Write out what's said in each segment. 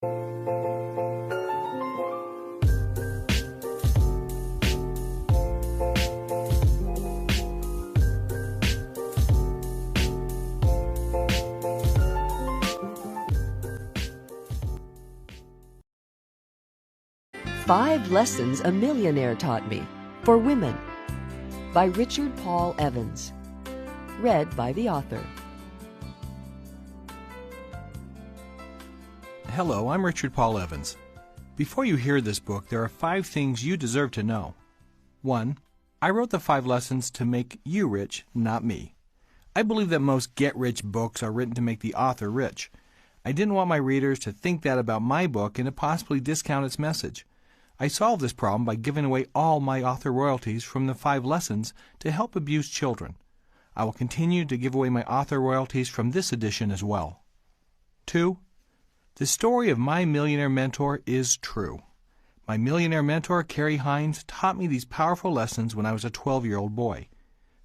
5 Lessons a Millionaire Taught Me, for Women, by Richard Paul Evans. Read by the author. Hello, I'm Richard Paul Evans. Before you hear this book, there are 5 things you deserve to know. 1. I wrote the 5 lessons to make you rich, not me. I believe that most get-rich books are written to make the author rich. I didn't want my readers to think that about my book and to possibly discount its message. I solved this problem by giving away all my author royalties from the 5 lessons to help abused children. I will continue to give away my author royalties from this edition as well. 2. The story of my millionaire mentor is true. My millionaire mentor, Carrie Hines, taught me these powerful lessons when I was a 12-year-old boy.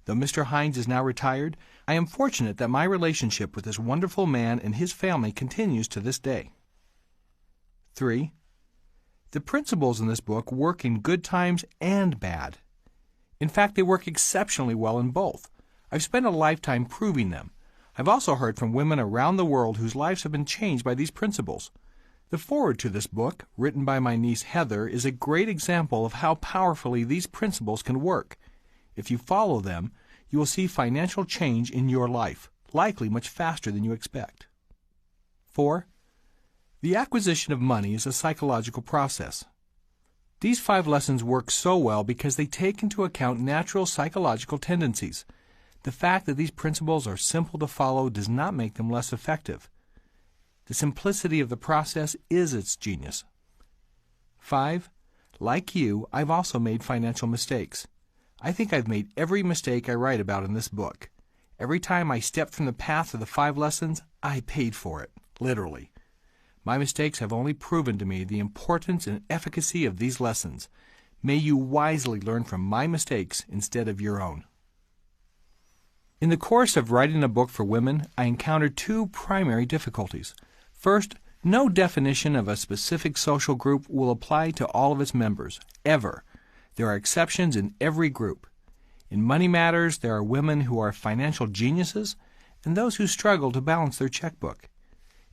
Though Mr. Hines is now retired, I am fortunate that my relationship with this wonderful man and his family continues to this day. 3. The principles in this book work in good times and bad. In fact, they work exceptionally well in both. I've spent a lifetime proving them. I've also heard from women around the world whose lives have been changed by these principles. The foreword to this book, written by my niece Heather, is a great example of how powerfully these principles can work. If you follow them, you will see financial change in your life, likely much faster than you expect. 4. The acquisition of money is a psychological process. These 5 lessons work so well because they take into account natural psychological tendencies. The fact that these principles are simple to follow does not make them less effective. The simplicity of the process is its genius. 5. Like you, I've also made financial mistakes. I think I've made every mistake I write about in this book. Every time I stepped from the path of the 5 lessons, I paid for it, literally. My mistakes have only proven to me the importance and efficacy of these lessons. May you wisely learn from my mistakes instead of your own. In the course of writing a book for women, I encountered 2 primary difficulties. First, no definition of a specific social group will apply to all of its members, ever. There are exceptions in every group. In money matters, there are women who are financial geniuses and those who struggle to balance their checkbook.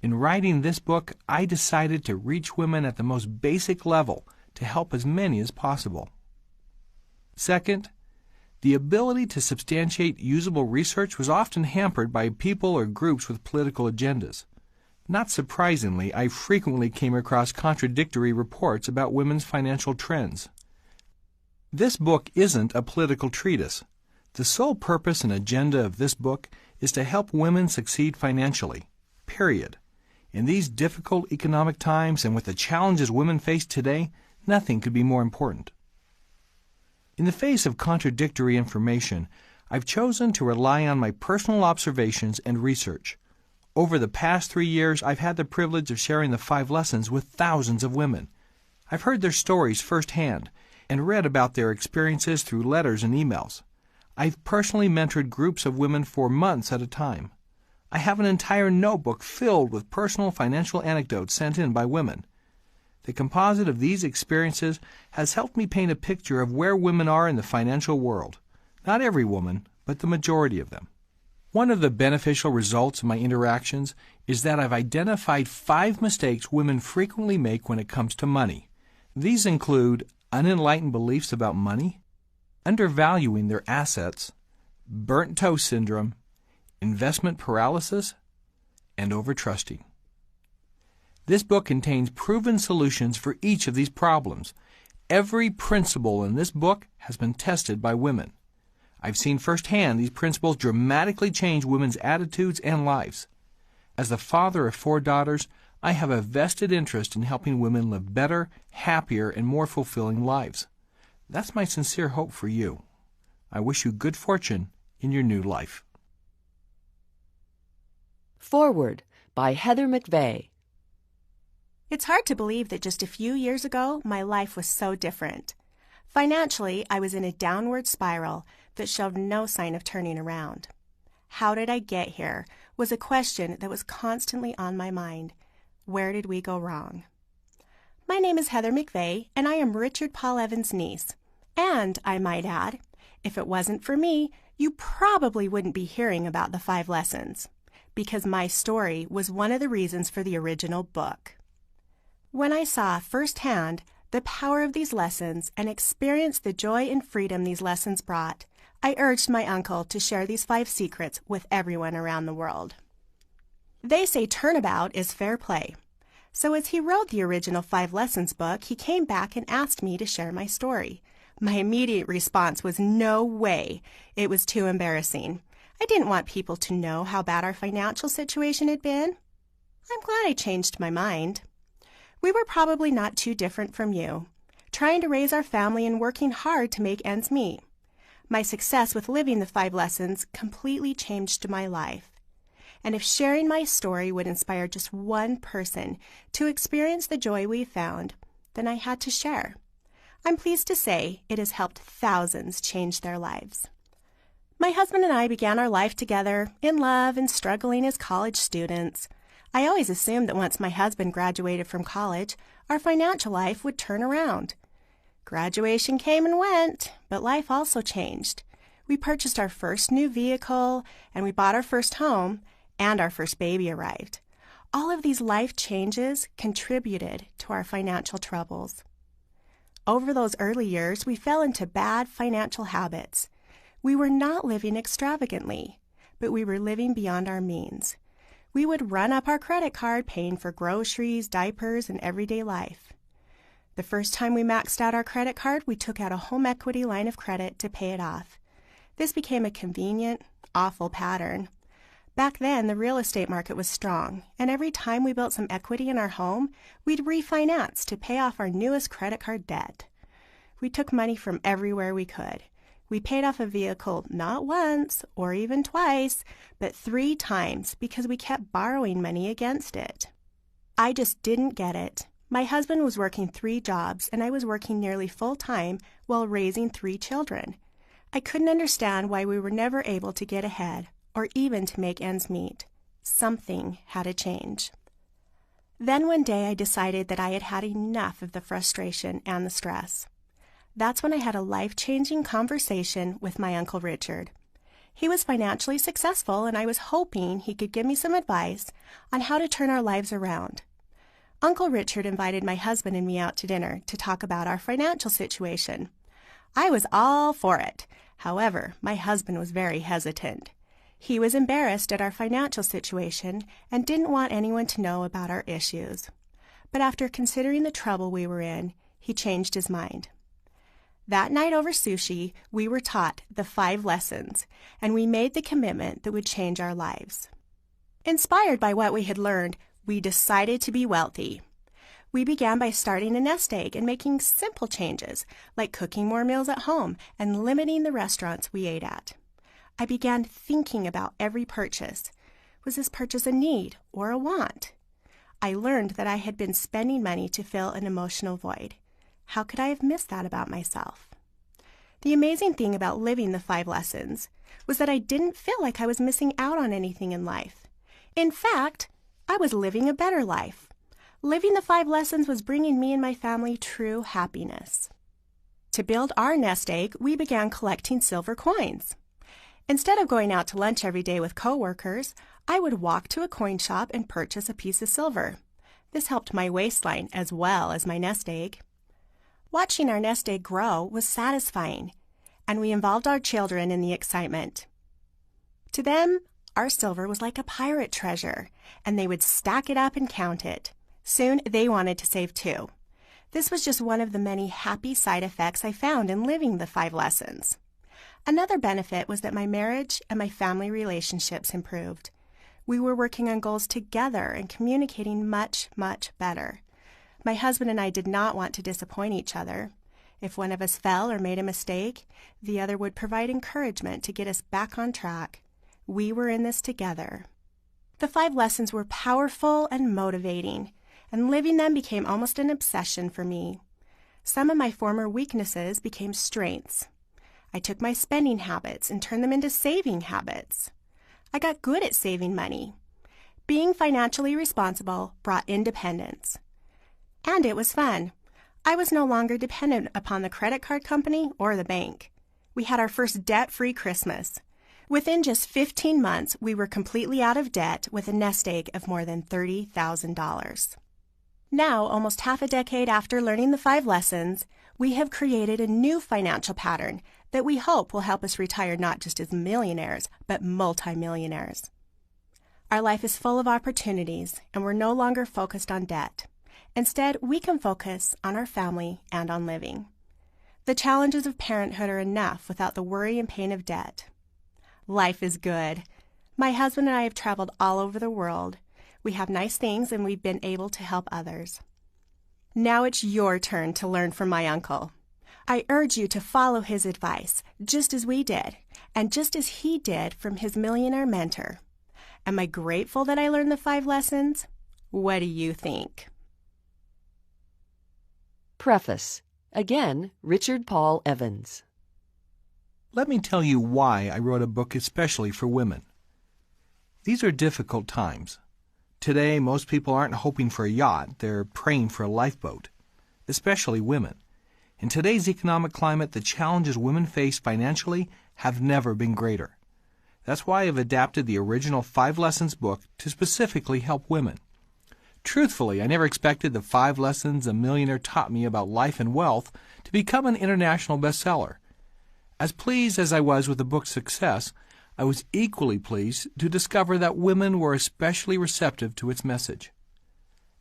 In writing this book, I decided to reach women at the most basic level to help as many as possible. Second, the ability to substantiate usable research was often hampered by people or groups with political agendas. Not surprisingly, I frequently came across contradictory reports about women's financial trends. This book isn't a political treatise. The sole purpose and agenda of this book is to help women succeed financially, period. In these difficult economic times and with the challenges women face today, nothing could be more important. In the face of contradictory information, I've chosen to rely on my personal observations and research. Over the past 3 years, I've had the privilege of sharing the 5 lessons with thousands of women. I've heard their stories firsthand and read about their experiences through letters and emails. I've personally mentored groups of women for months at a time. I have an entire notebook filled with personal financial anecdotes sent in by women. The composite of these experiences has helped me paint a picture of where women are in the financial world. Not every woman, but the majority of them. One of the beneficial results of my interactions is that I've identified 5 mistakes women frequently make when it comes to money. These include unenlightened beliefs about money, undervaluing their assets, burnt toast syndrome, investment paralysis, and overtrusting. This book contains proven solutions for each of these problems. Every principle in this book has been tested by women. I've seen firsthand these principles dramatically change women's attitudes and lives. As the father of 4 daughters, I have a vested interest in helping women live better, happier, and more fulfilling lives. That's my sincere hope for you. I wish you good fortune in your new life. Foreword by Heather McVey. It's hard to believe that just a few years ago, my life was so different. Financially, I was in a downward spiral that showed no sign of turning around. How did I get here was a question that was constantly on my mind. Where did we go wrong? My name is Heather McVeigh, and I am Richard Paul Evans' niece. And, I might add, if it wasn't for me, you probably wouldn't be hearing about the 5 lessons, because my story was one of the reasons for the original book. When I saw firsthand the power of these lessons and experienced the joy and freedom these lessons brought, I urged my uncle to share these 5 secrets with everyone around the world. They say turnabout is fair play. So as he wrote the original 5 lessons book, he came back and asked me to share my story. My immediate response was no way. It was too embarrassing. I didn't want people to know how bad our financial situation had been. I'm glad I changed my mind. We were probably not too different from you, trying to raise our family and working hard to make ends meet. My success with living the 5 lessons completely changed my life. And if sharing my story would inspire just one person to experience the joy we found, then I had to share. I'm pleased to say it has helped thousands change their lives. My husband and I began our life together, in love and struggling as college students. I always assumed that once my husband graduated from college, our financial life would turn around. Graduation came and went, but life also changed. We purchased our first new vehicle, and we bought our first home, and our first baby arrived. All of these life changes contributed to our financial troubles. Over those early years, we fell into bad financial habits. We were not living extravagantly, but we were living beyond our means. We would run up our credit card paying for groceries, diapers, and everyday life. The first time we maxed out our credit card, we took out a home equity line of credit to pay it off. This became a convenient, awful pattern. Back then, the real estate market was strong, and every time we built some equity in our home, we'd refinance to pay off our newest credit card debt. We took money from everywhere we could. We paid off a vehicle not once or even twice, but 3 times because we kept borrowing money against it. I just didn't get it. My husband was working 3 jobs, and I was working nearly full-time while raising 3 children. I couldn't understand why we were never able to get ahead or even to make ends meet. Something had to change. Then one day I decided that I had had enough of the frustration and the stress. That's when I had a life-changing conversation with my Uncle Richard. He was financially successful, and I was hoping he could give me some advice on how to turn our lives around. Uncle Richard invited my husband and me out to dinner to talk about our financial situation. I was all for it. However, my husband was very hesitant. He was embarrassed at our financial situation and didn't want anyone to know about our issues. But after considering the trouble we were in, he changed his mind. That night over sushi, we were taught the 5 lessons, and we made the commitment that would change our lives. Inspired by what we had learned, we decided to be wealthy. We began by starting a nest egg and making simple changes, like cooking more meals at home and limiting the restaurants we ate at. I began thinking about every purchase. Was this purchase a need or a want? I learned that I had been spending money to fill an emotional void. How could I have missed that about myself? The amazing thing about living the 5 lessons was that I didn't feel like I was missing out on anything in life. In fact, I was living a better life. Living the 5 lessons was bringing me and my family true happiness. To build our nest egg, we began collecting silver coins. Instead of going out to lunch every day with coworkers, I would walk to a coin shop and purchase a piece of silver. This helped my waistline as well as my nest egg. Watching our nest egg grow was satisfying, and we involved our children in the excitement. To them, our silver was like a pirate treasure, and they would stack it up and count it. Soon, they wanted to save too. This was just one of the many happy side effects I found in living the 5 lessons. Another benefit was that my marriage and my family relationships improved. We were working on goals together and communicating much, much better. My husband and I did not want to disappoint each other. If one of us fell or made a mistake, the other would provide encouragement to get us back on track. We were in this together. The 5 lessons were powerful and motivating, and living them became almost an obsession for me. Some of my former weaknesses became strengths. I took my spending habits and turned them into saving habits. I got good at saving money. Being financially responsible brought independence. And it was fun. I was no longer dependent upon the credit card company or the bank. We had our first debt-free Christmas. Within just 15 months, we were completely out of debt with a nest egg of more than $30,000. Now, almost half a decade after learning the 5 lessons, we have created a new financial pattern that we hope will help us retire not just as millionaires, but multimillionaires. Our life is full of opportunities, and we're no longer focused on debt. Instead, we can focus on our family and on living. The challenges of parenthood are enough without the worry and pain of debt. Life is good. My husband and I have traveled all over the world. We have nice things, and we've been able to help others. Now it's your turn to learn from my uncle. I urge you to follow his advice, just as we did, and just as he did from his millionaire mentor. Am I grateful that I learned the 5 lessons? What do you think? Preface. Again, Richard Paul Evans. Let me tell you why I wrote a book especially for women. These are difficult times. Today, most people aren't hoping for a yacht, they're praying for a lifeboat, especially women. In today's economic climate, the challenges women face financially have never been greater. That's why I've adapted the original 5 Lessons book to specifically help women. Truthfully, I never expected the 5 Lessons a Millionaire Taught Me about life and wealth to become an international bestseller. As pleased as I was with the book's success, I was equally pleased to discover that women were especially receptive to its message.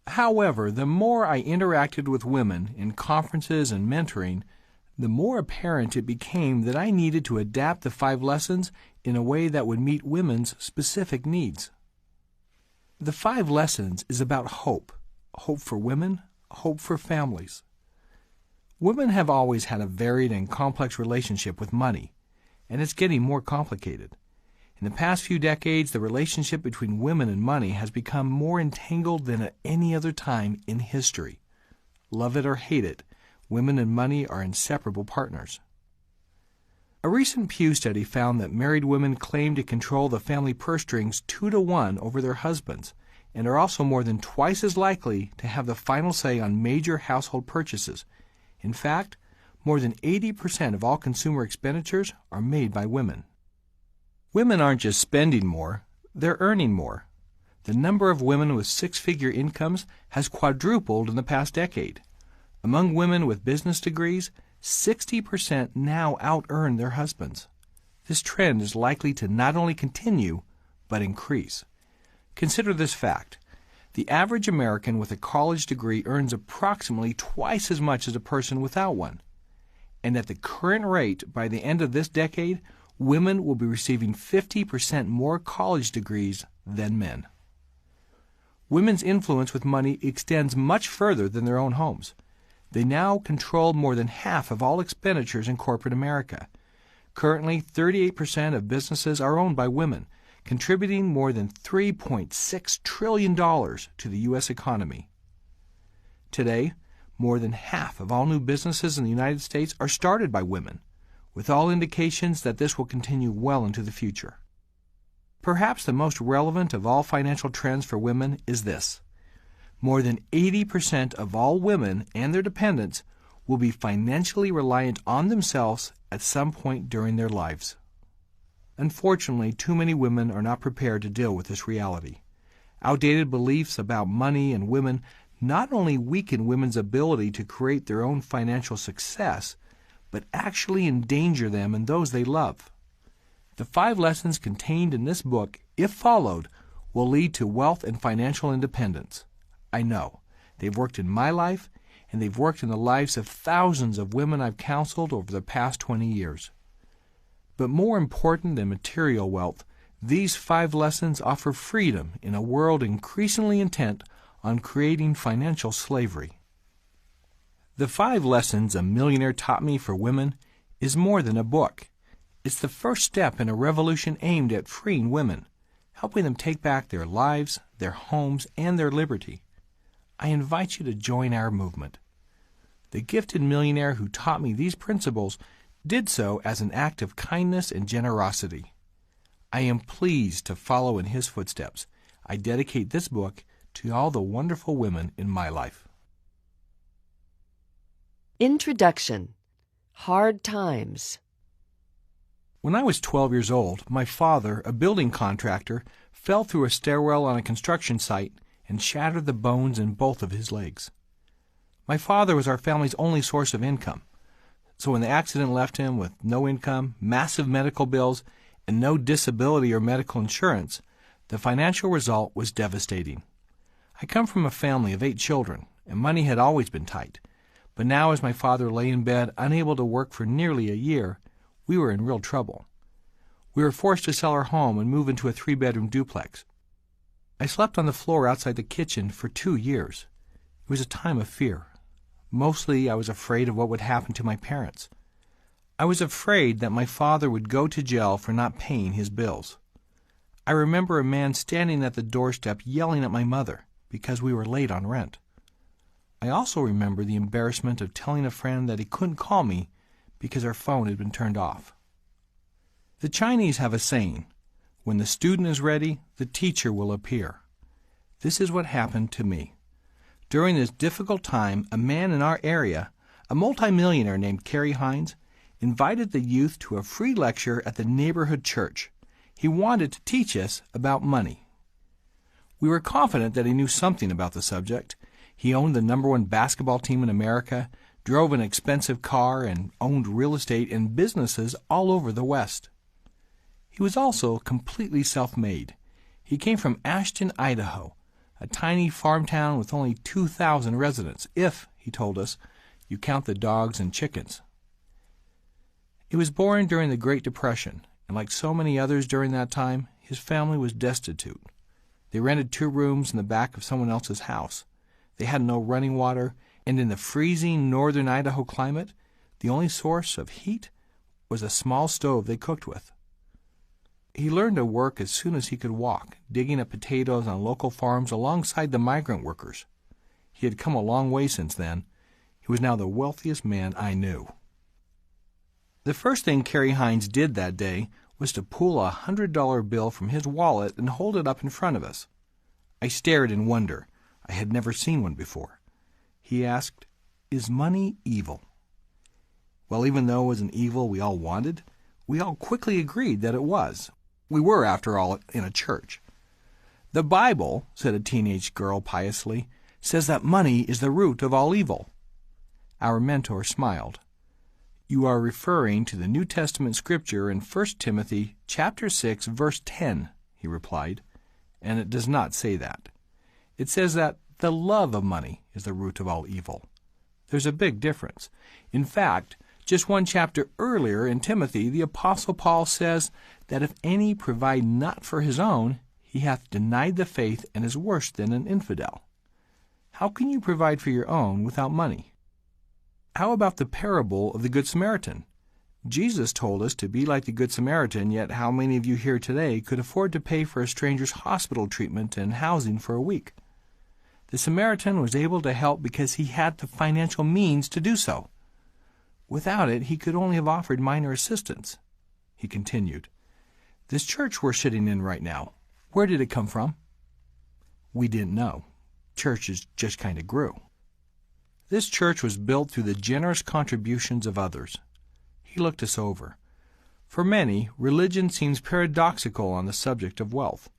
However, the more I interacted with women in conferences and mentoring, the more apparent it became that I needed to adapt the 5 lessons in a way that would meet women's specific needs. The 5 lessons is about hope. Hope for women, hope for families. Women have always had a varied and complex relationship with money, and it's getting more complicated. In the past few decades, the relationship between women and money has become more entangled than at any other time in history. Love it or hate it, women and money are inseparable partners. A recent Pew study found that married women claim to control the family purse strings 2-to-1 over their husbands, and are also more than twice as likely to have the final say on major household purchases. In fact, more than 80% of all consumer expenditures are made by women. Women aren't just spending more, they're earning more. The number of women with 6-figure incomes has quadrupled in the past decade. Among women with business degrees, 60% now out-earn their husbands. This trend is likely to not only continue, but increase. Consider this fact. The average American with a college degree earns approximately twice as much as a person without one. And at the current rate, by the end of this decade, women will be receiving 50% more college degrees than men. Women's influence with money extends much further than their own homes. They now control more than half of all expenditures in corporate America. Currently, 38% of businesses are owned by women, contributing more than $3.6 trillion to the U.S. economy. Today, more than half of all new businesses in the United States are started by women, with all indications that this will continue well into the future. Perhaps the most relevant of all financial trends for women is this. More than 80% of all women and their dependents will be financially reliant on themselves at some point during their lives. Unfortunately, too many women are not prepared to deal with this reality. Outdated beliefs about money and women not only weaken women's ability to create their own financial success, but actually endanger them and those they love. The 5 lessons contained in this book, if followed, will lead to wealth and financial independence. I know. They've worked in my life, and they've worked in the lives of thousands of women I've counseled over the past 20 years. But more important than material wealth, these 5 lessons offer freedom in a world increasingly intent on creating financial slavery. The 5 Lessons a Millionaire Taught Me for Women is more than a book. It's the first step in a revolution aimed at freeing women, helping them take back their lives, their homes, and their liberty. I invite you to join our movement. The gifted millionaire who taught me these principles did so as an act of kindness and generosity. I am pleased to follow in his footsteps. I dedicate this book to all the wonderful women in my life. Introduction. Hard Times. When I was 12 years old, my father, a building contractor, fell through a stairwell on a construction site and shattered the bones in both of his legs. My father was our family's only source of income, so when the accident left him with no income, massive medical bills, and no disability or medical insurance, the financial result was devastating. I come from a family of 8 children, and money had always been tight. But now, as my father lay in bed, unable to work for nearly a year, we were in real trouble. We were forced to sell our home and move into a 3-bedroom duplex. I slept on the floor outside the kitchen for 2 years. It was a time of fear. Mostly, I was afraid of what would happen to my parents. I was afraid that my father would go to jail for not paying his bills. I remember a man standing at the doorstep yelling at my mother because we were late on rent. I also remember the embarrassment of telling a friend that he couldn't call me because our phone had been turned off. The Chinese have a saying, "When the student is ready, the teacher will appear." This is what happened to me. During this difficult time, a man in our area, a multimillionaire named Kerry Hines, invited the youth to a free lecture at the neighborhood church. He wanted to teach us about money. We were confident that he knew something about the subject. He owned the #1 basketball team in America, drove an expensive car, and owned real estate and businesses all over the West. He was also completely self-made. He came from Ashton, Idaho, a tiny farm town with only 2,000 residents, if, he told us, you count the dogs and chickens. He was born during the Great Depression, and like so many others during that time, his family was destitute. They rented 2 rooms in the back of someone else's house. They had no running water, and in the freezing northern Idaho climate, the only source of heat was a small stove they cooked with. He learned to work as soon as he could walk, digging up potatoes on local farms alongside the migrant workers. He had come a long way since then. He was now the wealthiest man I knew. The first thing Kerry Hines did that day was to pull a $100 bill from his wallet and hold it up in front of us. I stared in wonder. I had never seen one before. He asked, "Is money evil?" Well, even though it was an evil we all wanted, we all quickly agreed that it was. We were, after all, in a church. "The Bible," said a teenage girl piously, "says that money is the root of all evil." Our mentor smiled. "You are referring to the New Testament scripture in 1 Timothy chapter 6, verse 10, he replied, "and it does not say that. It says that the love of money is the root of all evil." There's a big difference. In fact, just 1 chapter earlier in Timothy, the Apostle Paul says that if any provide not for his own, he hath denied the faith and is worse than an infidel. How can you provide for your own without money? How about the parable of the Good Samaritan? Jesus told us to be like the Good Samaritan, yet how many of you here today could afford to pay for a stranger's hospital treatment and housing for a week? The Samaritan was able to help because he had the financial means to do so. Without it, he could only have offered minor assistance. He continued, "This church we're sitting in right now, where did it come from?" We didn't know. Churches just kind of grew. This church was built through the generous contributions of others. He looked us over. For many, religion seems paradoxical on the subject of wealth.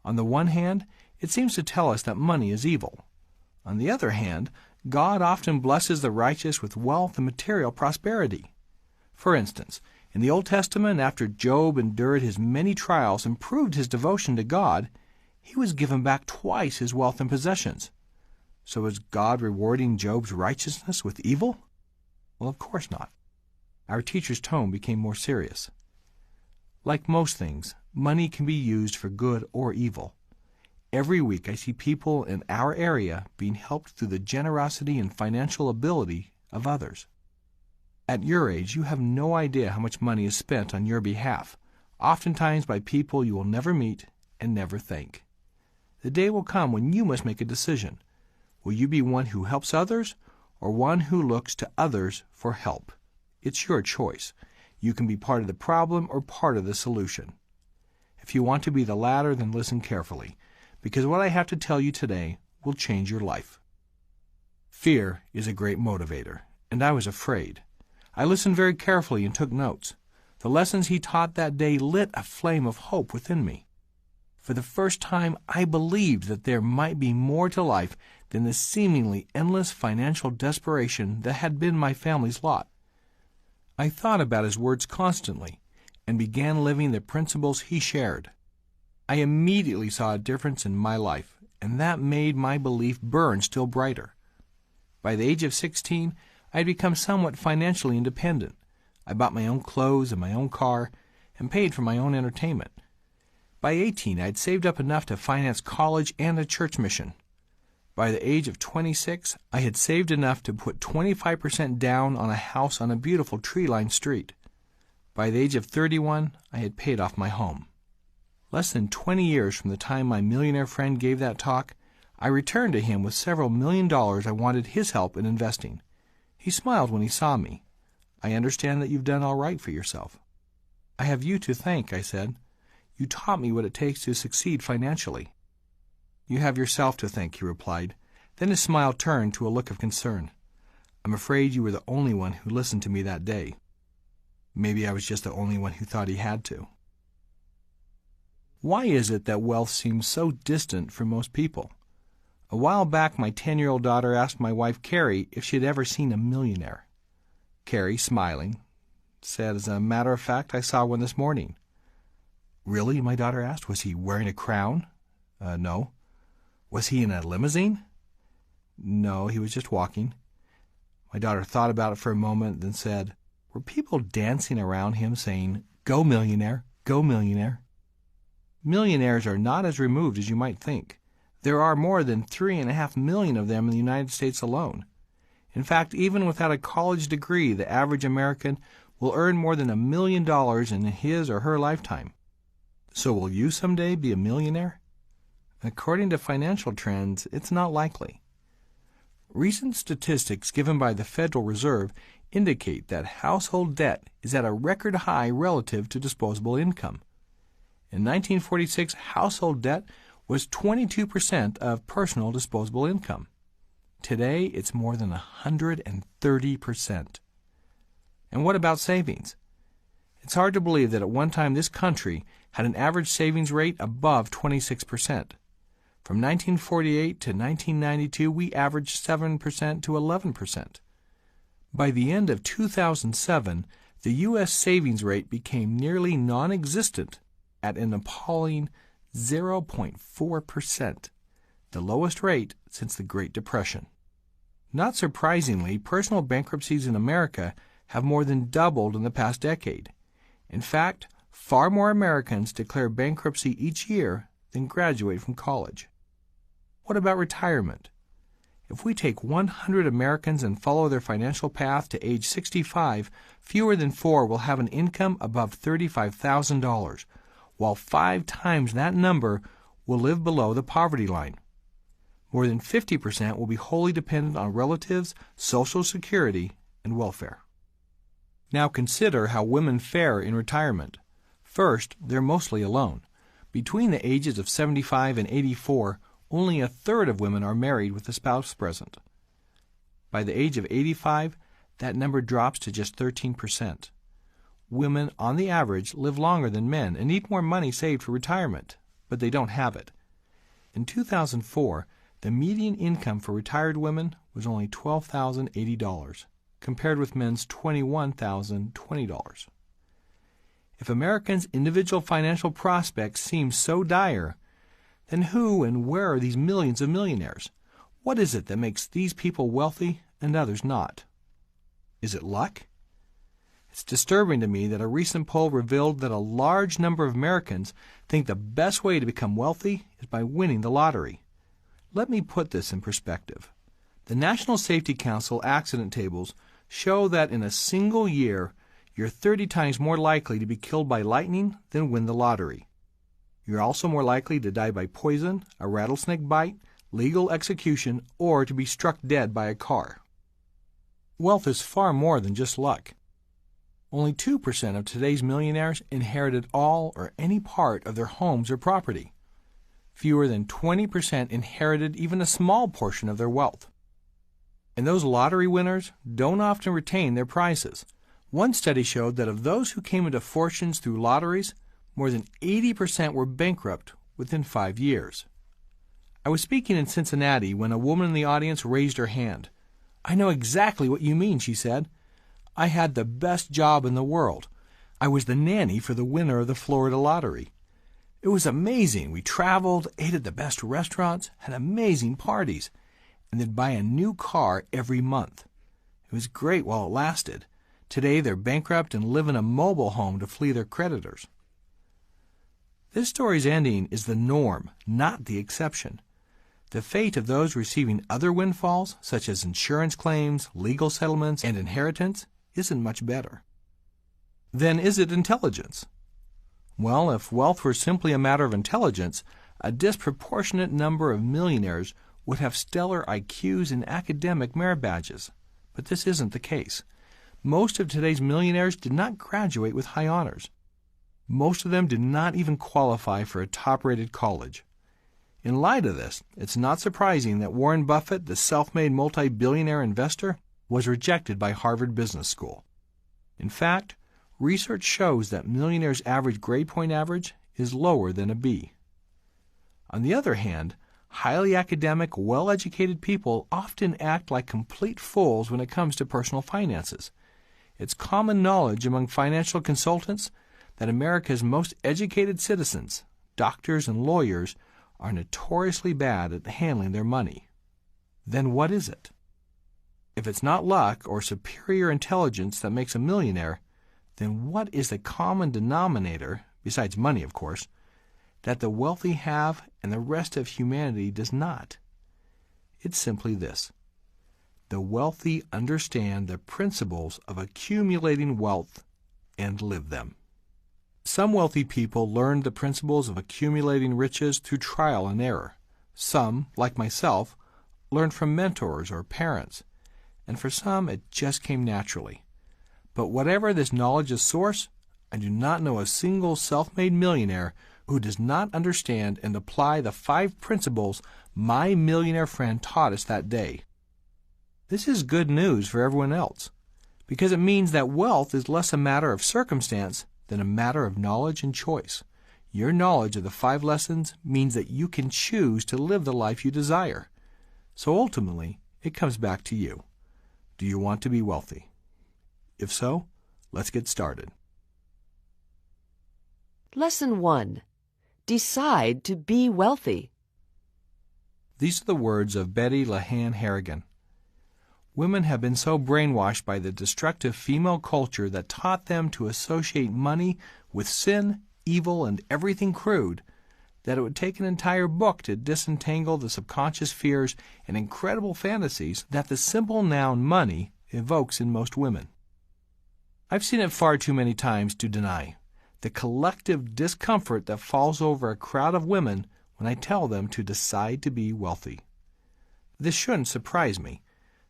On the one hand, it seems to tell us that money is evil. On the other hand, God often blesses the righteous with wealth and material prosperity. For instance, in the Old Testament, after Job endured his many trials and proved his devotion to God, he was given back twice his wealth and possessions. So is God rewarding Job's righteousness with evil? Well, of course not. Our teacher's tone became more serious. Like most things, money can be used for good or evil. Every week I see people in our area being helped through the generosity and financial ability of others. At your age, you have no idea how much money is spent on your behalf, oftentimes by people you will never meet and never thank. The day will come when you must make a decision. Will you be one who helps others or one who looks to others for help? It's your choice. You can be part of the problem or part of the solution. If you want to be the latter, then listen carefully. because what I have to tell you today will change your life. Fear is a great motivator, and I was afraid. I listened very carefully and took notes. The lessons he taught that day lit a flame of hope within me. For the first time, I believed that there might be more to life than the seemingly endless financial desperation that had been my family's lot. I thought about his words constantly and began living the principles he shared. I immediately saw a difference in my life, and that made my belief burn still brighter. By the age of 16, I had become somewhat financially independent. I bought my own clothes and my own car and paid for my own entertainment. By 18, I had saved up enough to finance college and a church mission. By the age of 26, I had saved enough to put 25% down on a house on a beautiful tree-lined street. By the age of 31, I had paid off my home. Less than 20 years from the time my millionaire friend gave that talk, I returned to him with several $1 million I wanted his help in investing. He smiled when he saw me. I understand that you've done all right for yourself. I have you to thank, I said. You taught me what it takes to succeed financially. You have yourself to thank, he replied. Then his smile turned to a look of concern. I'm afraid you were the only one who listened to me that day. Maybe I was just the only one who thought he had to. Why is it that wealth seems so distant for most people? A while back, my 10-year-old daughter asked my wife, Carrie, if she had ever seen a millionaire. Carrie, smiling, said, as a matter of fact, I saw one this morning. Really? My daughter asked. Was he wearing a crown? No. Was he in a limousine? No, he was just walking. My daughter thought about it for a moment, then said, were people dancing around him saying, "Go millionaire, go millionaire"? Millionaires are not as removed as you might think. There are more than 3.5 million of them in the United States alone. In fact, even without a college degree, the average American will earn more than $1 million in his or her lifetime. So will you someday be a millionaire? According to financial trends, it's not likely. Recent statistics given by the Federal Reserve indicate that household debt is at a record high relative to disposable income. In 1946, household debt was 22% of personal disposable income. Today, it's more than 130%. And what about savings? It's hard to believe that at one time this country had an average savings rate above 26%. From 1948 to 1992, we averaged 7% to 11%. By the end of 2007, the U.S. savings rate became nearly non-existent at an appalling 0.4%, the lowest rate since the Great Depression. Not surprisingly, personal bankruptcies in America have more than doubled in the past decade. In fact, far more Americans declare bankruptcy each year than graduate from college. What about retirement? If we take 100 Americans and follow their financial path to age 65, fewer than 4 will have an income above $35,000, while 5 times that number will live below the poverty line. More than 50% will be wholly dependent on relatives, Social Security, and welfare. Now consider how women fare in retirement. First, they're mostly alone. Between the ages of 75 and 84, only a third of women are married with a spouse present. By the age of 85, that number drops to just 13%. Women, on the average, live longer than men and need more money saved for retirement, but they don't have it. In 2004, the median income for retired women was only $12,080, compared with men's $21,020. If Americans' individual financial prospects seem so dire, then who and where are these millions of millionaires? What is it that makes these people wealthy and others not? Is it luck? It's disturbing to me that a recent poll revealed that a large number of Americans think the best way to become wealthy is by winning the lottery. Let me put this in perspective. The National Safety Council accident tables show that in a single year, you're 30 times more likely to be killed by lightning than win the lottery. You're also more likely to die by poison, a rattlesnake bite, legal execution, or to be struck dead by a car. Wealth is far more than just luck. Only 2% of today's millionaires inherited all or any part of their homes or property. fewer than 20% inherited even a small portion of their wealth. And those lottery winners don't often retain their prizes. One study showed that of those who came into fortunes through lotteries, more than 80% were bankrupt within 5 years. I was speaking in Cincinnati when a woman in the audience raised her hand. "I know exactly what you mean," she said. "I had the best job in the world. I was the nanny for the winner of the Florida lottery. It was amazing. We traveled, ate at the best restaurants, had amazing parties, and they'd buy a new car every month. It was great while it lasted. Today they're bankrupt and live in a mobile home to flee their creditors." This story's ending is the norm, not the exception. The fate of those receiving other windfalls, such as insurance claims, legal settlements, and inheritance, isn't much better. Then is it intelligence? Well, if wealth were simply a matter of intelligence, a disproportionate number of millionaires would have stellar IQs and academic merit badges. But this isn't the case. Most of today's millionaires did not graduate with high honors. Most of them did not even qualify for a top-rated college. In light of this, it's not surprising that Warren Buffett, the self-made multi-billionaire investor, was rejected by Harvard Business School. In fact, research shows that millionaires' average grade point average is lower than a B. On the other hand, highly academic, well-educated people often act like complete fools when it comes to personal finances. It's common knowledge among financial consultants that America's most educated citizens, doctors and lawyers, are notoriously bad at handling their money. Then what is it? If it's not luck or superior intelligence that makes a millionaire, then what is the common denominator, besides money of course, that the wealthy have and the rest of humanity does not? It's simply this: the wealthy understand the principles of accumulating wealth and live them. Some wealthy people learned the principles of accumulating riches through trial and error. Some, like myself, learned from mentors or parents, and for some it just came naturally. But whatever this knowledge's source, I do not know a single self-made millionaire who does not understand and apply the 5 principles my millionaire friend taught us that day. This is good news for everyone else, because it means that wealth is less a matter of circumstance than a matter of knowledge and choice. Your knowledge of the 5 lessons means that you can choose to live the life you desire. So ultimately, it comes back to you. Do you want to be wealthy? If so, let's get started. Lesson 1. Decide to be wealthy. These are the words of Betty LaHanne Harrigan. Women have been so brainwashed by the destructive female culture that taught them to associate money with sin, evil, and everything crude, that it would take an entire book to disentangle the subconscious fears and incredible fantasies that the simple noun money evokes in most women. I've seen it far too many times to deny the collective discomfort that falls over a crowd of women when I tell them to decide to be wealthy. This shouldn't surprise me.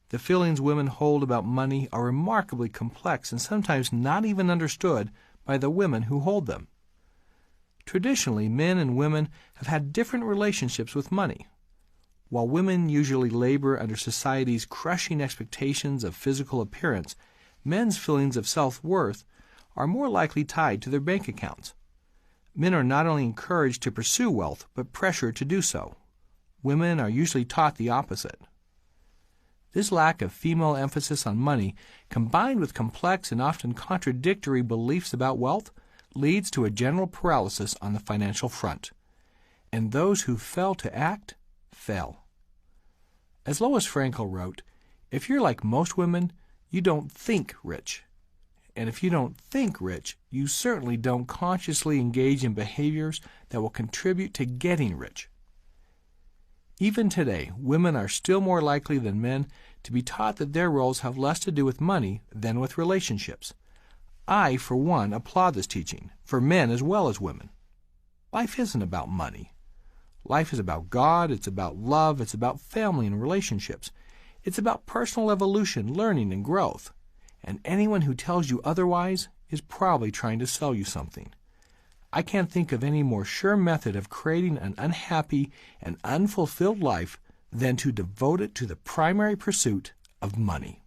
The feelings women hold about money are remarkably complex and sometimes not even understood by the women who hold them. Traditionally, men and women have had different relationships with money. While women usually labor under society's crushing expectations of physical appearance, men's feelings of self-worth are more likely tied to their bank accounts. Men are not only encouraged to pursue wealth, but pressured to do so. Women are usually taught the opposite. This lack of female emphasis on money, combined with complex and often contradictory beliefs about wealth, leads to a general paralysis on the financial front. And those who fail to act, fail. As Lois Frankel wrote, if you're like most women, you don't think rich. And if you don't think rich, you certainly don't consciously engage in behaviors that will contribute to getting rich. Even today, women are still more likely than men to be taught that their roles have less to do with money than with relationships. I, for one, applaud this teaching, for men as well as women. Life isn't about money. Life is about God, it's about love, it's about family and relationships. It's about personal evolution, learning, and growth. And anyone who tells you otherwise is probably trying to sell you something. I can't think of any more sure method of creating an unhappy and unfulfilled life than to devote it to the primary pursuit of money.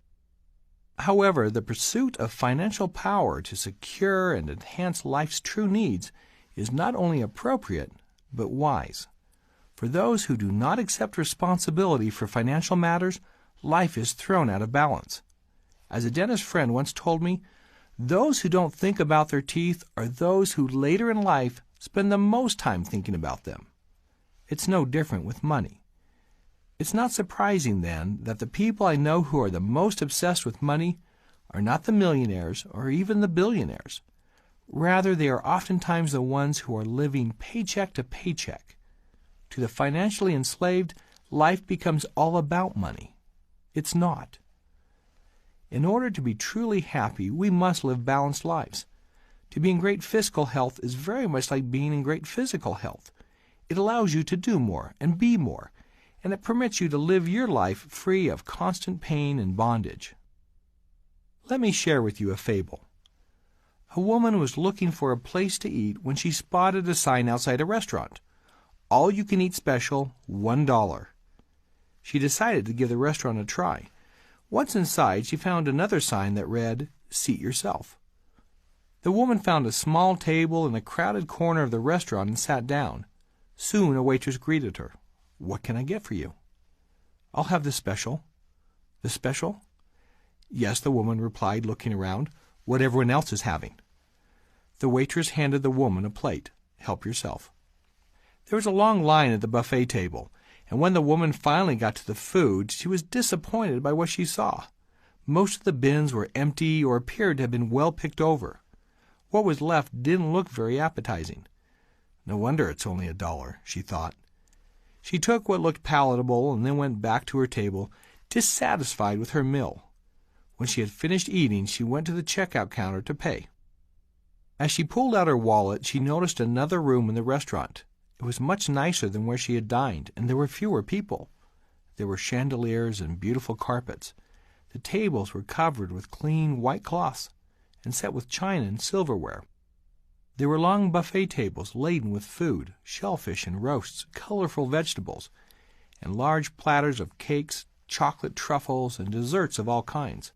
However, the pursuit of financial power to secure and enhance life's true needs is not only appropriate, but wise. For those who do not accept responsibility for financial matters, life is thrown out of balance. As a dentist friend once told me, those who don't think about their teeth are those who later in life spend the most time thinking about them. It's no different with money. It's not surprising, then, that the people I know who are the most obsessed with money are not the millionaires or even the billionaires. Rather, they are oftentimes the ones who are living paycheck to paycheck. To the financially enslaved, life becomes all about money. It's not. In order to be truly happy, we must live balanced lives. To be in great fiscal health is very much like being in great physical health. It allows you to do more and be more, and it permits you to live your life free of constant pain and bondage. Let me share with you a fable. A woman was looking for a place to eat when she spotted a sign outside a restaurant. All you can eat special, $1. She decided to give the restaurant a try. Once inside, she found another sign that read, "Seat yourself." The woman found a small table in a crowded corner of the restaurant and sat down. Soon a waitress greeted her. "What can I get for you?" "I'll have the special." "The special?" "Yes," the woman replied, looking around. "What everyone else is having." The waitress handed the woman a plate. "Help yourself." There was a long line at the buffet table, and when the woman finally got to the food, she was disappointed by what she saw. Most of the bins were empty or appeared to have been well picked over. What was left didn't look very appetizing. "No wonder it's only $1, she thought. She took what looked palatable and then went back to her table, dissatisfied with her meal. When she had finished eating, she went to the checkout counter to pay. As she pulled out her wallet, she noticed another room in the restaurant. It was much nicer than where she had dined, and there were fewer people. There were chandeliers and beautiful carpets. The tables were covered with clean white cloths and set with china and silverware. There were long buffet tables laden with food, shellfish and roasts, colorful vegetables, and large platters of cakes, chocolate truffles, and desserts of all kinds.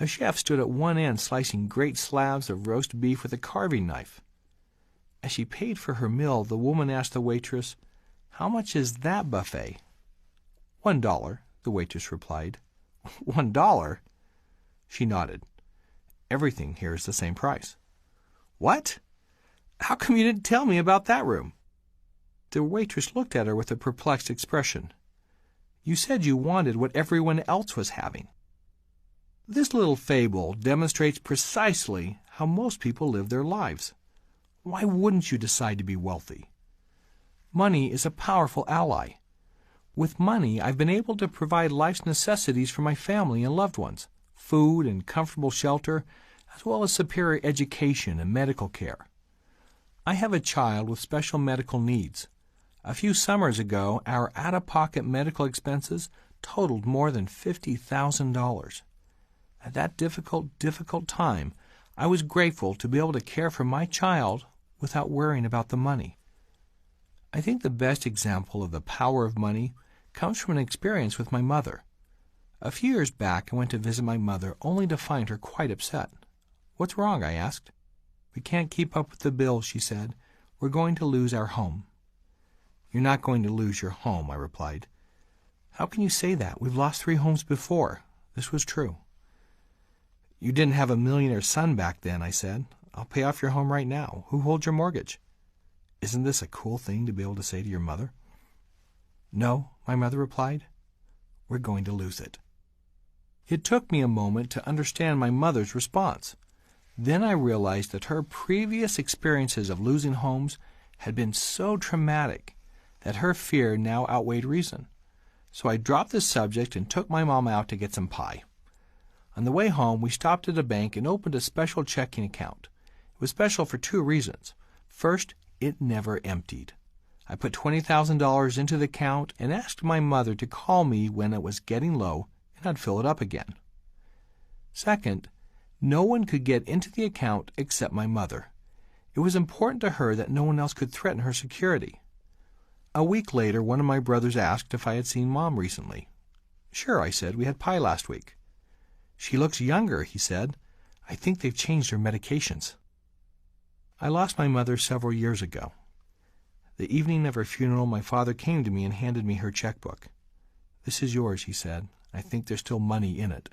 A chef stood at one end slicing great slabs of roast beef with a carving knife. As she paid for her meal, the woman asked the waitress, "How much is that buffet?" $1, the waitress replied. $1? She nodded. "Everything here is the same price." "What? How come you didn't tell me about that room?" The waitress looked at her with a perplexed expression. "You said you wanted what everyone else was having." This little fable demonstrates precisely how most people live their lives. Why wouldn't you decide to be wealthy? Money is a powerful ally. With money, I've been able to provide life's necessities for my family and loved ones, food and comfortable shelter, as well as superior education and medical care. I have a child with special medical needs. A few summers ago, our out-of-pocket medical expenses totaled more than $50,000. At that difficult time, I was grateful to be able to care for my child without worrying about the money. I think the best example of the power of money comes from an experience with my mother. A few years back, I went to visit my mother only to find her quite upset. "What's wrong?" I asked. "We can't keep up with the bills," she said. "We're going to lose our home." "You're not going to lose your home," I replied. "How can you say that? We've lost 3 homes before." This was true. "You didn't have a millionaire son back then," I said. "I'll pay off your home right now. Who holds your mortgage?" Isn't this a cool thing to be able to say to your mother? "No," my mother replied. "We're going to lose it." It took me a moment to understand my mother's response. Then I realized that her previous experiences of losing homes had been so traumatic that her fear now outweighed reason. So I dropped the subject and took my mom out to get some pie. On the way home, we stopped at a bank and opened a special checking account. It was special for 2 reasons. First, it never emptied. I put $20,000 into the account and asked my mother to call me when it was getting low, and I'd fill it up again. Second, no one could get into the account except my mother. It was important to her that no one else could threaten her security. A week later, one of my brothers asked if I had seen Mom recently. Sure, I said. We had pie last week. She looks younger, he said. I think they've changed her medications. I lost my mother several years ago. The evening of her funeral, my father came to me and handed me her checkbook. This is yours, he said. I think there's still money in it.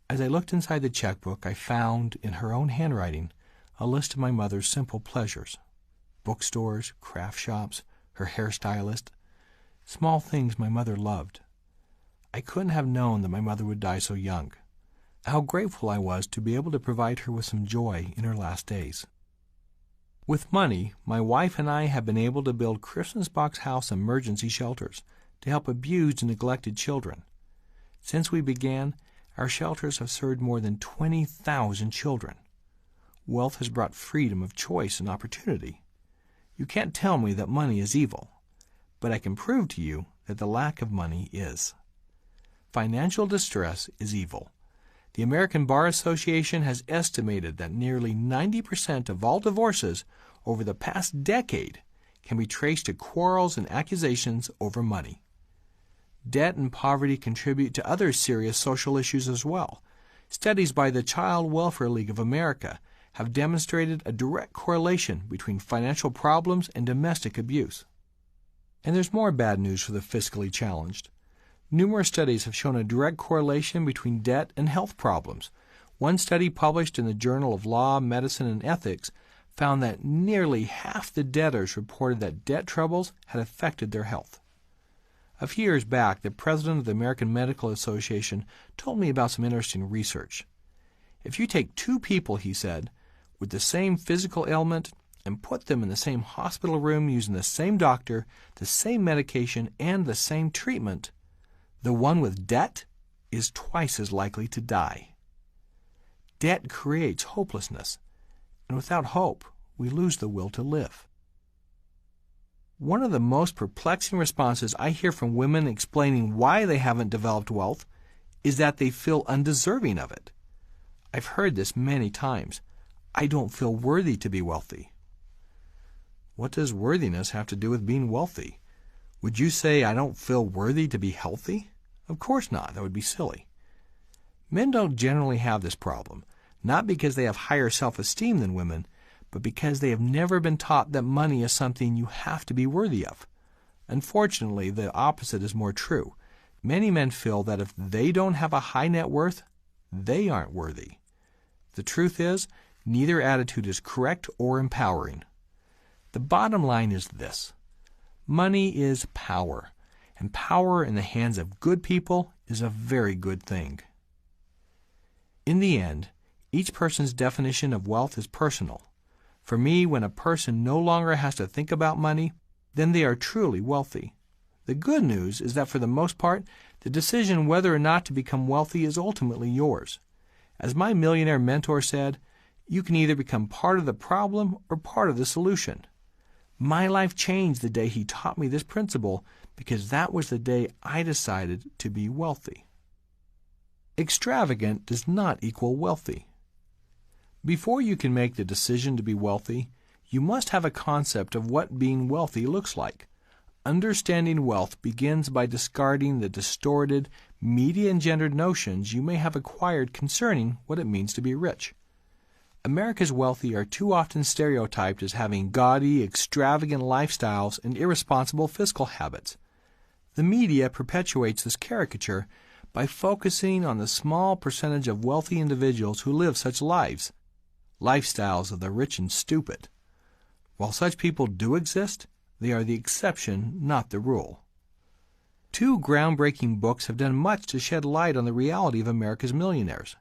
As I looked inside the checkbook, I found, in her own handwriting, a list of my mother's simple pleasures. Bookstores, craft shops, her hairstylist, small things my mother loved. I couldn't have known that my mother would die so young. How grateful I was to be able to provide her with some joy in her last days. With money, my wife and I have been able to build Christmas box house emergency shelters to help abused and neglected children. Since we began, our shelters have served more than 20,000 children. Wealth has brought freedom of choice and opportunity. You can't tell me that money is evil, but I can prove to you that the lack of money is. Financial distress is evil. The American Bar Association has estimated that nearly 90% of all divorces over the past decade can be traced to quarrels and accusations over money. Debt and poverty contribute to other serious social issues as well. Studies by the Child Welfare League of America have demonstrated a direct correlation between financial problems and domestic abuse. And there's more bad news for the fiscally challenged. Numerous studies have shown a direct correlation between debt and health problems. One study published in the Journal of Law, Medicine, and Ethics found that nearly half the debtors reported that debt troubles had affected their health. A few years back, the president of the American Medical Association told me about some interesting research. If you take two people, he said, with the same physical ailment and put them in the same hospital room using the same doctor, the same medication, and the same treatment, the one with debt is twice as likely to die. Debt creates hopelessness, and without hope, we lose the will to live. One of the most perplexing responses I hear from women explaining why they haven't developed wealth is that they feel undeserving of it. I've heard this many times. I don't feel worthy to be wealthy. What does worthiness have to do with being wealthy? Would you say I don't feel worthy to be healthy? Of course not. That would be silly. Men don't generally have this problem, not because they have higher self-esteem than women, but because they have never been taught that money is something you have to be worthy of. Unfortunately, the opposite is more true. Many men feel that if they don't have a high net worth, they aren't worthy. The truth is, neither attitude is correct or empowering. The bottom line is this: money is power, and power in the hands of good people is a very good thing. In the end, each person's definition of wealth is personal. For me, when a person no longer has to think about money, then they are truly wealthy. The good news is that for the most part, the decision whether or not to become wealthy is ultimately yours. As my millionaire mentor said, you can either become part of the problem or part of the solution. My life changed the day he taught me this principle because that was the day I decided to be wealthy. Extravagant does not equal wealthy. Before you can make the decision to be wealthy, you must have a concept of what being wealthy looks like. Understanding wealth begins by discarding the distorted, media-engendered notions you may have acquired concerning what it means to be rich. America's wealthy are too often stereotyped as having gaudy, extravagant lifestyles and irresponsible fiscal habits. The media perpetuates this caricature by focusing on the small percentage of wealthy individuals who live such lives, lifestyles of the rich and stupid. While such people do exist, they are the exception, not the rule. Two groundbreaking books have done much to shed light on the reality of America's millionaires.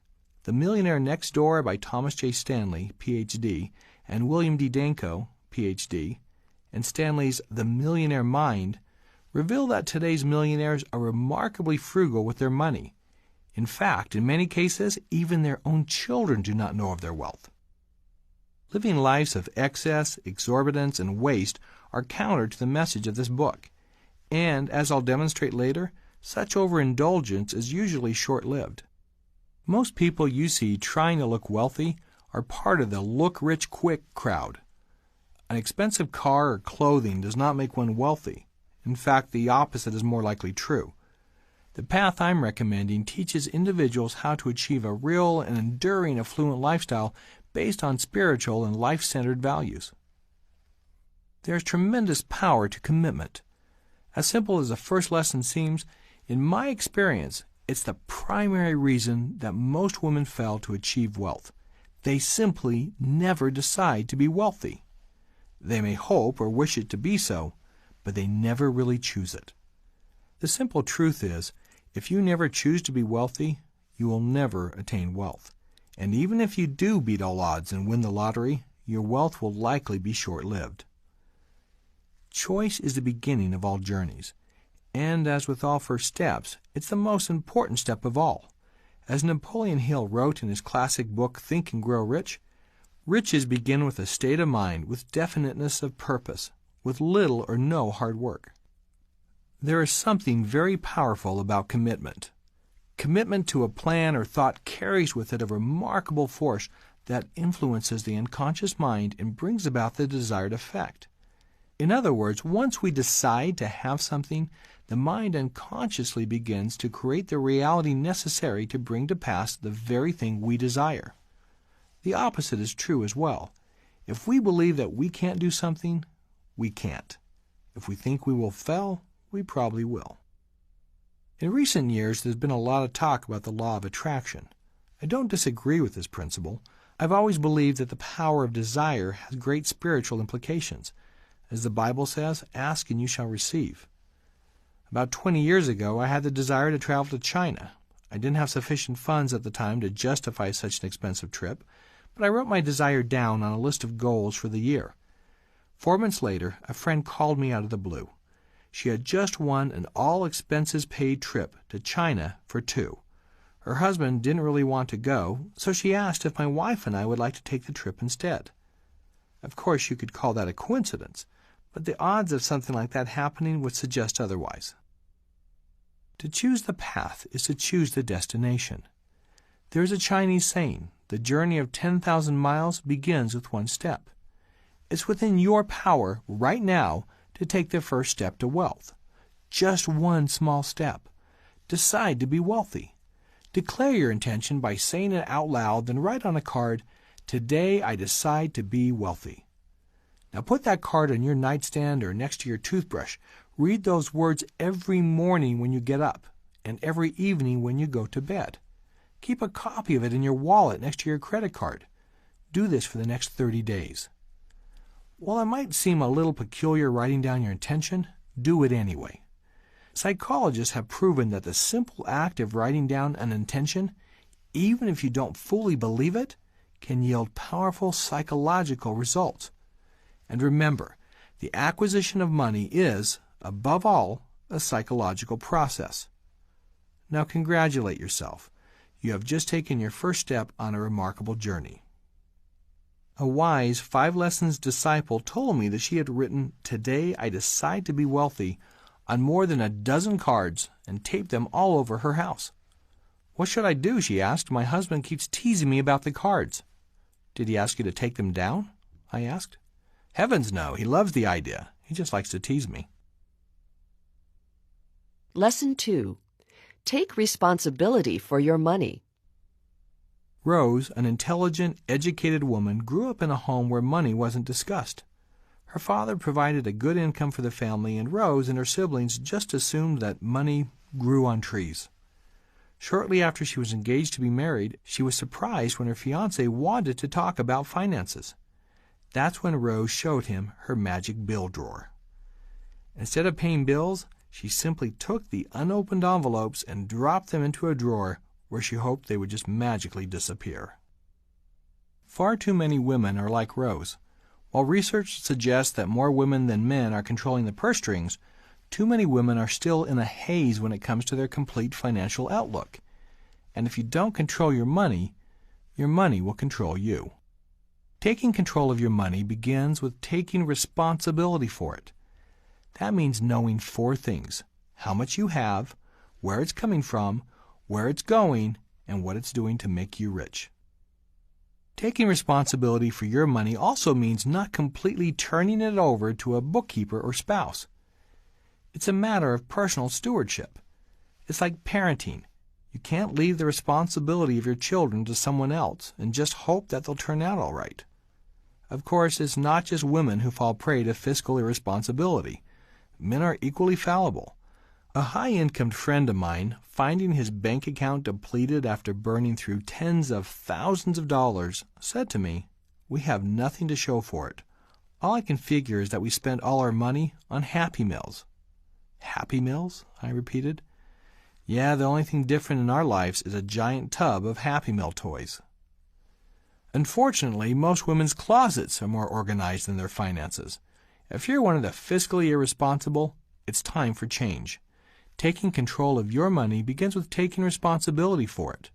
The Millionaire Next Door by Thomas J. Stanley, Ph.D., and William D. Danko, Ph.D., and Stanley's The Millionaire Mind reveal that today's millionaires are remarkably frugal with their money. In fact, in many cases, even their own children do not know of their wealth. Living lives of excess, exorbitance, and waste are counter to the message of this book. And, as I'll demonstrate later, such overindulgence is usually short-lived. Most people you see trying to look wealthy are part of the look rich quick crowd. An expensive car or clothing does not make one wealthy. In fact, the opposite is more likely true. The path I'm recommending teaches individuals how to achieve a real and enduring affluent lifestyle based on spiritual and life-centered values. There is tremendous power to commitment. As simple as the first lesson seems, in my experience, it's the primary reason that most women fail to achieve wealth. They simply never decide to be wealthy. They may hope or wish it to be so, but they never really choose it. The simple truth is, if you never choose to be wealthy, you will never attain wealth. And even if you do beat all odds and win the lottery, your wealth will likely be short-lived. Choice is the beginning of all journeys. And as with all first steps, it's the most important step of all. As Napoleon Hill wrote in his classic book, Think and Grow Rich, riches begin with a state of mind, with definiteness of purpose, with little or no hard work. There is something very powerful about commitment. Commitment to a plan or thought carries with it a remarkable force that influences the unconscious mind and brings about the desired effect. In other words, once we decide to have something, the mind unconsciously begins to create the reality necessary to bring to pass the very thing we desire. The opposite is true as well. If we believe that we can't do something, we can't. If we think we will fail, we probably will. In recent years, there's been a lot of talk about the law of attraction. I don't disagree with this principle. I've always believed that the power of desire has great spiritual implications. As the Bible says, ask and you shall receive. About 20 years ago, I had the desire to travel to China. I didn't have sufficient funds at the time to justify such an expensive trip, but I wrote my desire down on a list of goals for the year. 4 months later, a friend called me out of the blue. She had just won an all-expenses-paid trip to China for 2. Her husband didn't really want to go, so she asked if my wife and I would like to take the trip instead. Of course, you could call that a coincidence, but the odds of something like that happening would suggest otherwise. To choose the path is to choose the destination. There is a Chinese saying, the journey of 10,000 miles begins with one step. It's within your power right now to take the first step to wealth. Just one small step. Decide to be wealthy. Declare your intention by saying it out loud, then write on a card, "Today I decide to be wealthy." Now put that card on your nightstand or next to your toothbrush. Read those words every morning when you get up and every evening when you go to bed. Keep a copy of it in your wallet next to your credit card. Do this for the next 30 days. While it might seem a little peculiar writing down your intention, do it anyway. Psychologists have proven that the simple act of writing down an intention, even if you don't fully believe it, can yield powerful psychological results. And remember, the acquisition of money is, above all, a psychological process. Now congratulate yourself. You have just taken your first step on a remarkable journey. A wise 5 Lessons disciple told me that she had written, "Today I decide to be wealthy," on more than a dozen cards and taped them all over her house. "What should I do?" she asked. "My husband keeps teasing me about the cards." "Did he ask you to take them down?" I asked. "Heavens no, he loves the idea. He just likes to tease me." Lesson 2. Take responsibility for your money. Rose, an intelligent, educated woman, grew up in a home where money wasn't discussed. Her father provided a good income for the family, and Rose and her siblings just assumed that money grew on trees. Shortly after she was engaged to be married, she was surprised when her fiancé wanted to talk about finances. That's when Rose showed him her magic bill drawer. Instead of paying bills, she simply took the unopened envelopes and dropped them into a drawer where she hoped they would just magically disappear. Far too many women are like Rose. While research suggests that more women than men are controlling the purse strings, too many women are still in a haze when it comes to their complete financial outlook. And if you don't control your money will control you. Taking control of your money begins with taking responsibility for it. That means knowing 4 things: how much you have, where it's coming from, where it's going, and what it's doing to make you rich. Taking responsibility for your money also means not completely turning it over to a bookkeeper or spouse. It's a matter of personal stewardship. It's like parenting. You can't leave the responsibility of your children to someone else and just hope that they'll turn out all right. Of course, it's not just women who fall prey to fiscal irresponsibility. Men are equally fallible. A high-income friend of mine, finding his bank account depleted after burning through tens of thousands of dollars, said to me, "We have nothing to show for it. All I can figure is that we spent all our money on Happy Meals." "Happy Meals?" I repeated. "Yeah, the only thing different in our lives is a giant tub of Happy Meal toys." Unfortunately, most women's closets are more organized than their finances. If you're one of the fiscally irresponsible, it's time for change. Taking control of your money begins with taking responsibility for it.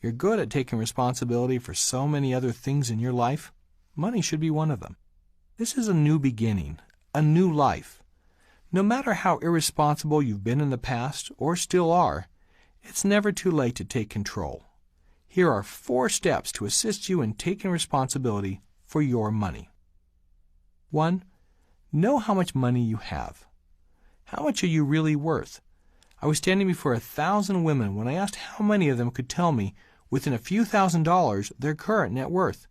You're good at taking responsibility for so many other things in your life. Money should be one of them. This is a new beginning, a new life. No matter how irresponsible you've been in the past, or still are, it's never too late to take control. Here are 4 steps to assist you in taking responsibility for your money. 1. Know how much money you have. How much are you really worth? I was standing before 1,000 women when I asked how many of them could tell me, within a few $1,000s, their current net worth.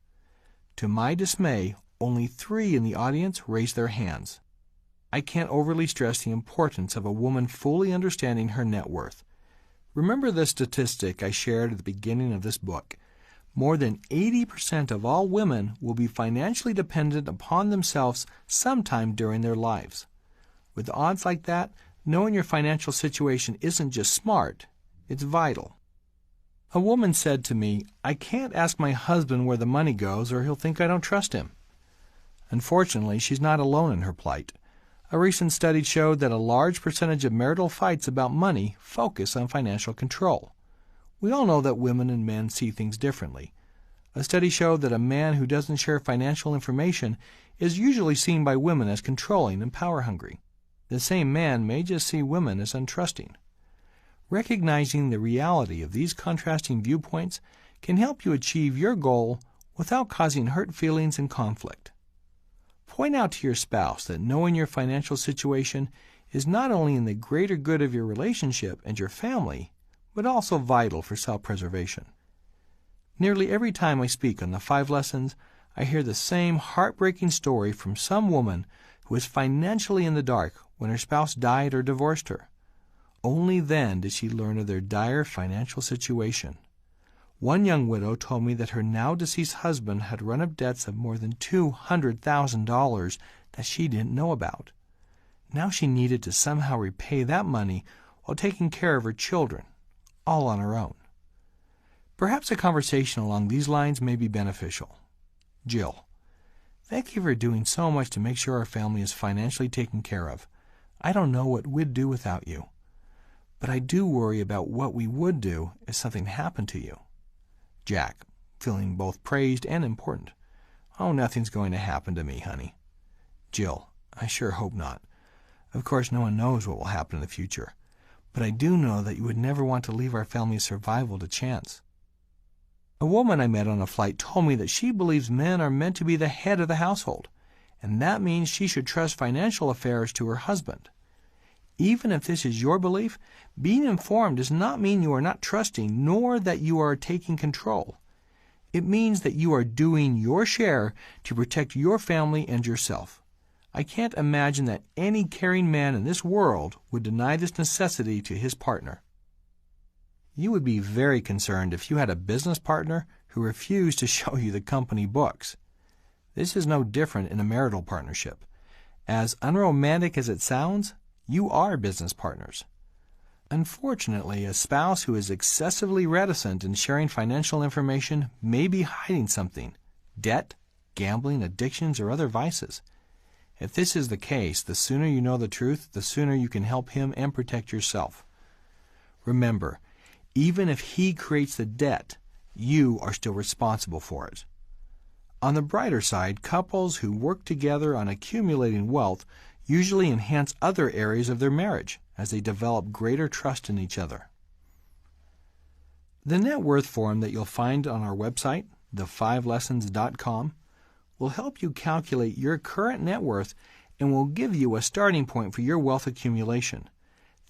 To my dismay, only 3 in the audience raised their hands. I can't overly stress the importance of a woman fully understanding her net worth. Remember the statistic I shared at the beginning of this book. More than 80% of all women will be financially dependent upon themselves sometime during their lives. With odds like that, knowing your financial situation isn't just smart, it's vital. A woman said to me, "I can't ask my husband where the money goes or he'll think I don't trust him." Unfortunately, she's not alone in her plight. A recent study showed that a large percentage of marital fights about money focus on financial control. We all know that women and men see things differently. A study showed that a man who doesn't share financial information is usually seen by women as controlling and power-hungry. The same man may just see women as untrusting. Recognizing the reality of these contrasting viewpoints can help you achieve your goal without causing hurt feelings and conflict. Point out to your spouse that knowing your financial situation is not only in the greater good of your relationship and your family, but also vital for self-preservation. Nearly every time I speak on the 5 lessons, I hear the same heartbreaking story from some woman who was financially in the dark when her spouse died or divorced her. Only then did she learn of their dire financial situation. One young widow told me that her now-deceased husband had run up debts of more than $200,000 that she didn't know about. Now she needed to somehow repay that money while taking care of her children, all on her own. Perhaps a conversation along these lines may be beneficial. Jill: "Thank you for doing so much to make sure our family is financially taken care of. I don't know what we'd do without you. But I do worry about what we would do if something happened to you." Jack, feeling both praised and important: "Oh, nothing's going to happen to me, honey." Jill: "I sure hope not. Of course, no one knows what will happen in the future. But I do know that you would never want to leave our family's survival to chance." A woman I met on a flight told me that she believes men are meant to be the head of the household, and that means she should trust financial affairs to her husband. Even if this is your belief, being informed does not mean you are not trusting, nor that you are taking control. It means that you are doing your share to protect your family and yourself. I can't imagine that any caring man in this world would deny this necessity to his partner. You would be very concerned if you had a business partner who refused to show you the company books. This is no different in a marital partnership. As unromantic as it sounds, you are business partners. Unfortunately, a spouse who is excessively reticent in sharing financial information may be hiding something: debt, gambling, addictions, or other vices. If this is the case, the sooner you know the truth, the sooner you can help him and protect yourself. Remember, even if he creates the debt, you are still responsible for it. On the brighter side, couples who work together on accumulating wealth usually enhance other areas of their marriage as they develop greater trust in each other. The net worth form that you'll find on our website the5lessons.com, will help you calculate your current net worth and will give you a starting point for your wealth accumulation.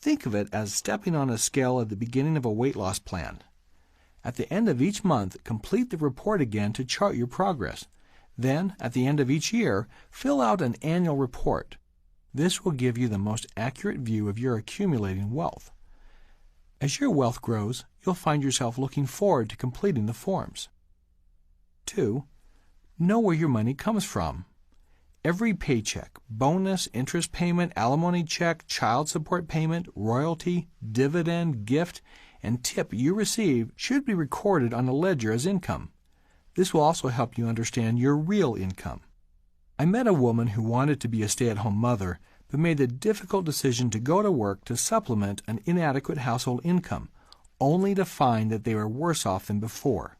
Think of it as stepping on a scale at the beginning of a weight loss plan. At the end of each month, complete the report again to chart your progress. Then, at the end of each year, fill out an annual report. This will give you the most accurate view of your accumulating wealth. As your wealth grows, you'll find yourself looking forward to completing the forms. 2. Know where your money comes from. Every paycheck, bonus, interest payment, alimony check, child support payment, royalty, dividend, gift, and tip you receive should be recorded on a ledger as income. This will also help you understand your real income. I met a woman who wanted to be a stay-at-home mother, but made the difficult decision to go to work to supplement an inadequate household income, only to find that they were worse off than before.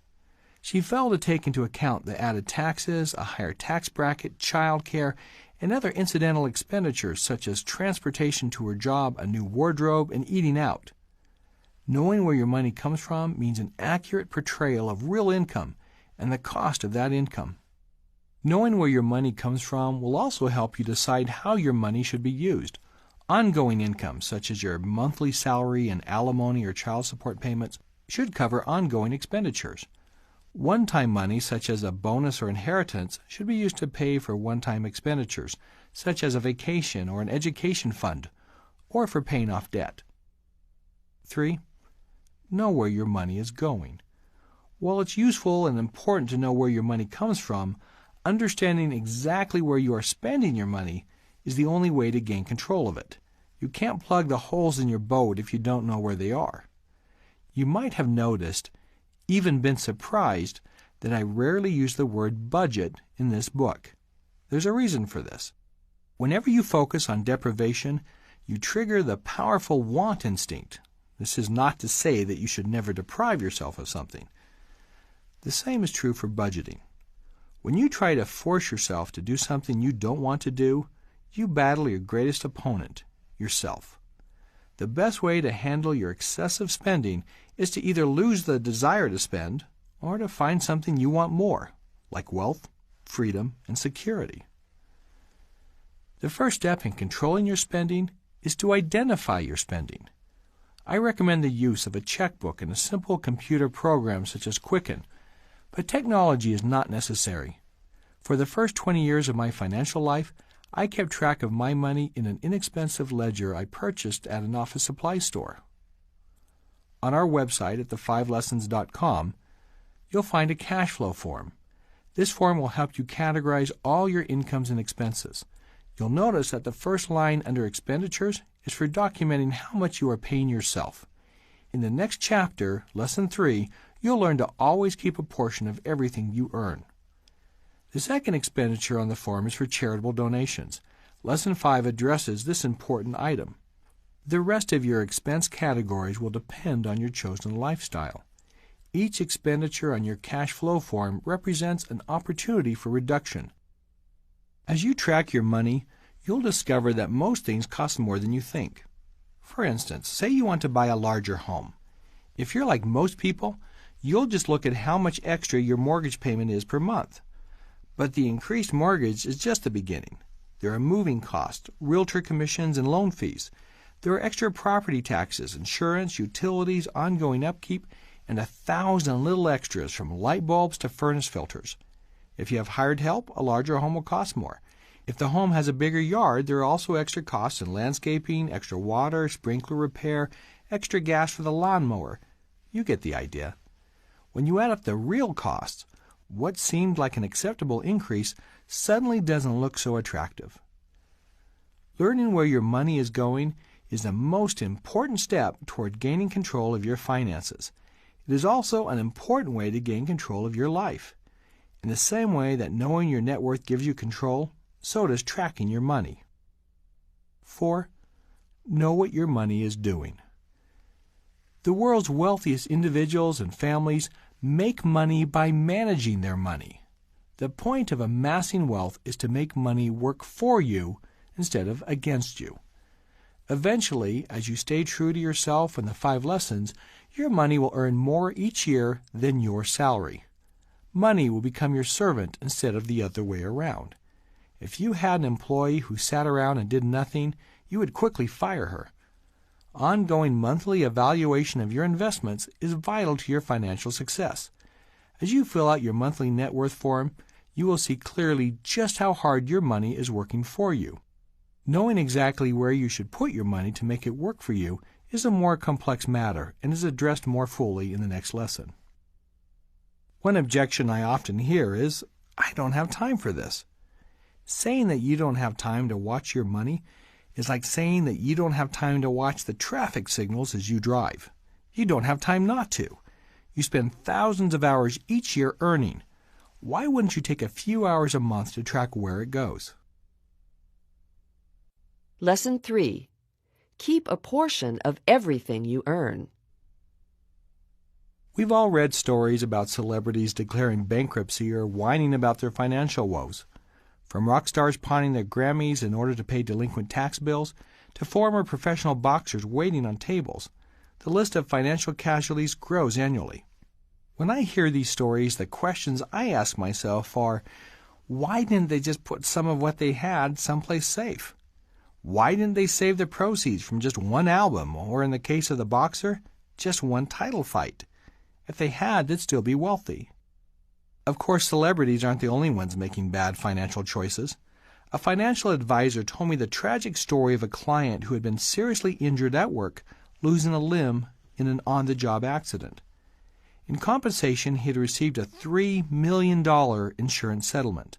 She failed to take into account the added taxes, a higher tax bracket, child care, and other incidental expenditures such as transportation to her job, a new wardrobe, and eating out. Knowing where your money comes from means an accurate portrayal of real income and the cost of that income. Knowing where your money comes from will also help you decide how your money should be used. Ongoing income, such as your monthly salary and alimony or child support payments, should cover ongoing expenditures. One-time money, such as a bonus or inheritance, should be used to pay for one-time expenditures, such as a vacation or an education fund, or for paying off debt. 3. Know where your money is going. While it's useful and important to know where your money comes from, understanding exactly where you are spending your money is the only way to gain control of it. You can't plug the holes in your boat if you don't know where they are. You might have noticed, even been surprised, that I rarely use the word budget in this book. There's a reason for this. Whenever you focus on deprivation, you trigger the powerful want instinct. This is not to say that you should never deprive yourself of something. The same is true for budgeting. When you try to force yourself to do something you don't want to do, you battle your greatest opponent, yourself. The best way to handle your excessive spending is to either lose the desire to spend or to find something you want more, like wealth, freedom, and security. The first step in controlling your spending is to identify your spending. I recommend the use of a checkbook and a simple computer program such as Quicken, but technology is not necessary. For the first 20 years of my financial life, I kept track of my money in an inexpensive ledger I purchased at an office supply store. On our website at the5lessons.com, you'll find a cash flow form. This form will help you categorize all your incomes and expenses. You'll notice that the first line under expenditures is for documenting how much you are paying yourself. In the next chapter, Lesson 3, you'll learn to always keep a portion of everything you earn. The second expenditure on the form is for charitable donations. Lesson 5 addresses this important item. The rest of your expense categories will depend on your chosen lifestyle. Each expenditure on your cash flow form represents an opportunity for reduction. As you track your money, you'll discover that most things cost more than you think. For instance, say you want to buy a larger home. If you're like most people, you'll just look at how much extra your mortgage payment is per month. But the increased mortgage is just the beginning. There are moving costs, realtor commissions, and loan fees. There are extra property taxes, insurance, utilities, ongoing upkeep, and 1,000 little extras from light bulbs to furnace filters. If you have hired help, a larger home will cost more. If the home has a bigger yard, there are also extra costs in landscaping, extra water, sprinkler repair, extra gas for the lawnmower. You get the idea. When you add up the real costs, what seemed like an acceptable increase suddenly doesn't look so attractive. Learning where your money is going is the most important step toward gaining control of your finances. It is also an important way to gain control of your life. In the same way that knowing your net worth gives you control, so does tracking your money. 4. Know what your money is doing. The world's wealthiest individuals and families make money by managing their money. The point of amassing wealth is to make money work for you instead of against you. Eventually, as you stay true to yourself and the 5 lessons, your money will earn more each year than your salary. money will become your servant instead of the other way around. If you had an employee who sat around and did nothing, you would quickly fire her. Ongoing monthly evaluation of your investments is vital to your financial success. As you fill out your monthly net worth form, you will see clearly just how hard your money is working for you. Knowing exactly where you should put your money to make it work for you is a more complex matter and is addressed more fully in the next lesson. One objection I often hear is, "I don't have time for this." Saying that you don't have time to watch your money is like saying that you don't have time to watch the traffic signals as you drive. You don't have time not to. You spend thousands of hours each year earning. Why wouldn't you take a few hours a month to track where it goes? Lesson 3. Keep a portion of everything you earn. We've all read stories about celebrities declaring bankruptcy or whining about their financial woes. From rock stars pawning their Grammys in order to pay delinquent tax bills, to former professional boxers waiting on tables, the list of financial casualties grows annually. When I hear these stories, the questions I ask myself are, why didn't they just put some of what they had someplace safe? Why didn't they save the proceeds from just one album, or in the case of the boxer, just one title fight? If they had, they'd still be wealthy. Of course, celebrities aren't the only ones making bad financial choices. A financial advisor told me the tragic story of a client who had been seriously injured at work, losing a limb in an on-the-job accident. In compensation, he had received a $3 million insurance settlement,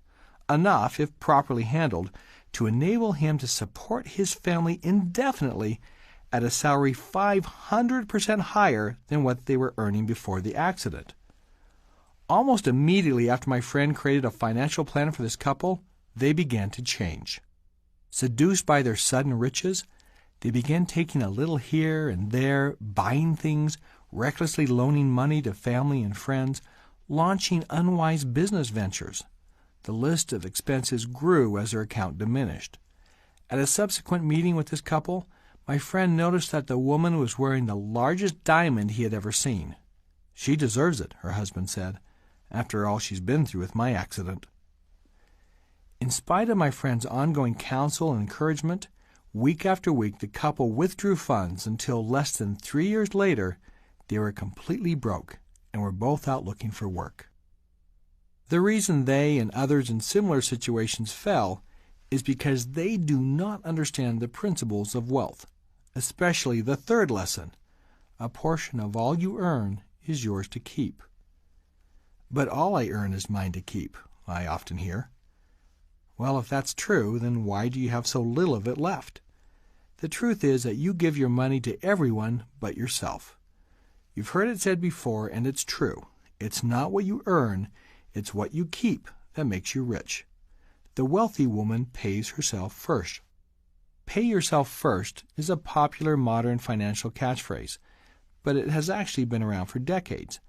enough, if properly handled, to enable him to support his family indefinitely at a salary 500% higher than what they were earning before the accident. Almost immediately after my friend created a financial plan for this couple, they began to change. Seduced by their sudden riches, they began taking a little here and there, buying things, recklessly loaning money to family and friends, launching unwise business ventures. The list of expenses grew as their account diminished. At a subsequent meeting with this couple, my friend noticed that the woman was wearing the largest diamond he had ever seen. "She deserves it," her husband said, "after all she's been through with my accident." In spite of my friend's ongoing counsel and encouragement, week after week the couple withdrew funds until less than 3 years later they were completely broke and were both out looking for work. The reason they and others in similar situations fell is because they do not understand the principles of wealth, especially the third lesson: a portion of all you earn is yours to keep. "But all I earn is mine to keep," I often hear. Well, if that's true, then why do you have so little of it left? The truth is that you give your money to everyone but yourself. You've heard it said before, and it's true. It's not what you earn, it's what you keep that makes you rich. The wealthy woman pays herself first. Pay yourself first is a popular modern financial catchphrase, but it has actually been around for decades.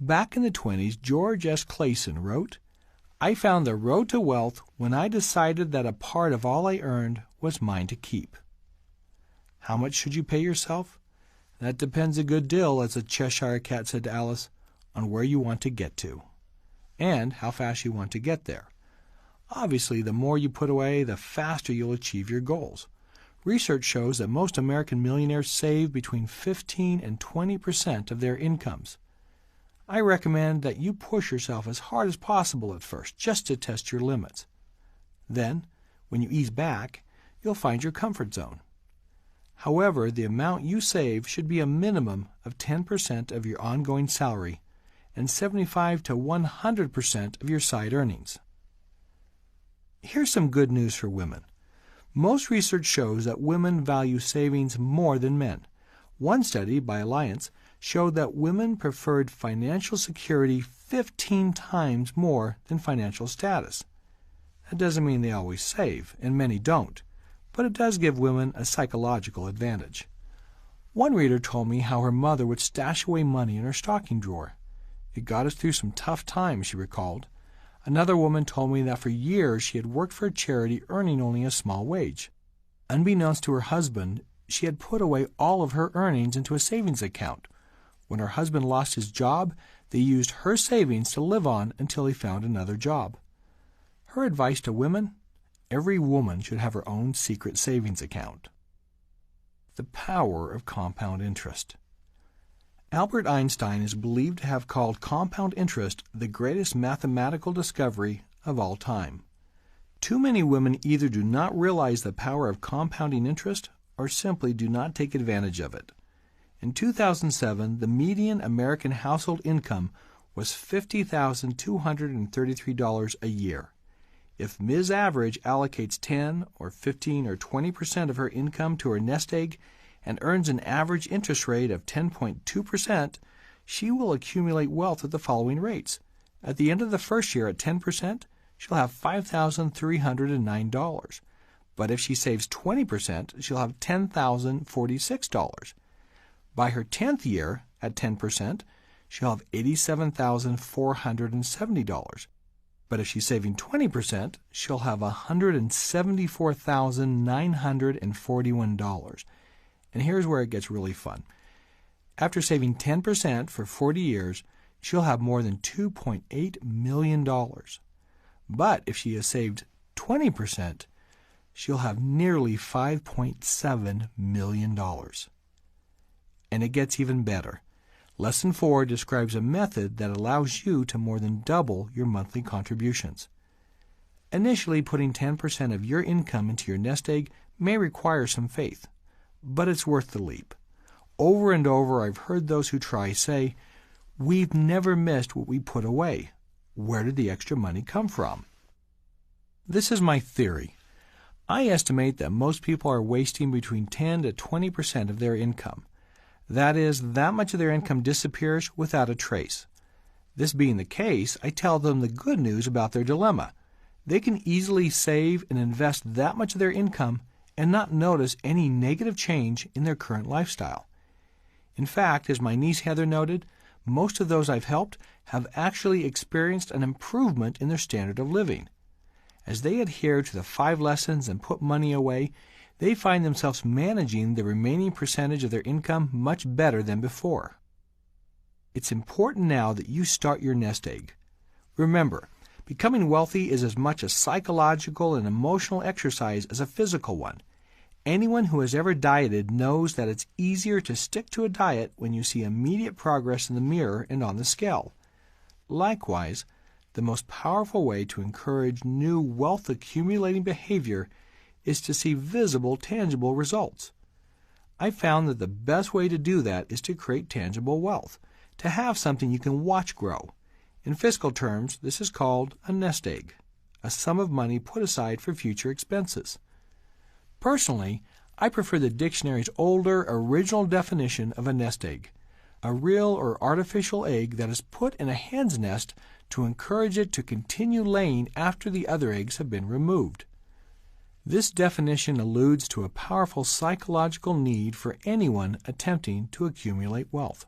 Back in the 1920s, George S. Clayson wrote, "I found the road to wealth when I decided that a part of all I earned was mine to keep." How much should you pay yourself? That depends a good deal, as the Cheshire Cat said to Alice, on where you want to get to, and how fast you want to get there. Obviously, the more you put away, the faster you'll achieve your goals. Research shows that most American millionaires save between 15 and 20% of their incomes. I recommend that you push yourself as hard as possible at first, just to test your limits. Then, when you ease back, you'll find your comfort zone. However, the amount you save should be a minimum of 10% of your ongoing salary and 75 to 100% of your side earnings. Here's some good news for women. Most research shows that women value savings more than men. One study by Alliance showed that women preferred financial security 15 times more than financial status. That doesn't mean they always save, and many don't, but it does give women a psychological advantage. One reader told me how her mother would stash away money in her stocking drawer. It got us through some tough times, she recalled. Another woman told me that for years she had worked for a charity earning only a small wage. Unbeknownst to her husband, she had put away all of her earnings into a savings account. When her husband lost his job, They used her savings to live on until he found another job. Her advice to women: every woman should have her own secret savings account. The power of compound interest. Albert Einstein is believed to have called compound interest the greatest mathematical discovery of all time. Too many women either do not realize the power of compounding interest or simply do not take advantage of it. In 2007, the median American household income was $50,233 a year. If Ms. Average allocates 10 or 15 or 20% of her income to her nest egg and earns an average interest rate of 10.2%, she will accumulate wealth at the following rates. At the end of the first year at 10%, she'll have $5,309. But if she saves 20%, she'll have $10,046. By her 10th year at 10%, she'll have $87,470. But if she's saving 20%, she'll have $174,941. And here's where it gets really fun. After saving 10% for 40 years, she'll have more than $2.8 million. But if she has saved 20%, she'll have nearly $5.7 million. And it gets even better. Lesson 4 describes a method that allows you to more than double your monthly contributions. Initially, putting 10% of your income into your nest egg may require some faith, but it's worth the leap. Over and over, I've heard those who try say, "We've never missed what we put away. Where did the extra money come from?" This is my theory. I estimate that most people are wasting between 10 to 20% of their income. That is, that much of their income disappears without a trace. This being the case, I tell them the good news about their dilemma. They can easily save and invest that much of their income and not notice any negative change in their current lifestyle. In fact, as my niece Heather noted, most of those I've helped have actually experienced an improvement in their standard of living. As they adhere to the 5 lessons and put money away, they find themselves managing the remaining percentage of their income much better than before. It's important now that you start your nest egg. Remember, becoming wealthy is as much a psychological and emotional exercise as a physical one. Anyone who has ever dieted knows that it's easier to stick to a diet when you see immediate progress in the mirror and on the scale. Likewise, the most powerful way to encourage new wealth-accumulating behavior is to see visible, tangible results. I found that the best way to do that is to create tangible wealth, to have something you can watch grow. In fiscal terms, this is called a nest egg, a sum of money put aside for future expenses. Personally, I prefer the dictionary's older, original definition of a nest egg, a real or artificial egg that is put in a hen's nest to encourage it to continue laying after the other eggs have been removed. This definition alludes to a powerful psychological need for anyone attempting to accumulate wealth,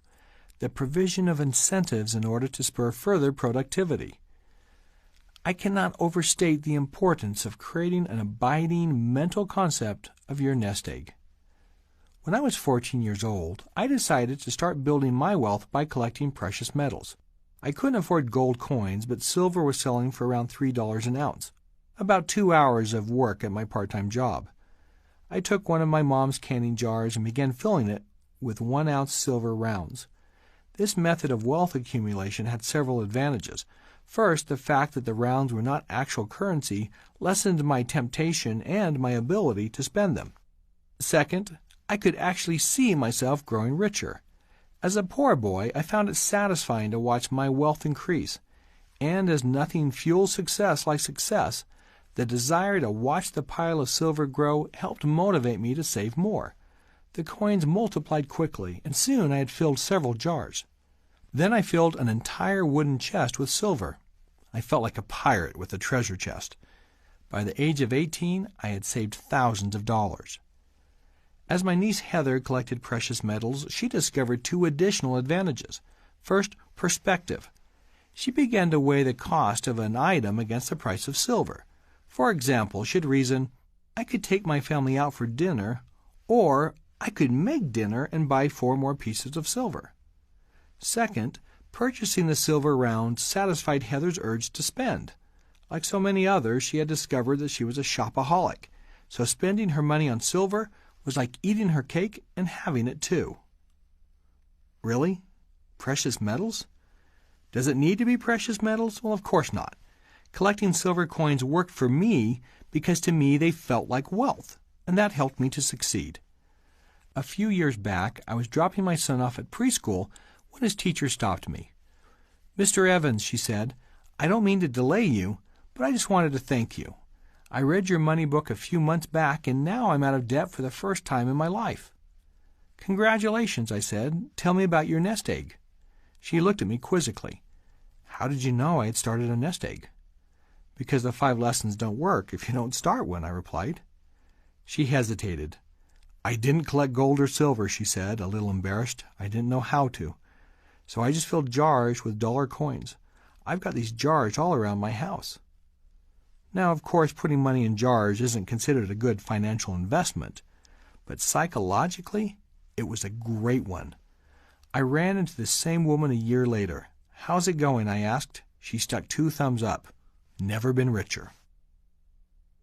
the provision of incentives in order to spur further productivity. I cannot overstate the importance of creating an abiding mental concept of your nest egg. When I was 14 years old, I decided to start building my wealth by collecting precious metals. I couldn't afford gold coins, but silver was selling for around $3 an ounce. About 2 hours of work at my part-time job. I took one of my mom's canning jars and began filling it with 1-ounce silver rounds. This method of wealth accumulation had several advantages. First, the fact that the rounds were not actual currency lessened my temptation and my ability to spend them. Second, I could actually see myself growing richer. As a poor boy, I found it satisfying to watch my wealth increase. And as nothing fuels success like success, the desire to watch the pile of silver grow helped motivate me to save more. The coins multiplied quickly, and soon I had filled several jars. Then I filled an entire wooden chest with silver. I felt like a pirate with a treasure chest. By the age of 18, I had saved thousands of dollars. As my niece Heather collected precious metals, she discovered 2 additional advantages. First, perspective. She began to weigh the cost of an item against the price of silver. For example, she'd reason, I could take my family out for dinner, or I could make dinner and buy 4 more pieces of silver. Second, Purchasing the silver rounds satisfied Heather's urge to spend. Like so many others, she had discovered that she was a shopaholic, so spending her money on silver was like eating her cake and having it too. Really? Precious metals? Does it need to be precious metals? Well, of course not. Collecting silver coins worked for me because to me they felt like wealth, and that helped me to succeed. A few years back, I was dropping my son off at preschool when his teacher stopped me. "Mr. Evans," she said, "I don't mean to delay you, but I just wanted to thank you. I read your money book a few months back, and now I'm out of debt for the first time in my life." "Congratulations," I said. "Tell me about your nest egg." She looked at me quizzically. "How did you know I had started a nest egg?" "Because the 5 lessons don't work if you don't start one," I replied. She hesitated. "I didn't collect gold or silver," she said, a little embarrassed. "I didn't know how to. So I just filled jars with dollar coins. I've got these jars all around my house." Now, of course, putting money in jars isn't considered a good financial investment, but psychologically, it was a great one. I ran into the same woman a year later. "How's it going?" I asked. She stuck 2 thumbs up. Never been richer.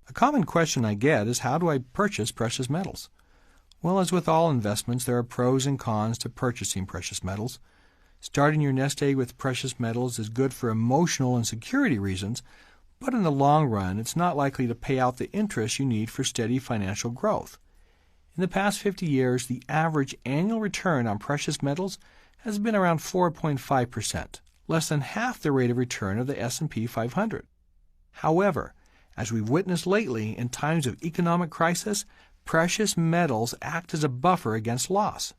A common question I get is, how do I purchase precious metals? Well, as with all investments, there are pros and cons to purchasing precious metals. Starting your nest egg with precious metals is good for emotional and security reasons, but in the long run, it's not likely to pay out the interest you need for steady financial growth. In the past 50 years, the average annual return on precious metals has been around 4.5%, less than half the rate of return of the S&P 500. However, as we've witnessed lately, in times of economic crisis, precious metals act as a buffer against loss.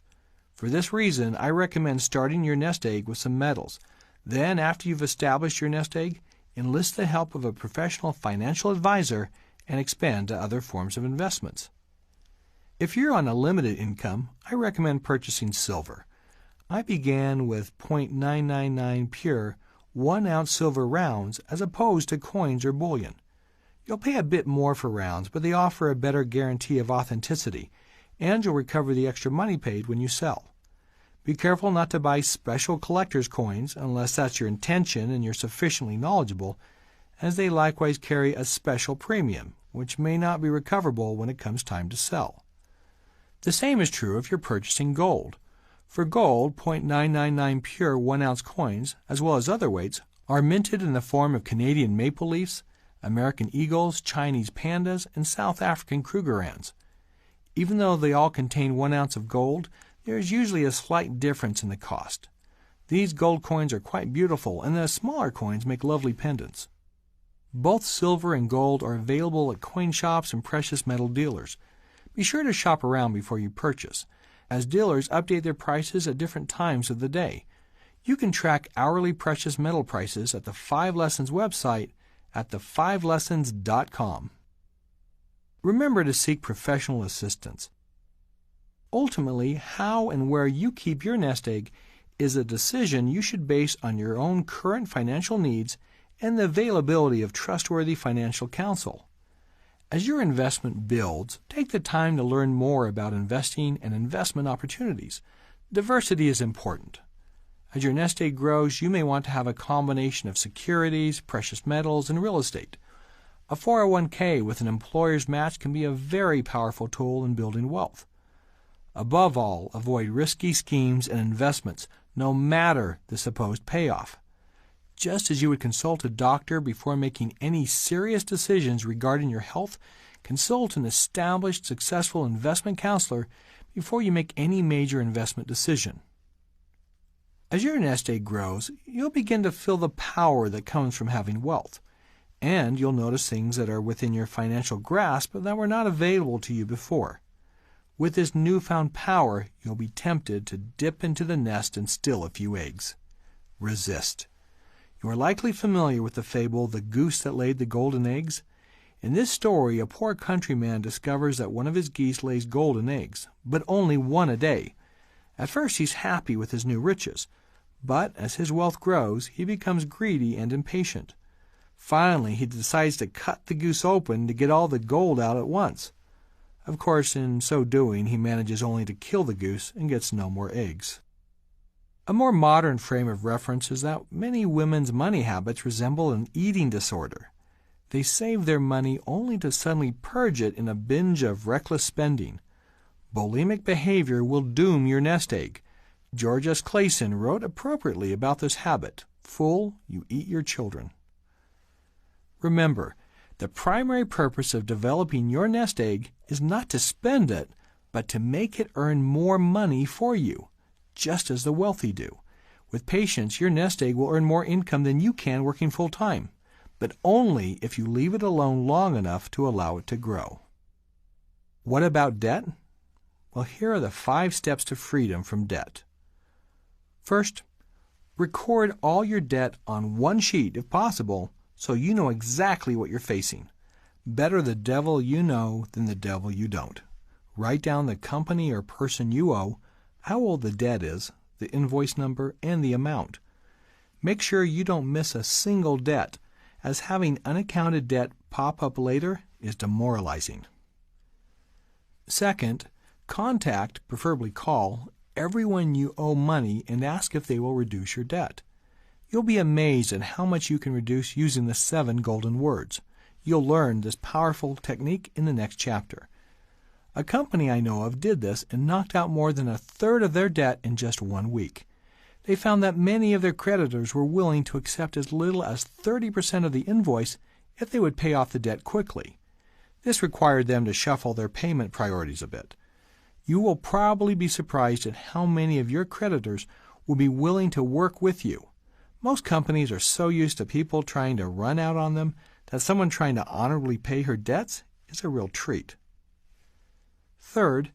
For this reason, I recommend starting your nest egg with some metals. Then, after you've established your nest egg, enlist the help of a professional financial advisor and expand to other forms of investments. If you're on a limited income, I recommend purchasing silver. I began with .999 pure 1-ounce silver rounds as opposed to coins or bullion. You'll pay a bit more for rounds, but they offer a better guarantee of authenticity, and you'll recover the extra money paid when you sell. Be careful not to buy special collector's coins unless that's your intention and you're sufficiently knowledgeable, as they likewise carry a special premium, which may not be recoverable when it comes time to sell. The same is true if you're purchasing gold. For gold, .999 pure 1-ounce coins, as well as other weights, are minted in the form of Canadian maple leafs, American eagles, Chinese pandas, and South African krugerrands. Even though they all contain 1 ounce of gold, there is usually a slight difference in the cost. These gold coins are quite beautiful, and the smaller coins make lovely pendants. Both silver and gold are available at coin shops and precious metal dealers. Be sure to shop around before you purchase, as dealers update their prices at different times of the day. You can track hourly precious metal prices at the 5 Lessons website at the5lessons.com. Remember to seek professional assistance. Ultimately, how and where you keep your nest egg is a decision you should base on your own current financial needs and the availability of trustworthy financial counsel. As your investment builds, take the time to learn more about investing and investment opportunities. Diversity is important. As your nest egg grows, you may want to have a combination of securities, precious metals, and real estate. A 401k with an employer's match can be a very powerful tool in building wealth. Above all, avoid risky schemes and investments, no matter the supposed payoff. Just as you would consult a doctor before making any serious decisions regarding your health, consult an established, successful investment counselor before you make any major investment decision. As your nest egg grows, you'll begin to feel the power that comes from having wealth, and you'll notice things that are within your financial grasp that were not available to you before. With this newfound power, you'll be tempted to dip into the nest and steal a few eggs. Resist. You are likely familiar with the fable, The Goose That Laid the Golden Eggs. In this story, a poor countryman discovers that one of his geese lays golden eggs, but only one a day. At first, he's happy with his new riches, but as his wealth grows, he becomes greedy and impatient. Finally, he decides to cut the goose open to get all the gold out at once. Of course, in so doing, he manages only to kill the goose and gets no more eggs. A more modern frame of reference is that many women's money habits resemble an eating disorder. They save their money only to suddenly purge it in a binge of reckless spending. Bulimic behavior will doom your nest egg. George S. Clayson wrote appropriately about this habit. Full, you eat your children. Remember, the primary purpose of developing your nest egg is not to spend it, but to make it earn more money for you, just as the wealthy do. With patience, your nest egg will earn more income than you can working full-time, but only if you leave it alone long enough to allow it to grow. What about debt? Well, here are the 5 steps to freedom from debt. First, record all your debt on one sheet if possible, so you know exactly what you're facing. Better the devil you know than the devil you don't. Write down the company or person you owe, how old the debt is, the invoice number, and the amount. Make sure you don't miss a single debt, as having unaccounted debt pop up later is demoralizing. Second, contact, preferably call, everyone you owe money and ask if they will reduce your debt. You'll be amazed at how much you can reduce using the 7 golden words. You'll learn this powerful technique in the next chapter. A company I know of did this and knocked out more than 1/3 of their debt in just 1 week. They found that many of their creditors were willing to accept as little as 30% of the invoice if they would pay off the debt quickly. This required them to shuffle their payment priorities a bit. You will probably be surprised at how many of your creditors will be willing to work with you. Most companies are so used to people trying to run out on them that someone trying to honorably pay her debts is a real treat. Third,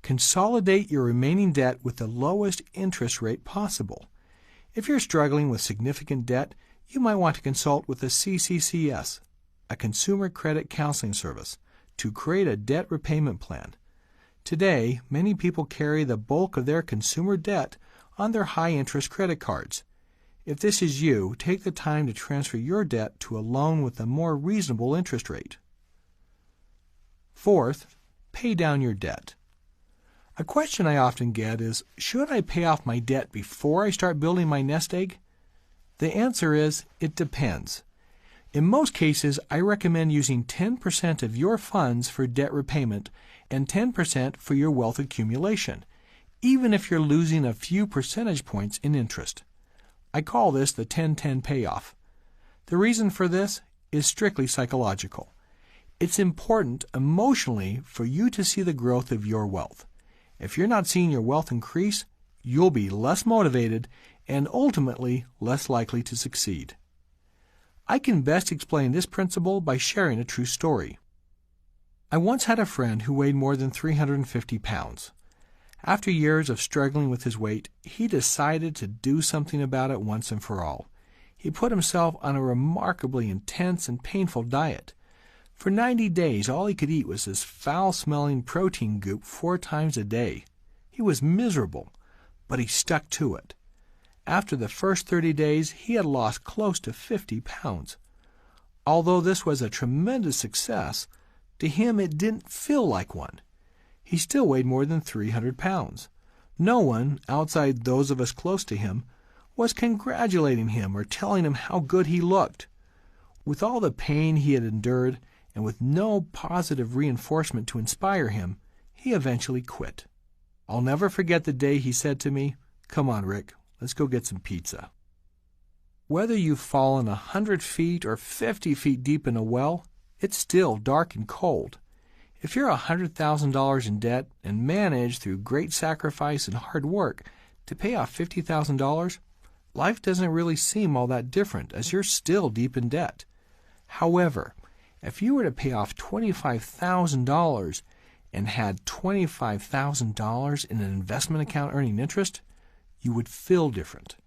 consolidate your remaining debt with the lowest interest rate possible. If you're struggling with significant debt, you might want to consult with a CCCS, a Consumer Credit Counseling Service, to create a debt repayment plan. Today, many people carry the bulk of their consumer debt on their high-interest credit cards. If this is you, take the time to transfer your debt to a loan with a more reasonable interest rate. Fourth, pay down your debt. A question I often get is, should I pay off my debt before I start building my nest egg? The answer is, it depends. In most cases, I recommend using 10% of your funds for debt repayment and 10% for your wealth accumulation, even if you're losing a few percentage points in interest. I call this the 10-10 payoff. The reason for this is strictly psychological. It's important emotionally for you to see the growth of your wealth. If you're not seeing your wealth increase, you'll be less motivated and ultimately less likely to succeed. I can best explain this principle by sharing a true story. I once had a friend who weighed more than 350 pounds. After years of struggling with his weight, he decided to do something about it once and for all. He put himself on a remarkably intense and painful diet. For 90 days, all he could eat was this foul-smelling protein goop 4 times a day. He was miserable, but he stuck to it. After the first 30 days, he had lost close to 50 pounds. Although this was a tremendous success, to him it didn't feel like one. He still weighed more than 300 pounds. No one, outside those of us close to him, was congratulating him or telling him how good he looked. With all the pain he had endured, and with no positive reinforcement to inspire him, he eventually quit. I'll never forget the day he said to me, "Come on, Rick, let's go get some pizza." Whether you've fallen 100 feet or 50 feet deep in a well, it's still dark and cold. If you're $100,000 in debt and manage through great sacrifice and hard work to pay off $50,000, life doesn't really seem all that different as you're still deep in debt. However, if you were to pay off $25,000 and had $25,000 in an investment account earning interest, you would feel different.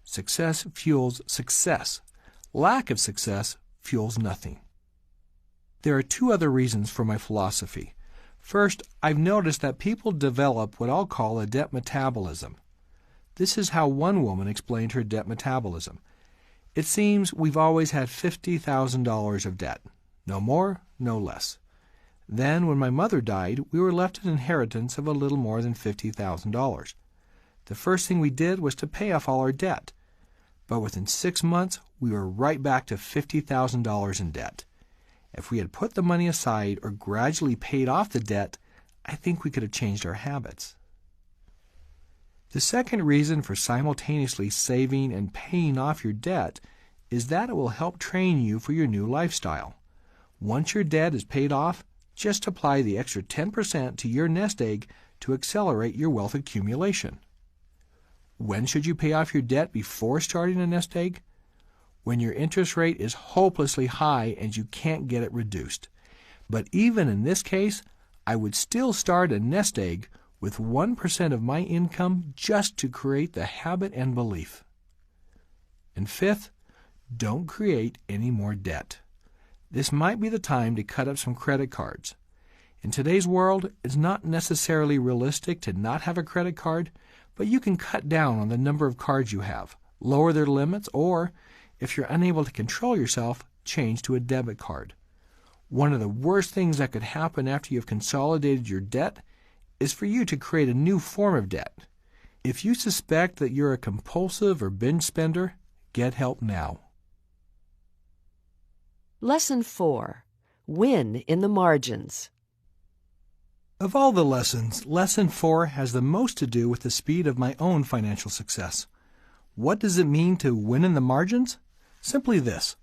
Success fuels success. Lack of success fuels nothing. There are 2 other reasons for my philosophy. First, I've noticed that people develop what I'll call a debt metabolism. This is how one woman explained her debt metabolism. It seems we've always had $50,000 of debt. No more, no less. Then, when my mother died, we were left an inheritance of a little more than $50,000. The first thing we did was to pay off all our debt. But within 6 months, we were right back to $50,000 in debt. If we had put the money aside or gradually paid off the debt, I think we could have changed our habits. The second reason for simultaneously saving and paying off your debt is that it will help train you for your new lifestyle. Once your debt is paid off, just apply the extra 10% to your nest egg to accelerate your wealth accumulation. When should you pay off your debt before starting a nest egg? When your interest rate is hopelessly high and you can't get it reduced. But even in this case, I would still start a nest egg with 1% of my income just to create the habit and belief. And fifth, don't create any more debt. This might be the time to cut up some credit cards. In today's world, it's not necessarily realistic to not have a credit card, but you can cut down on the number of cards you have, lower their limits, or, if you're unable to control yourself, change to a debit card. One of the worst things that could happen after you've consolidated your debt is for you to create a new form of debt. If you suspect that you're a compulsive or binge spender, get help now. Lesson 4. Win in the margins. Of all the lessons, Lesson 4 has the most to do with the speed of my own financial success. What does it mean to win in the margins? Simply this.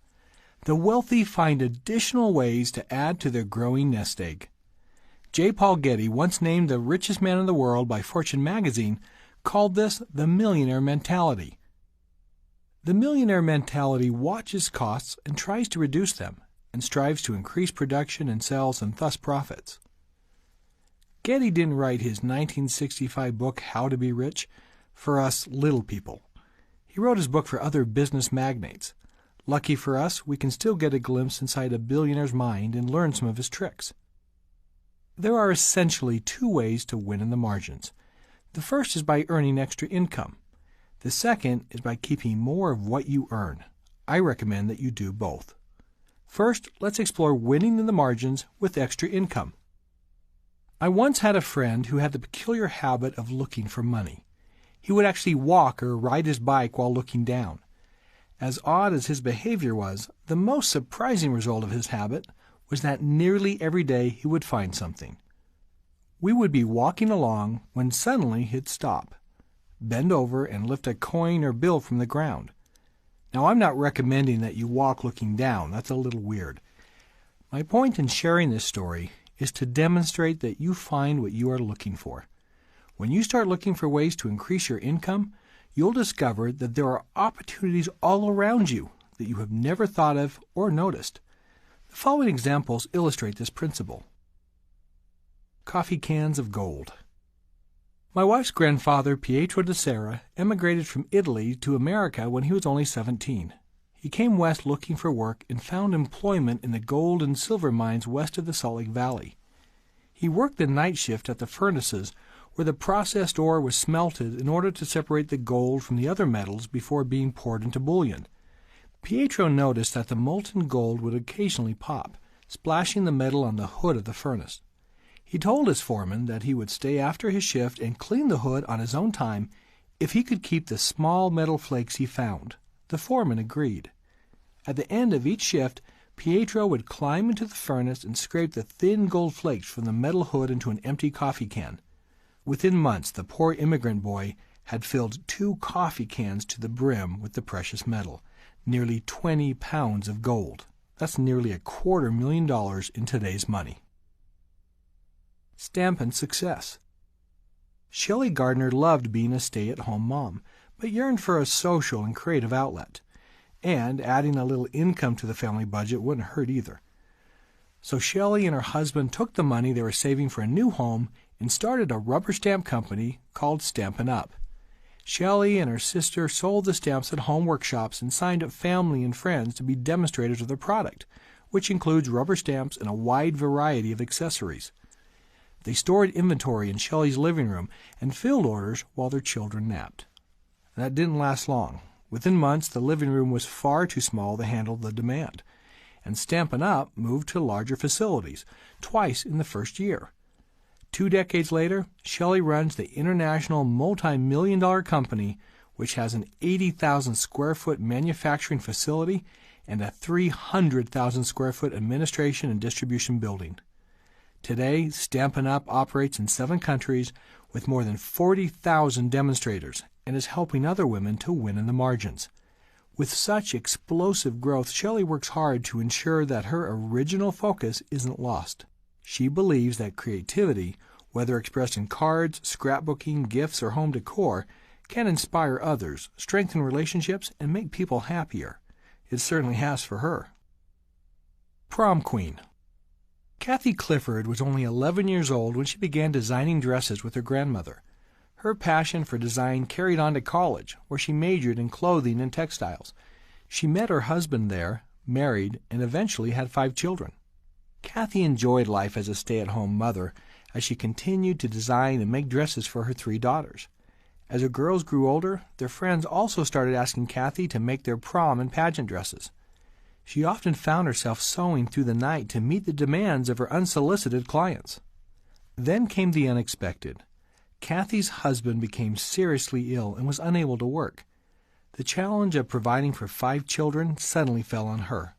The wealthy find additional ways to add to their growing nest egg. J. Paul Getty, once named the richest man in the world by Fortune magazine, called this the millionaire mentality. The millionaire mentality watches costs and tries to reduce them, and strives to increase production and sales and thus profits. Getty didn't write his 1965 book, How to Be Rich, for us little people. He wrote his book for other business magnates. Lucky for us, we can still get a glimpse inside a billionaire's mind and learn some of his tricks. There are essentially two ways to win in the margins. The first is by earning extra income. The second is by keeping more of what you earn. I recommend that you do both. First, let's explore winning in the margins with extra income. I once had a friend who had the peculiar habit of looking for money. He would actually walk or ride his bike while looking down. As odd as his behavior was, the most surprising result of his habit was that nearly every day he would find something. We would be walking along when suddenly he'd stop, bend over, and lift a coin or bill from the ground. Now, I'm not recommending that you walk looking down. That's a little weird. My point in sharing this story is to demonstrate that you find what you are looking for. When you start looking for ways to increase your income, you'll discover that there are opportunities all around you that you have never thought of or noticed. The following examples illustrate this principle. Coffee cans of gold. My wife's grandfather, Pietro de Serra, emigrated from Italy to America when he was only 17. He came west looking for work and found employment in the gold and silver mines west of the Salt Lake Valley. He worked the night shift at the furnaces where the processed ore was smelted in order to separate the gold from the other metals before being poured into bullion. Pietro noticed that the molten gold would occasionally pop, splashing the metal on the hood of the furnace. He told his foreman that he would stay after his shift and clean the hood on his own time if he could keep the small metal flakes he found. The foreman agreed. At the end of each shift, Pietro would climb into the furnace and scrape the thin gold flakes from the metal hood into an empty coffee can. Within months, the poor immigrant boy had filled 2 coffee cans to the brim with the precious metal, nearly 20 pounds of gold. That's nearly $250,000 in today's money. Stampin' success. Shelley Gardner loved being a stay-at-home mom, but yearned for a social and creative outlet. And adding a little income to the family budget wouldn't hurt either. So Shelley and her husband took the money they were saving for a new home and started a rubber stamp company called Stampin' Up. Shelley and her sister sold the stamps at home workshops and signed up family and friends to be demonstrators of their product, which includes rubber stamps and a wide variety of accessories. They stored inventory in Shelley's living room and filled orders while their children napped. That didn't last long. Within months, the living room was far too small to handle the demand, and Stampin' Up moved to larger facilities, twice in the first year. 2 decades later, Shelley runs the international multi-million-dollar company, which has an 80,000 square foot manufacturing facility and a 300,000 square foot administration and distribution building. Today, Stampin' Up! Operates in 7 countries with more than 40,000 demonstrators and is helping other women to win in the margins. With such explosive growth, Shelley works hard to ensure that her original focus isn't lost. She believes that creativity, whether expressed in cards, scrapbooking, gifts, or home decor, can inspire others, strengthen relationships, and make people happier. It certainly has for her. Prom Queen. Kathy Clifford was only 11 years old when she began designing dresses with her grandmother. Her passion for design carried on to college, where she majored in clothing and textiles. She met her husband there, married, and eventually had 5 children. Kathy enjoyed life as a stay-at-home mother as she continued to design and make dresses for her 3 daughters. As her girls grew older, their friends also started asking Kathy to make their prom and pageant dresses. She often found herself sewing through the night to meet the demands of her unsolicited clients. Then came the unexpected. Kathy's husband became seriously ill and was unable to work. The challenge of providing for 5 children suddenly fell on her.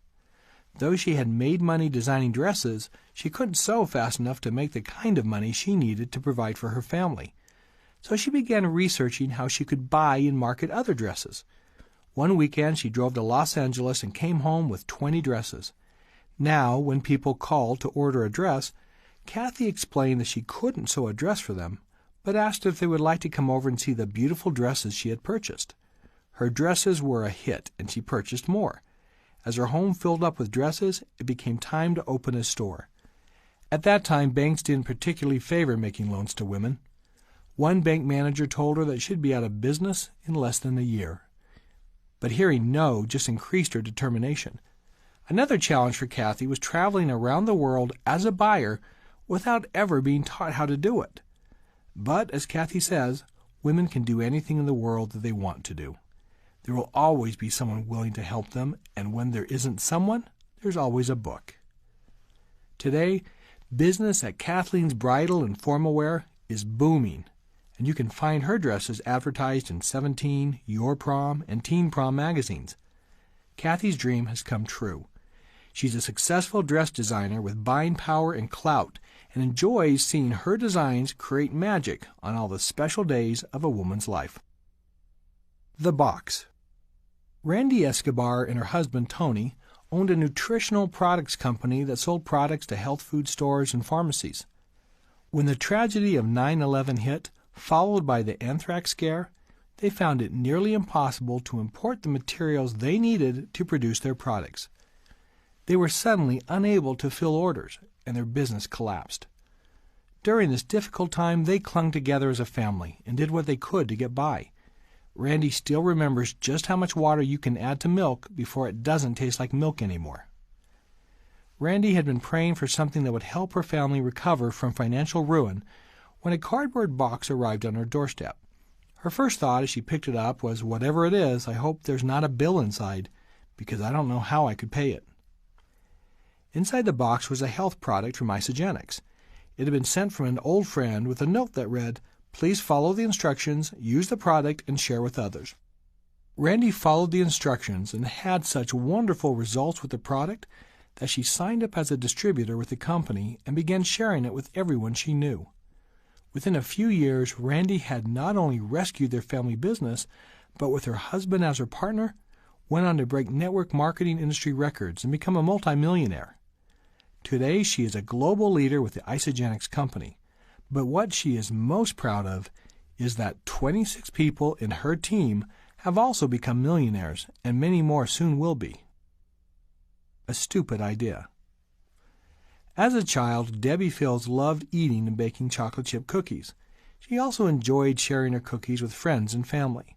Though she had made money designing dresses, she couldn't sew fast enough to make the kind of money she needed to provide for her family. So she began researching how she could buy and market other dresses. One weekend she drove to Los Angeles and came home with 20 dresses. Now, when people called to order a dress, Kathy explained that she couldn't sew a dress for them, but asked if they would like to come over and see the beautiful dresses she had purchased. Her dresses were a hit, and she purchased more. As her home filled up with dresses, it became time to open a store. At that time, banks didn't particularly favor making loans to women. One bank manager told her that she'd be out of business in less than a year. But hearing no just increased her determination. Another challenge for Kathy was traveling around the world as a buyer without ever being taught how to do it. But, as Kathy says, women can do anything in the world that they want to do. There will always be someone willing to help them, and when there isn't someone, there's always a book. Today, business at Kathleen's Bridal and Formal Wear is booming, and you can find her dresses advertised in 17, Your Prom, and Teen Prom magazines. Kathy's dream has come true. She's a successful dress designer with buying power and clout, and enjoys seeing her designs create magic on all the special days of a woman's life. The Box. Randy Escobar and her husband Tony owned a nutritional products company that sold products to health food stores and pharmacies. When the tragedy of 9/11 hit, followed by the anthrax scare, they found it nearly impossible to import the materials they needed to produce their products. They were suddenly unable to fill orders, and their business collapsed. During this difficult time, they clung together as a family and did what they could to get by. Randy still remembers just how much water you can add to milk before it doesn't taste like milk anymore. Randy had been praying for something that would help her family recover from financial ruin when a cardboard box arrived on her doorstep. Her first thought as she picked it up was, whatever it is, I hope there's not a bill inside, because I don't know how I could pay it. Inside the box was a health product from Isagenix. It had been sent from an old friend with a note that read, "Please follow the instructions, use the product, and share with others." Randy followed the instructions and had such wonderful results with the product that she signed up as a distributor with the company and began sharing it with everyone she knew. Within a few years, Randy had not only rescued their family business, but with her husband as her partner, went on to break network marketing industry records and become a multimillionaire. Today, she is a global leader with the Isagenix company. But what she is most proud of is that 26 people in her team have also become millionaires, and many more soon will be. A stupid idea. As a child, Debbie Fields loved eating and baking chocolate chip cookies. She also enjoyed sharing her cookies with friends and family.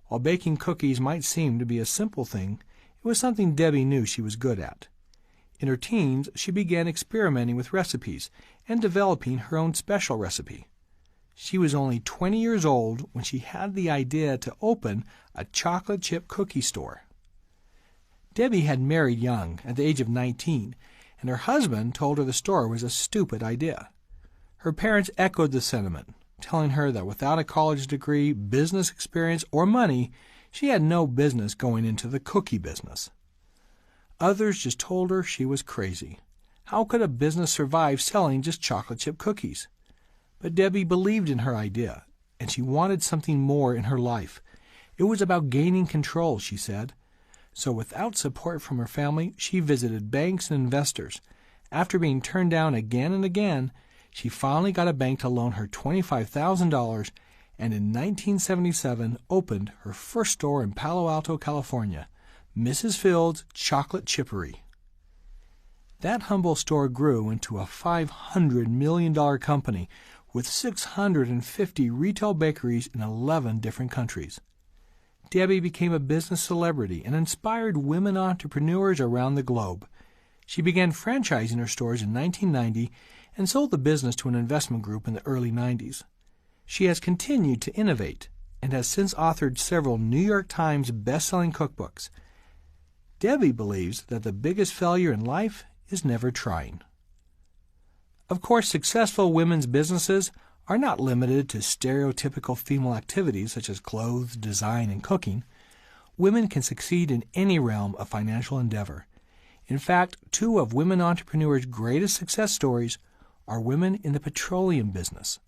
While baking cookies might seem to be a simple thing, it was something Debbie knew she was good at. In her teens, she began experimenting with recipes and developing her own special recipe. She was only 20 years old when she had the idea to open a chocolate chip cookie store. Debbie had married young, at the age of 19, and her husband told her the store was a stupid idea. Her parents echoed the sentiment, telling her that without a college degree, business experience, or money, she had no business going into the cookie business. Others just told her she was crazy. How could a business survive selling just chocolate chip cookies? But Debbie believed in her idea, and she wanted something more in her life. It was about gaining control, she said. So without support from her family, she visited banks and investors. After being turned down again and again, she finally got a bank to loan her $25,000 and in 1977 opened her first store in Palo Alto, California, Mrs. Fields' Chocolate Chippery. That humble store grew into a $500 million company with 650 retail bakeries in 11 different countries. Debbie became a business celebrity and inspired women entrepreneurs around the globe. She began franchising her stores in 1990 and sold the business to an investment group in the early 90s. She has continued to innovate and has since authored several New York Times best-selling cookbooks. Debbie believes that the biggest failure in life is never trying. Of course, successful women's businesses are not limited to stereotypical female activities such as clothes, design, and cooking. Women can succeed in any realm of financial endeavor. In fact, two of women entrepreneurs' greatest success stories are women in the petroleum business,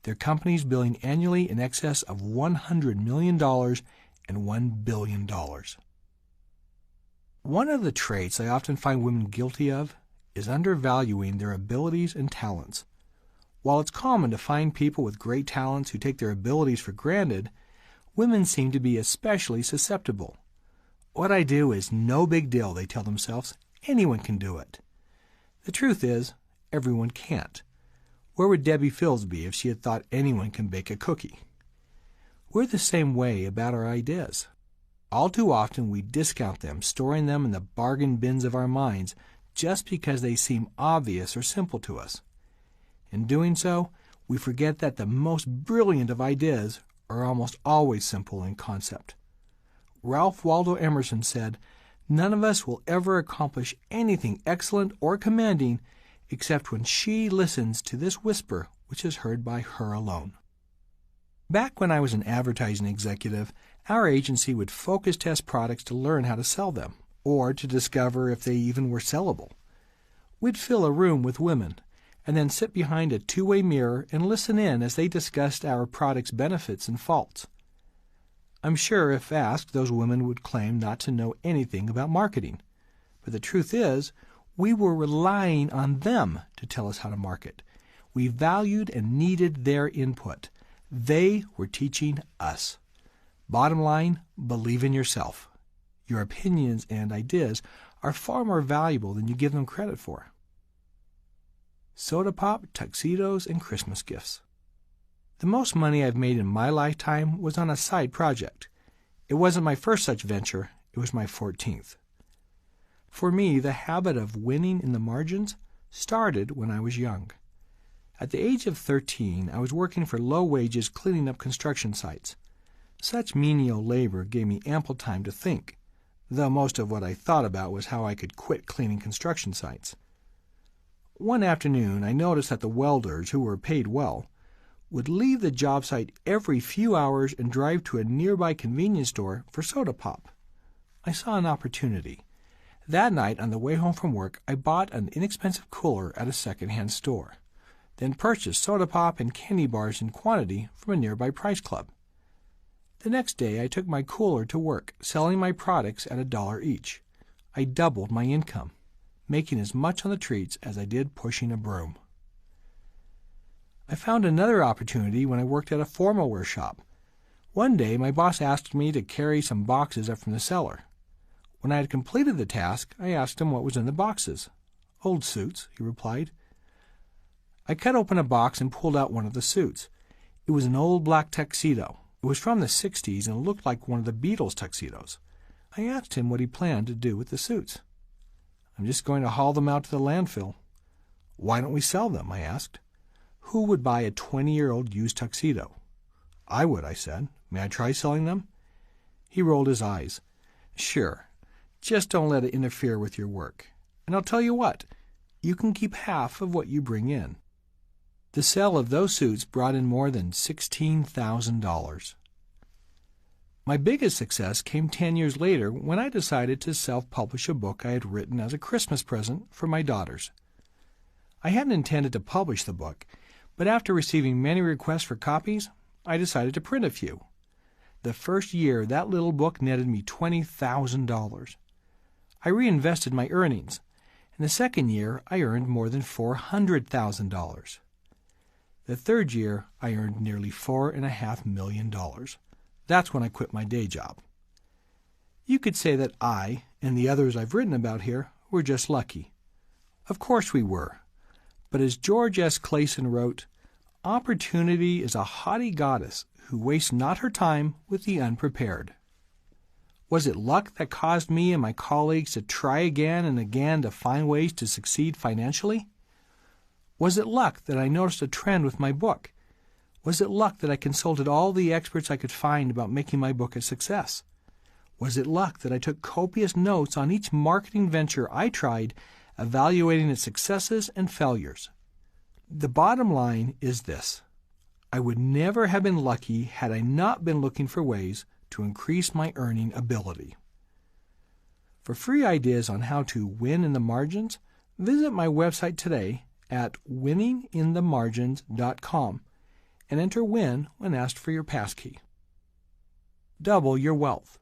their companies billing annually in excess of $100 million and $1 billion. One of the traits I often find women guilty of is undervaluing their abilities and talents. While it's common to find people with great talents who take their abilities for granted, women seem to be especially susceptible. What I do is no big deal, they tell themselves. Anyone can do it. The truth is, everyone can't. Where would Debbie Fields be if she had thought anyone can bake a cookie? We're the same way about our ideas. All too often we discount them, storing them in the bargain bins of our minds just because they seem obvious or simple to us. In doing so, we forget that the most brilliant of ideas are almost always simple in concept. Ralph Waldo Emerson said, "None of us will ever accomplish anything excellent or commanding except when she listens to this whisper which is heard by her alone." Back when I was an advertising executive, our agency would focus test products to learn how to sell them, or to discover if they even were sellable. We'd fill a room with women, and then sit behind a two-way mirror and listen in as they discussed our product's benefits and faults. I'm sure if asked, those women would claim not to know anything about marketing. But the truth is, we were relying on them to tell us how to market. We valued and needed their input. They were teaching us. Bottom line, believe in yourself. Your opinions and ideas are far more valuable than you give them credit for. Soda pop, tuxedos, and Christmas gifts. The most money I've made in my lifetime was on a side project. It wasn't my first such venture, it was my 14th. For me, the habit of winning in the margins started when I was young. At the age of 13, I was working for low wages cleaning up construction sites. Such menial labor gave me ample time to think, though most of what I thought about was how I could quit cleaning construction sites. One afternoon, I noticed that the welders, who were paid well, would leave the job site every few hours and drive to a nearby convenience store for soda pop. I saw an opportunity. That night, on the way home from work, I bought an inexpensive cooler at a second-hand store, then purchased soda pop and candy bars in quantity from a nearby price club. The next day, I took my cooler to work, selling my products at $1 each. I doubled my income, making as much on the treats as I did pushing a broom. I found another opportunity when I worked at a formal wear shop. One day, my boss asked me to carry some boxes up from the cellar. When I had completed the task, I asked him what was in the boxes. "Old suits," he replied. I cut open a box and pulled out one of the suits. It was an old black tuxedo. It was from the 60s and looked like one of the Beatles' tuxedos. I asked him what he planned to do with the suits. "I'm just going to haul them out to the landfill." "Why don't we sell them?" I asked. Who would buy a 20-year-old used tuxedo? "I would," I said. "May I try selling them?" He rolled his eyes. "Sure. Just don't let it interfere with your work. And I'll tell you what, you can keep half of what you bring in." The sale of those suits brought in more than $16,000. My biggest success came 10 years later when I decided to self-publish a book I had written as a Christmas present for my daughters. I hadn't intended to publish the book, but after receiving many requests for copies, I decided to print a few. The first year, that little book netted me $20,000. I reinvested my earnings. In the second year, I earned more than $400,000. The third year, I earned nearly $4.5 million. That's when I quit my day job. You could say that I, and the others I've written about here, were just lucky. Of course we were. But as George S. Clayson wrote, "Opportunity is a haughty goddess who wastes not her time with the unprepared." Was it luck that caused me and my colleagues to try again and again to find ways to succeed financially? Was it luck that I noticed a trend with my book? Was it luck that I consulted all the experts I could find about making my book a success? Was it luck that I took copious notes on each marketing venture I tried, evaluating its successes and failures? The bottom line is this: I would never have been lucky had I not been looking for ways to increase my earning ability. For free ideas on how to win in the margins, visit my website today at winninginthemargins.com and enter WIN when asked for your passkey. Double your wealth.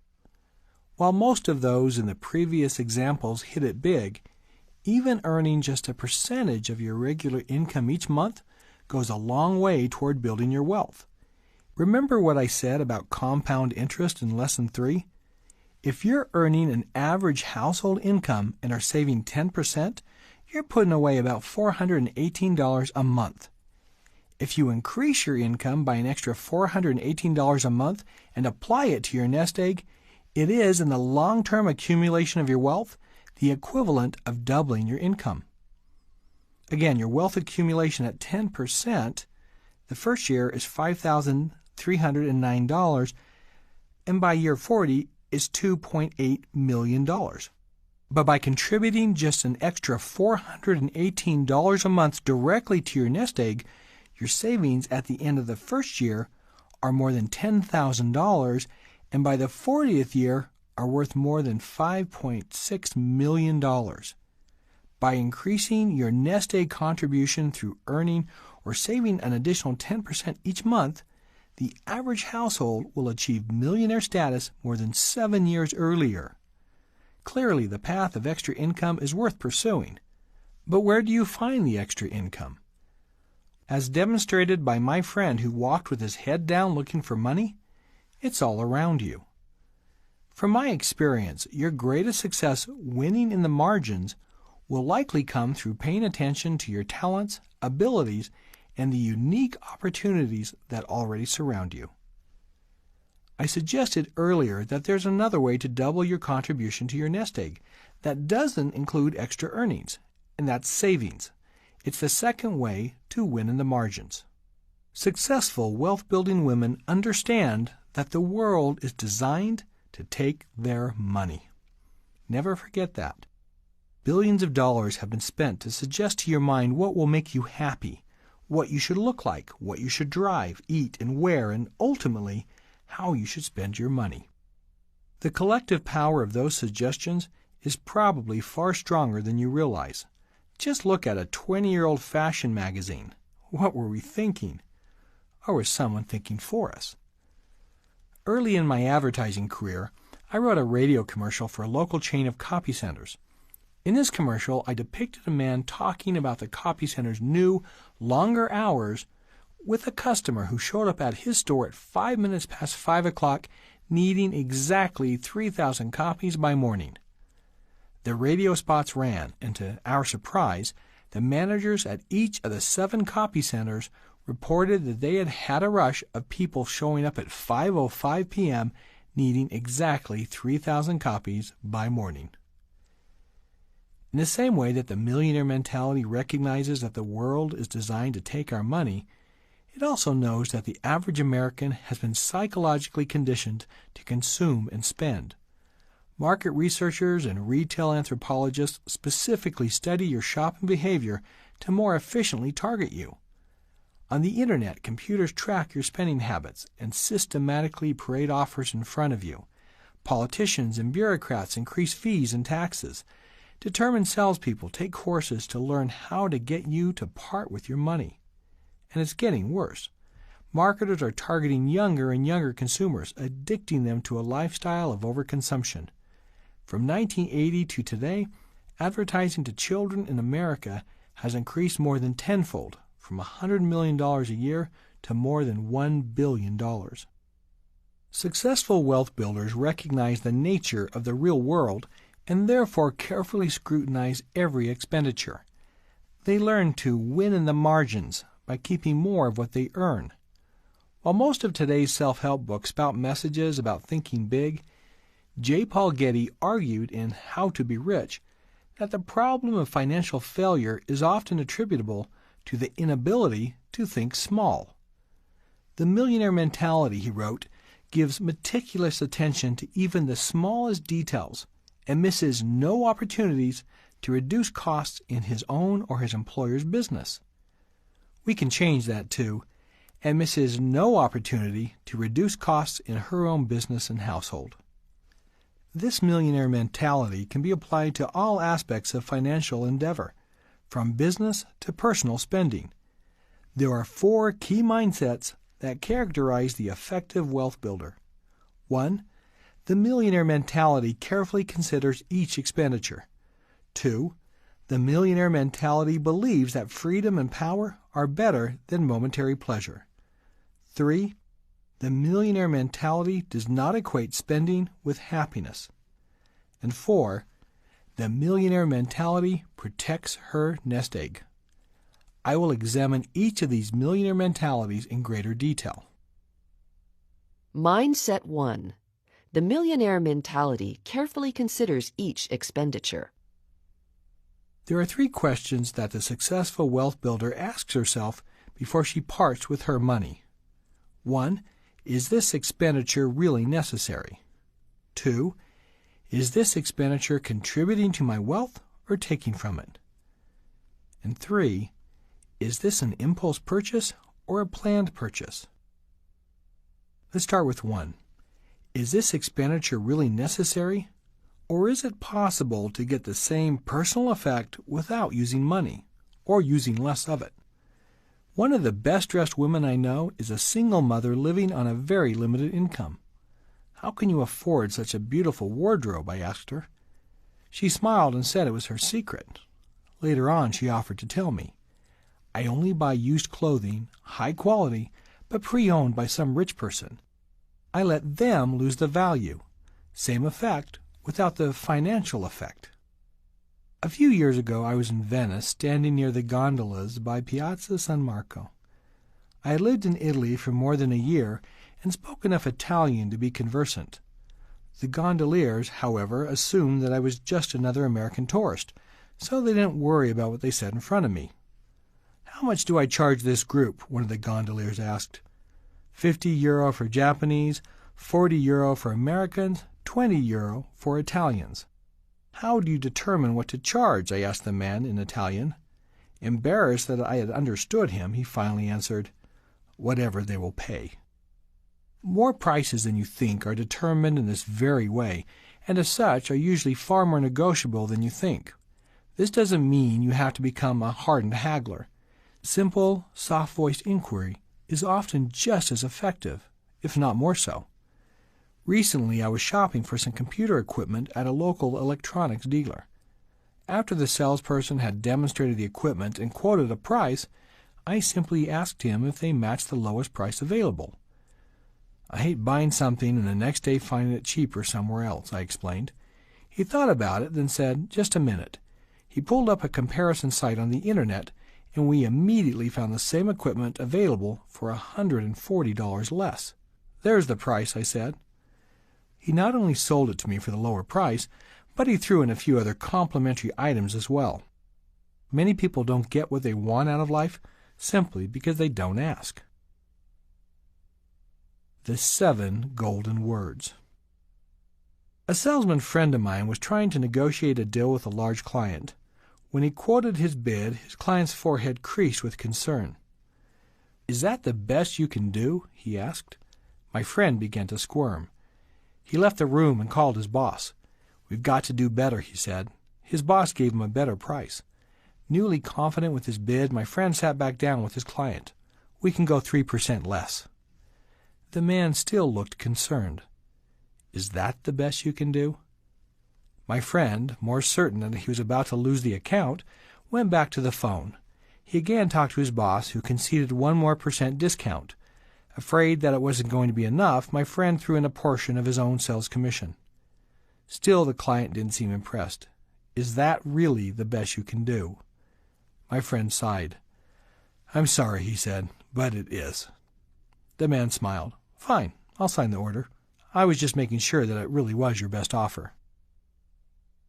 While most of those in the previous examples hit it big, even earning just a percentage of your regular income each month goes a long way toward building your wealth. Remember what I said about compound interest in Lesson 3? If you're earning an average household income and are saving 10%, you're putting away about $418 a month. If you increase your income by an extra $418 a month and apply it to your nest egg, it is, in the long-term accumulation of your wealth, the equivalent of doubling your income. Again, your wealth accumulation at 10%, the first year is $5,309, and by year 40 is $2.8 million. But by contributing just an extra $418 a month directly to your nest egg, your savings at the end of the first year are more than $10,000, and by the 40th year are worth more than $5.6 million. By increasing your nest egg contribution through earning or saving an additional 10% each month, the average household will achieve millionaire status more than 7 years earlier. Clearly, the path of extra income is worth pursuing. But where do you find the extra income? As demonstrated by my friend who walked with his head down looking for money, it's all around you. From my experience, your greatest success winning in the margins will likely come through paying attention to your talents, abilities, and the unique opportunities that already surround you. I suggested earlier that there's another way to double your contribution to your nest egg that doesn't include extra earnings, and that's savings. It's the second way to win in the margins. Successful wealth-building women understand that the world is designed to take their money. Never forget that. Billions of dollars have been spent to suggest to your mind what will make you happy, what you should look like, what you should drive, eat, and wear, and ultimately, how you should spend your money. The collective power of those suggestions is probably far stronger than you realize. Just look at a 20-year-old fashion magazine. What were we thinking? Or was someone thinking for us? Early in my advertising career, I wrote a radio commercial for a local chain of copy centers. In this commercial, I depicted a man talking about the copy center's new, longer hours with a customer who showed up at his store at 5 minutes past 5 o'clock, needing exactly 3,000 copies by morning. The radio spots ran, and to our surprise, the managers at each of the 7 copy centers reported that they had had a rush of people showing up at 5:05 p.m. needing exactly 3,000 copies by morning. In the same way that the millionaire mentality recognizes that the world is designed to take our money, it also knows that the average American has been psychologically conditioned to consume and spend. Market researchers and retail anthropologists specifically study your shopping behavior to more efficiently target you. On the Internet, computers track your spending habits and systematically parade offers in front of you. Politicians and bureaucrats increase fees and taxes. Determined salespeople take courses to learn how to get you to part with your money. And it's getting worse. Marketers are targeting younger and younger consumers, addicting them to a lifestyle of overconsumption. From 1980 to today, advertising to children in America has increased more than tenfold, from $100 million a year to more than $1 billion. Successful wealth builders recognize the nature of the real world and therefore carefully scrutinize every expenditure. They learn to win in the margins by keeping more of what they earn. While most of today's self-help books spout messages about thinking big, J. Paul Getty argued in How to Be Rich that the problem of financial failure is often attributable to the inability to think small. The millionaire mentality, he wrote, gives meticulous attention to even the smallest details and misses no opportunities to reduce costs in his own or his employer's business. We can change that too, and misses no opportunity to reduce costs in her own business and household. This millionaire mentality can be applied to all aspects of financial endeavor, from business to personal spending. There are 4 key mindsets that characterize the effective wealth builder. 1. The millionaire mentality carefully considers each expenditure. 2. The millionaire mentality believes that freedom and power are better than momentary pleasure. 3. The millionaire mentality does not equate spending with happiness. And 4. The millionaire mentality protects her nest egg. I will examine each of these millionaire mentalities in greater detail. Mindset 1. The millionaire mentality carefully considers each expenditure. There are 3 questions that the successful wealth builder asks herself before she parts with her money. 1. Is this expenditure really necessary? 2. Is this expenditure contributing to my wealth or taking from it? And 3. Is this an impulse purchase or a planned purchase? Let's start with 1. Is this expenditure really necessary? Or is it possible to get the same personal effect without using money, or using less of it? One of the best-dressed women I know is a single mother living on a very limited income. How can you afford such a beautiful wardrobe? I asked her. She smiled and said it was her secret. Later on, she offered to tell me. I only buy used clothing, high quality, but pre-owned by some rich person. I let them lose the value. Same effect, without the financial effect. A few years ago, I was in Venice, standing near the gondolas by Piazza San Marco. I had lived in Italy for more than a year and spoke enough Italian to be conversant. The gondoliers, however, assumed that I was just another American tourist, so they didn't worry about what they said in front of me. How much do I charge this group? One of the gondoliers asked. €50 for Japanese, €40 for Americans, €20 for Italians. How do you determine what to charge? I asked the man in Italian. Embarrassed that I had understood him, he finally answered, whatever they will pay. More prices than you think are determined in this very way, and as such are usually far more negotiable than you think. This doesn't mean you have to become a hardened haggler. Simple, soft-voiced inquiry is often just as effective, if not more so. Recently, I was shopping for some computer equipment at a local electronics dealer. After the salesperson had demonstrated the equipment and quoted a price, I simply asked him if they matched the lowest price available. I hate buying something and the next day finding it cheaper somewhere else, I explained. He thought about it, then said, just a minute. He pulled up a comparison site on the Internet, and we immediately found the same equipment available for $140 less. There's the price, I said. He not only sold it to me for the lower price, but he threw in a few other complimentary items as well. Many people don't get what they want out of life simply because they don't ask. The 7 golden words. A salesman friend of mine was trying to negotiate a deal with a large client. When he quoted his bid, his client's forehead creased with concern. "Is that the best you can do?" he asked. My friend began to squirm. He left the room and called his boss. "We've got to do better," he said. His boss gave him a better price. Newly confident with his bid, my friend sat back down with his client. "We can go 3% less." The man still looked concerned. "Is that the best you can do?" My friend, more certain that he was about to lose the account, went back to the phone. He again talked to his boss, who conceded 1 more % discount. Afraid that it wasn't going to be enough, my friend threw in a portion of his own sales commission. Still, the client didn't seem impressed. "Is that really the best you can do?" My friend sighed. "I'm sorry," he said, "but it is." The man smiled. "Fine, I'll sign the order. I was just making sure that it really was your best offer."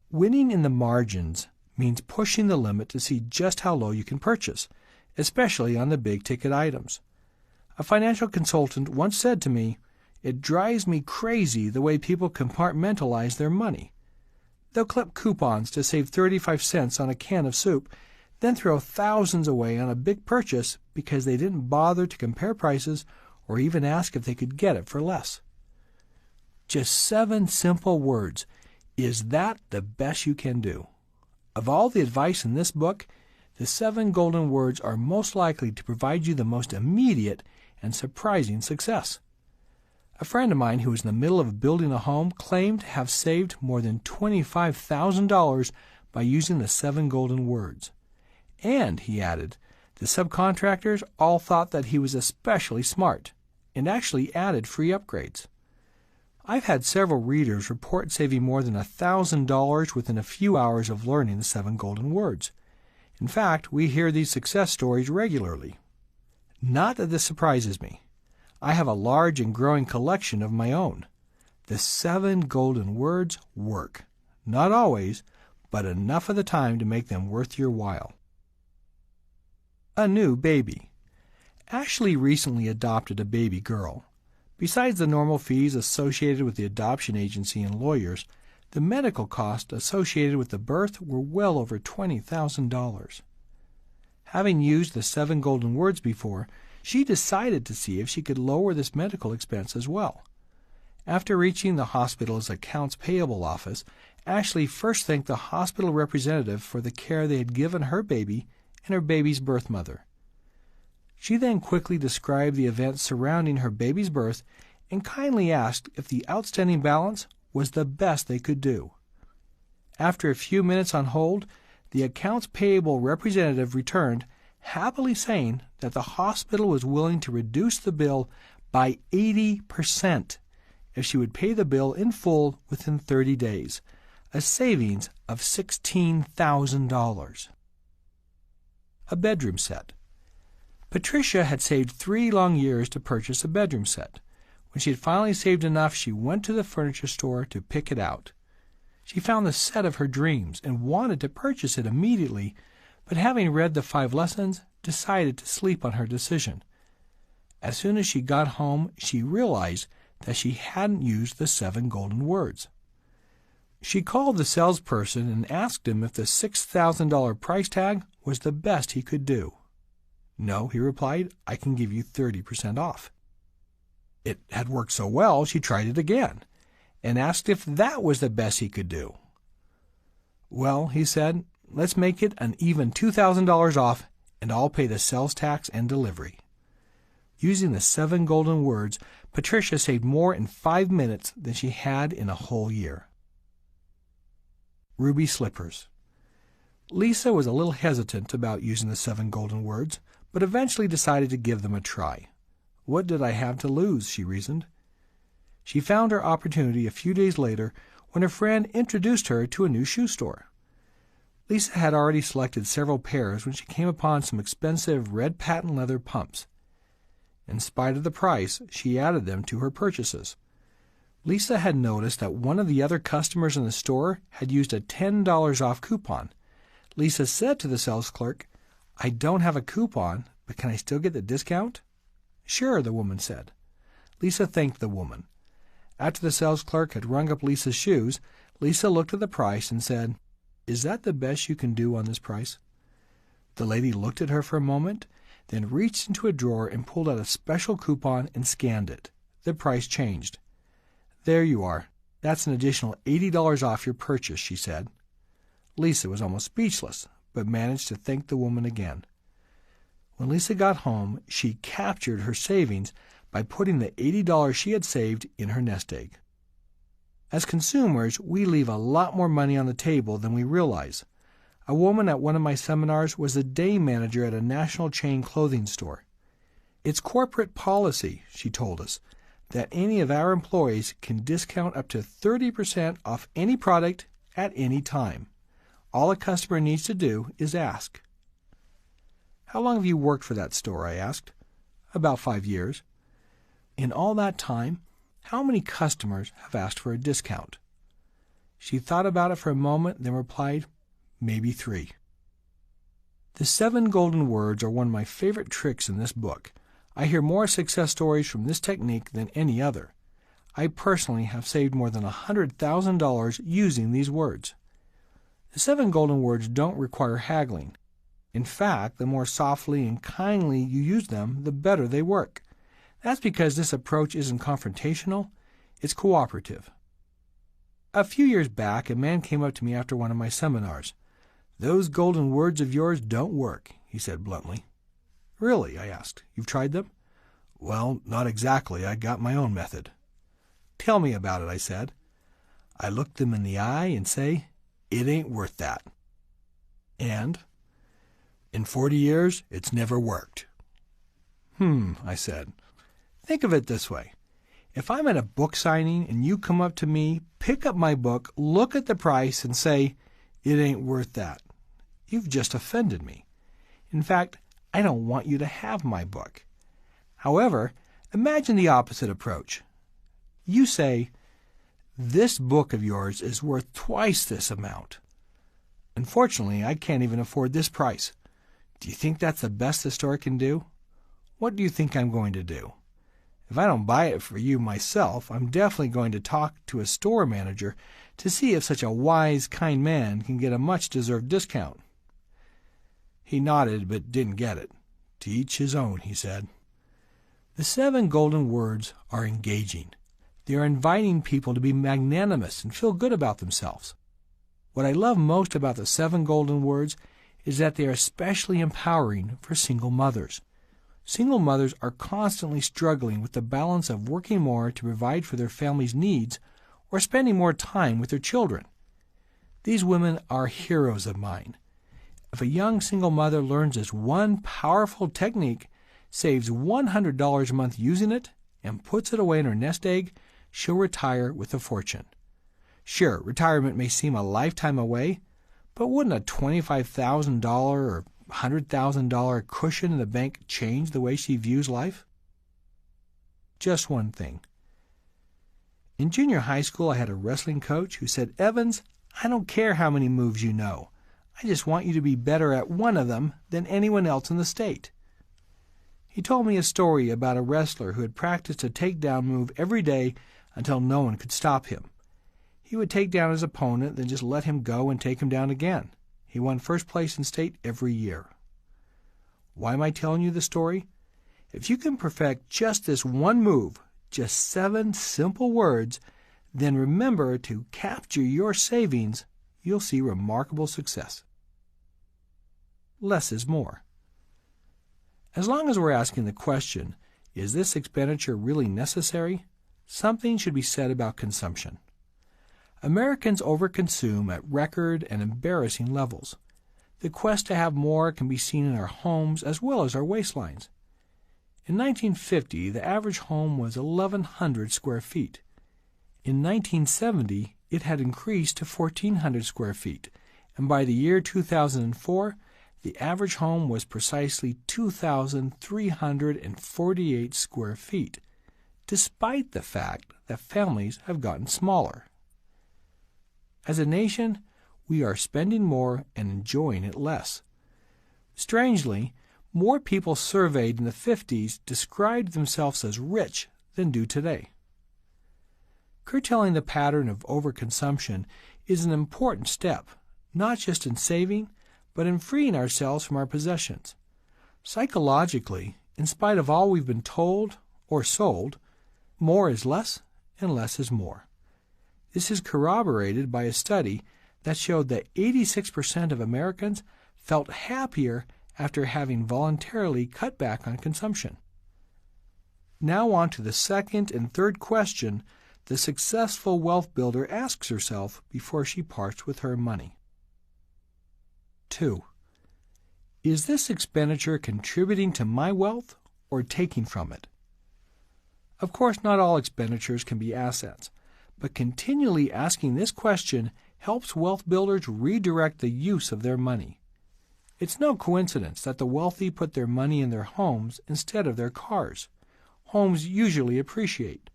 Winning in the margins means pushing the limit to see just how low you can purchase, especially on the big-ticket items. A financial consultant once said to me, "It drives me crazy the way people compartmentalize their money. They'll clip coupons to save 35 cents on a can of soup, then throw thousands away on a big purchase because they didn't bother to compare prices or even ask if they could get it for less." Just 7 simple words. Is that the best you can do? Of all the advice in this book, the 7 golden words are most likely to provide you the most immediate and surprising success. A friend of mine who was in the middle of building a home claimed to have saved more than $25,000 by using the 7 golden words. And, he added, the subcontractors all thought that he was especially smart and actually added free upgrades. I've had several readers report saving more than $1,000 within a few hours of learning the 7 golden words. In fact, we hear these success stories regularly. Not that this surprises me. I have a large and growing collection of my own. The 7 golden words work. Not always, but enough of the time to make them worth your while. A new baby. Ashley recently adopted a baby girl. Besides the normal fees associated with the adoption agency and lawyers, the medical costs associated with the birth were well over $20,000. Having used the 7 golden words before, she decided to see if she could lower this medical expense as well. After reaching the hospital's accounts payable office, Ashley first thanked the hospital representative for the care they had given her baby and her baby's birth mother. She then quickly described the events surrounding her baby's birth and kindly asked if the outstanding balance was the best they could do. After a few minutes on hold, the accounts payable representative returned, happily saying that the hospital was willing to reduce the bill by 80% if she would pay the bill in full within 30 days, a savings of $16,000. A bedroom set. Patricia had saved 3 long years to purchase a bedroom set. When she had finally saved enough, she went to the furniture store to pick it out. She found the set of her dreams and wanted to purchase it immediately, but having read the 5 lessons, decided to sleep on her decision. As soon as she got home, she realized that she hadn't used the 7 golden words. She called the salesperson and asked him if the $6,000 price tag was the best he could do. "No," he replied, "I can give you 30% off." It had worked so well, she tried it again and asked if that was the best he could do. "Well," he said, "let's make it an even $2,000 off, and I'll pay the sales tax and delivery." Using the 7 golden words, Patricia saved more in 5 minutes than she had in a whole year. Ruby slippers. Lisa was a little hesitant about using the 7 golden words, but eventually decided to give them a try. What did I have to lose, she reasoned. She found her opportunity a few days later when her friend introduced her to a new shoe store. Lisa had already selected several pairs when she came upon some expensive red patent leather pumps. In spite of the price, she added them to her purchases. Lisa had noticed that one of the other customers in the store had used a $10 off coupon. Lisa said to the sales clerk, "I don't have a coupon, but can I still get the discount?" "Sure," the woman said. Lisa thanked the woman. After the sales clerk had rung up Lisa's shoes, Lisa looked at the price and said, "Is that the best you can do on this price?" The lady looked at her for a moment, then reached into a drawer and pulled out a special coupon and scanned it. The price changed. "There you are. That's an additional $80 off your purchase," she said. Lisa was almost speechless, but managed to thank the woman again. When Lisa got home, she captured her savings by putting the $80 she had saved in her nest egg. As consumers, we leave a lot more money on the table than we realize. A woman at one of my seminars was a day manager at a national chain clothing store. "It's corporate policy," she told us, "that any of our employees can discount up to 30% off any product at any time. All a customer needs to do is ask." "How long have you worked for that store?" I asked. "About 5 years." "In all that time, how many customers have asked for a discount?" She thought about it for a moment, then replied, "Maybe 3. The 7 golden words are one of my favorite tricks in this book. I hear more success stories from this technique than any other. I personally have saved more than $100,000 using these words. The 7 golden words don't require haggling. In fact, the more softly and kindly you use them, the better they work. That's because this approach isn't confrontational, it's cooperative. A few years back, a man came up to me after one of my seminars. "Those golden words of yours don't work," he said bluntly. "Really?" I asked. "You've tried them?" "Well, not exactly. I got my own method." "Tell me about it," I said. "I look them in the eye and say, 'It ain't worth that.' And in 40 years, it's never worked." I said. "Think of it this way. If I'm at a book signing and you come up to me, pick up my book, look at the price, and say, 'It ain't worth that,' you've just offended me. In fact, I don't want you to have my book. However, imagine the opposite approach. You say, 'This book of yours is worth twice this amount. Unfortunately, I can't even afford this price. Do you think that's the best the store can do? What do you think I'm going to do? If I don't buy it for you myself, I'm definitely going to talk to a store manager to see if such a wise, kind man can get a much-deserved discount." He nodded but didn't get it. "To each his own," he said. The 7 golden words are engaging. They are inviting people to be magnanimous and feel good about themselves. What I love most about the 7 golden words is that they are especially empowering for single mothers. Single mothers are constantly struggling with the balance of working more to provide for their family's needs or spending more time with their children. These women are heroes of mine. If a young single mother learns this one powerful technique, saves $100 a month using it, and puts it away in her nest egg, she'll retire with a fortune. Sure, retirement may seem a lifetime away, but wouldn't a $25,000 or $100,000 cushion in the bank change the way she views life? Just one thing. In junior high school, I had a wrestling coach who said, "Evans, I don't care how many moves you know. I just want you to be better at one of them than anyone else in the state." He told me a story about a wrestler who had practiced a takedown move every day until no one could stop him. He would take down his opponent, then just let him go and take him down again. He won first place in state every year. Why am I telling you the story? If you can perfect just this one move, just 7 simple words, then remember to capture your savings, you'll see remarkable success. Less is more. As long as we're asking the question, is this expenditure really necessary? Something should be said about consumption. Americans overconsume at record and embarrassing levels. The quest to have more can be seen in our homes as well as our waistlines. In 1950, the average home was 1,100 square feet. In 1970, it had increased to 1,400 square feet, and by the year 2004, the average home was precisely 2,348 square feet, despite the fact that families have gotten smaller. As a nation, we are spending more and enjoying it less. Strangely, more people surveyed in the 50s described themselves as rich than do today. Curtailing the pattern of overconsumption is an important step, not just in saving, but in freeing ourselves from our possessions. Psychologically, in spite of all we've been told or sold, more is less and less is more. This is corroborated by a study that showed that 86% of Americans felt happier after having voluntarily cut back on consumption. Now on to the second and third question the successful wealth builder asks herself before she parts with her money. 2. Is this expenditure contributing to my wealth or taking from it? Of course, not all expenditures can be assets, but continually asking this question helps wealth builders redirect the use of their money. It's no coincidence that the wealthy put their money in their homes instead of their cars. Homes usually appreciate.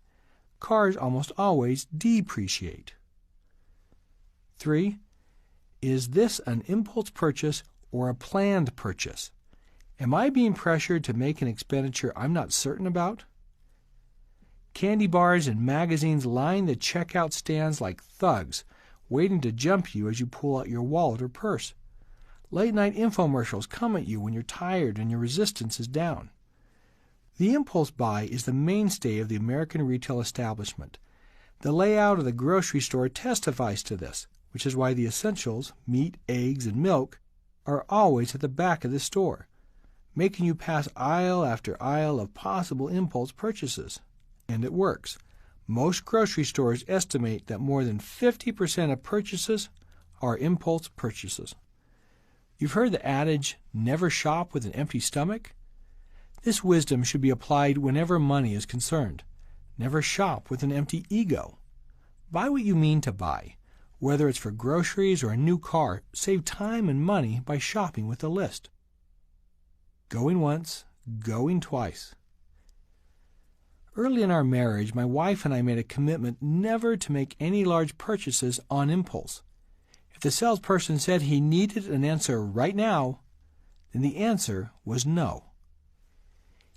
Cars almost always depreciate. 3. Is this an impulse purchase or a planned purchase? Am I being pressured to make an expenditure I'm not certain about? Candy bars and magazines line the checkout stands like thugs, waiting to jump you as you pull out your wallet or purse. Late-night infomercials come at you when you're tired and your resistance is down. The impulse buy is the mainstay of the American retail establishment. The layout of the grocery store testifies to this, which is why the essentials, meat, eggs, and milk, are always at the back of the store, making you pass aisle after aisle of possible impulse purchases. And it works. Most grocery stores estimate that more than 50% of purchases are impulse purchases. You've heard the adage, never shop with an empty stomach? This wisdom should be applied whenever money is concerned. Never shop with an empty ego. Buy what you mean to buy. Whether it's for groceries or a new car, save time and money by shopping with a list. Going once, going twice. Early in our marriage, my wife and I made a commitment never to make any large purchases on impulse. If the salesperson said he needed an answer right now, then the answer was no.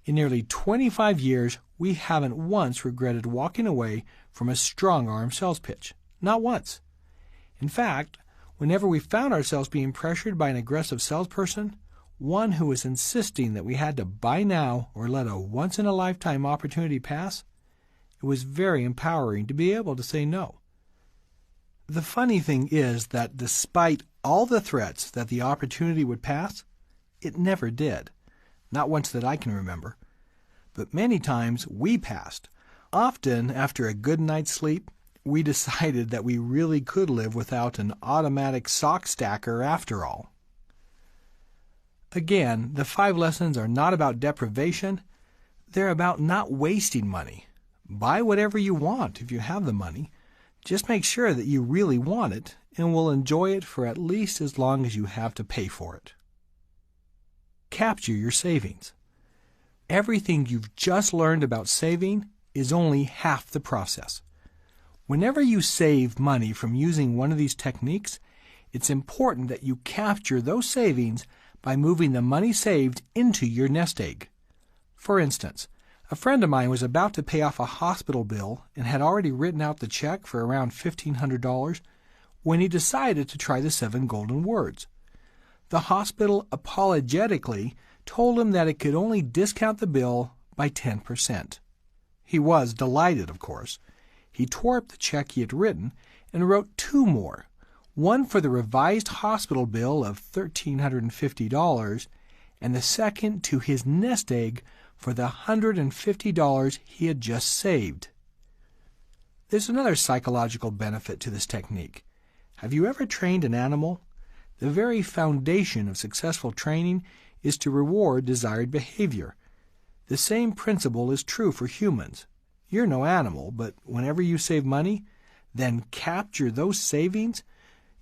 In nearly 25 years, we haven't once regretted walking away from a strong-arm sales pitch. Not once. In fact, whenever we found ourselves being pressured by an aggressive salesperson, one who was insisting that we had to buy now or let a once-in-a-lifetime opportunity pass, it was very empowering to be able to say no. The funny thing is that despite all the threats that the opportunity would pass, it never did. Not once that I can remember. But many times we passed. Often, after a good night's sleep, we decided that we really could live without an automatic sock stacker after all. Again, the 5 lessons are not about deprivation. They're about not wasting money. Buy whatever you want if you have the money. Just make sure that you really want it and will enjoy it for at least as long as you have to pay for it. Capture your savings. Everything you've just learned about saving is only half the process. Whenever you save money from using one of these techniques, it's important that you capture those savings by moving the money saved into your nest egg. For instance, a friend of mine was about to pay off a hospital bill and had already written out the check for around $1,500 when he decided to try the 7 golden words. The hospital apologetically told him that it could only discount the bill by 10%. He was delighted, of course. He tore up the check he had written and wrote 2 more, one for the revised hospital bill of $1,350 and the second to his nest egg for the $150 he had just saved. There's another psychological benefit to this technique. Have you ever trained an animal? The very foundation of successful training is to reward desired behavior. The same principle is true for humans. You're no animal, but whenever you save money, then capture those savings,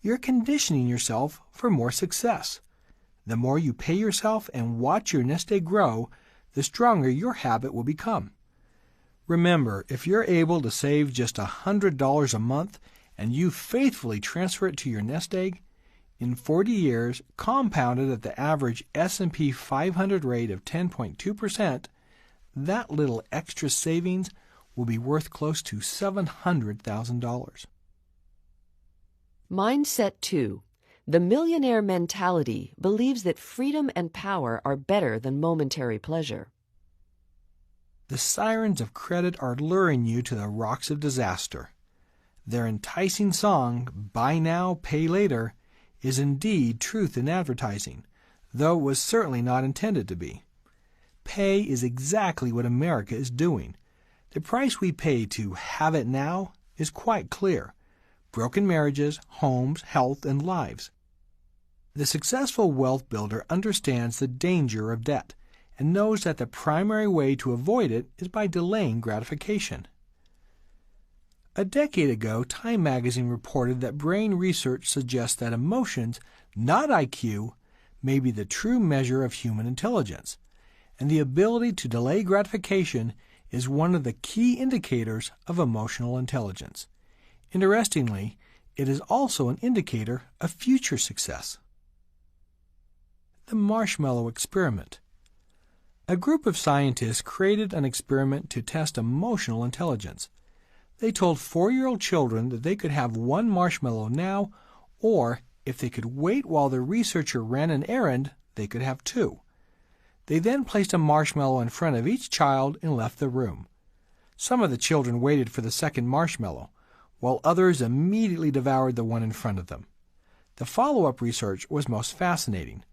you're conditioning yourself for more success. The more you pay yourself and watch your nest egg grow, the stronger your habit will become. Remember, if you're able to save just $100 a month and you faithfully transfer it to your nest egg, in 40 years, compounded at the average S&P 500 rate of 10.2%, that little extra savings will be worth close to $700,000. Mindset 2. The millionaire mentality believes that freedom and power are better than momentary pleasure. The sirens of credit are luring you to the rocks of disaster. Their enticing song, "Buy now, pay later," is indeed truth in advertising, though it was certainly not intended to be. Pay is exactly what America is doing. The price we pay to have it now is quite clear: broken marriages, homes, health, and lives. The successful wealth builder understands the danger of debt and knows that the primary way to avoid it is by delaying gratification. A decade ago, Time magazine reported that brain research suggests that emotions, not IQ, may be the true measure of human intelligence, and the ability to delay gratification is one of the key indicators of emotional intelligence. Interestingly, it is also an indicator of future success. The marshmallow experiment. A group of scientists created an experiment to test emotional intelligence. They told 4-year-old children that they could have one marshmallow now, or if they could wait while the researcher ran an errand, they could have 2. They then placed a marshmallow in front of each child and left the room. Some of the children waited for the second marshmallow, while others immediately devoured the one in front of them. The follow-up research was most fascinating.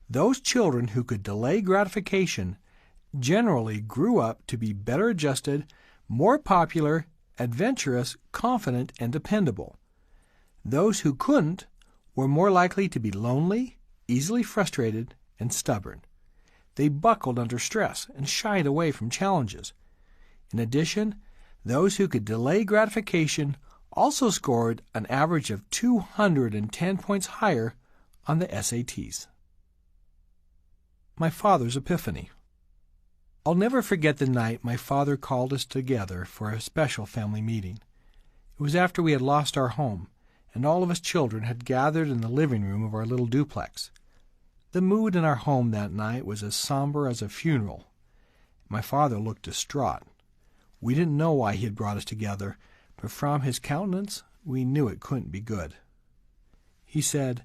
Those children who could delay gratification generally grew up to be better adjusted, more popular, adventurous, confident, and dependable. Those who couldn't were more likely to be lonely, easily frustrated, and stubborn. They buckled under stress and shied away from challenges. In addition, those who could delay gratification also scored an average of 210 points higher on the SATs. My father's epiphany. I'll never forget the night my father called us together for a special family meeting. It was after we had lost our home, and all of us children had gathered in the living room of our little duplex. The mood in our home that night was as somber as a funeral. My father looked distraught. We didn't know why he had brought us together, but from his countenance we knew it couldn't be good. He said,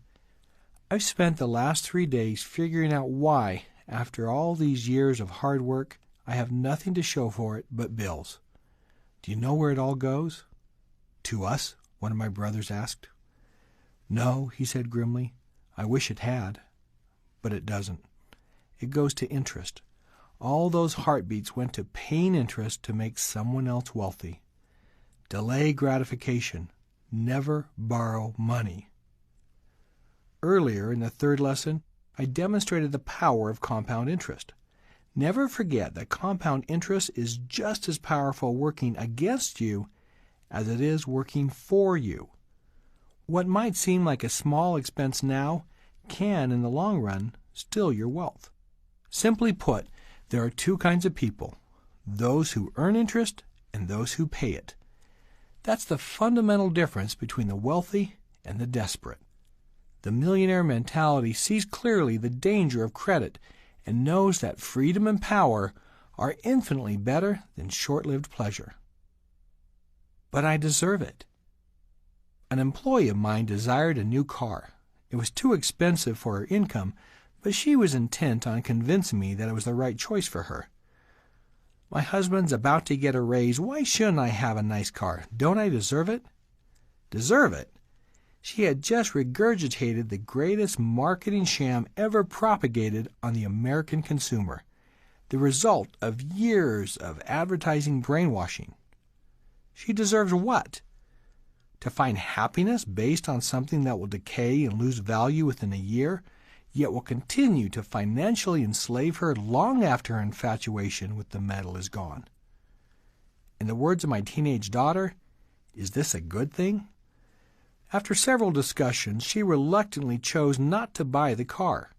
"I've spent the last 3 days figuring out why, after all these years of hard work, I have nothing to show for it but bills. Do you know where it all goes?" "To us?" one of my brothers asked. "No," he said grimly. "I wish it had. But it doesn't. It goes to interest. All those heartbeats went to paying interest to make someone else wealthy. Delay gratification. Never borrow money." Earlier in the 3rd lesson, I demonstrated the power of compound interest. Never forget that compound interest is just as powerful working against you as it is working for you. What might seem like a small expense now can, in the long run, steal your wealth. Simply put, there are 2 kinds of people: those who earn interest and those who pay it. That's the fundamental difference between the wealthy and the desperate. The millionaire mentality sees clearly the danger of credit and knows that freedom and power are infinitely better than short-lived pleasure. But I deserve it. An employee of mine desired a new car. It was too expensive for her income, but she was intent on convincing me that it was the right choice for her. "My husband's about to get a raise. Why shouldn't I have a nice car? Don't I deserve it?" Deserve it? She had just regurgitated the greatest marketing sham ever propagated on the American consumer, the result of years of advertising brainwashing. She deserves what? To find happiness based on something that will decay and lose value within a year, yet will continue to financially enslave her long after her infatuation with the metal is gone. In the words of my teenage daughter, is this a good thing? After several discussions, she reluctantly chose not to buy the car.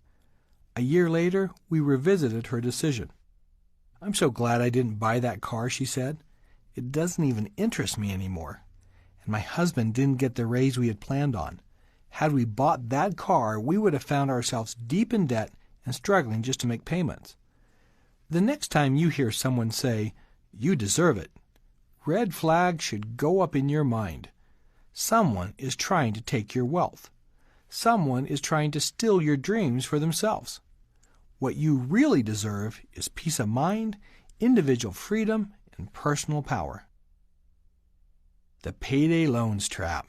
A year later, we revisited her decision. "I'm so glad I didn't buy that car," she said. "It doesn't even interest me anymore. And my husband didn't get the raise we had planned on. Had we bought that car, we would have found ourselves deep in debt and struggling just to make payments." The next time you hear someone say, "You deserve it," red flags should go up in your mind. Someone is trying to take your wealth. someone is trying to steal your dreams for themselves. What you really deserve is peace of mind, individual freedom, and personal power. The payday loans trap.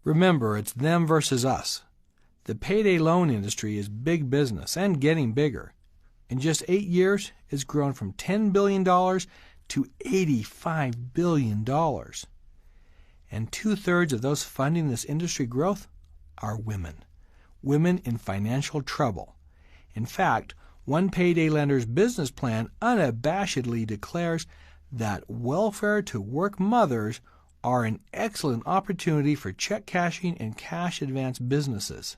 Remember, it's them versus us. The payday loan industry is big business and getting bigger. In just 8 years, it's grown from $10 billion to $85 billion. And 2/3 of those funding this industry growth are women. Women in financial trouble. In fact, one payday lender's business plan unabashedly declares that welfare-to-work mothers are an excellent opportunity for check cashing and cash advance businesses.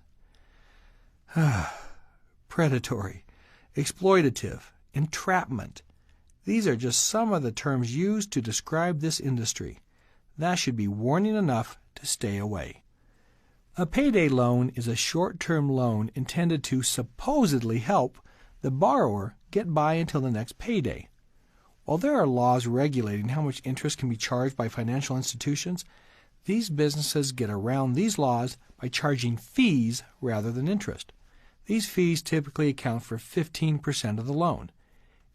Predatory, exploitative, entrapment. These are just some of the terms used to describe this industry. That should be warning enough to stay away. A payday loan is a short-term loan intended to supposedly help the borrower get by until the next payday. While there are laws regulating how much interest can be charged by financial institutions, these businesses get around these laws by charging fees rather than interest. These fees typically account for 15% of the loan.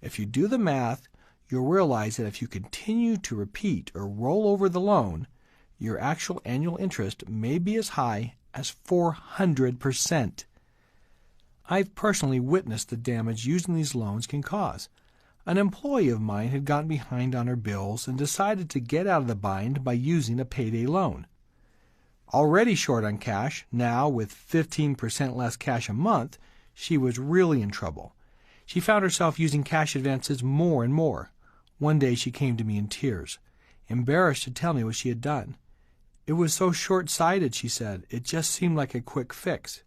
If you do the math, you'll realize that if you continue to repeat or roll over the loan, your actual annual interest may be as high as 400%. I've personally witnessed the damage using these loans can cause. An employee of mine had gotten behind on her bills and decided to get out of the bind by using a payday loan. Already short on cash, now with 15% less cash a month, she was really in trouble. She found herself using cash advances more and more. One day she came to me in tears, embarrassed to tell me what she had done. It was so short-sighted, she said. It just seemed like a quick fix.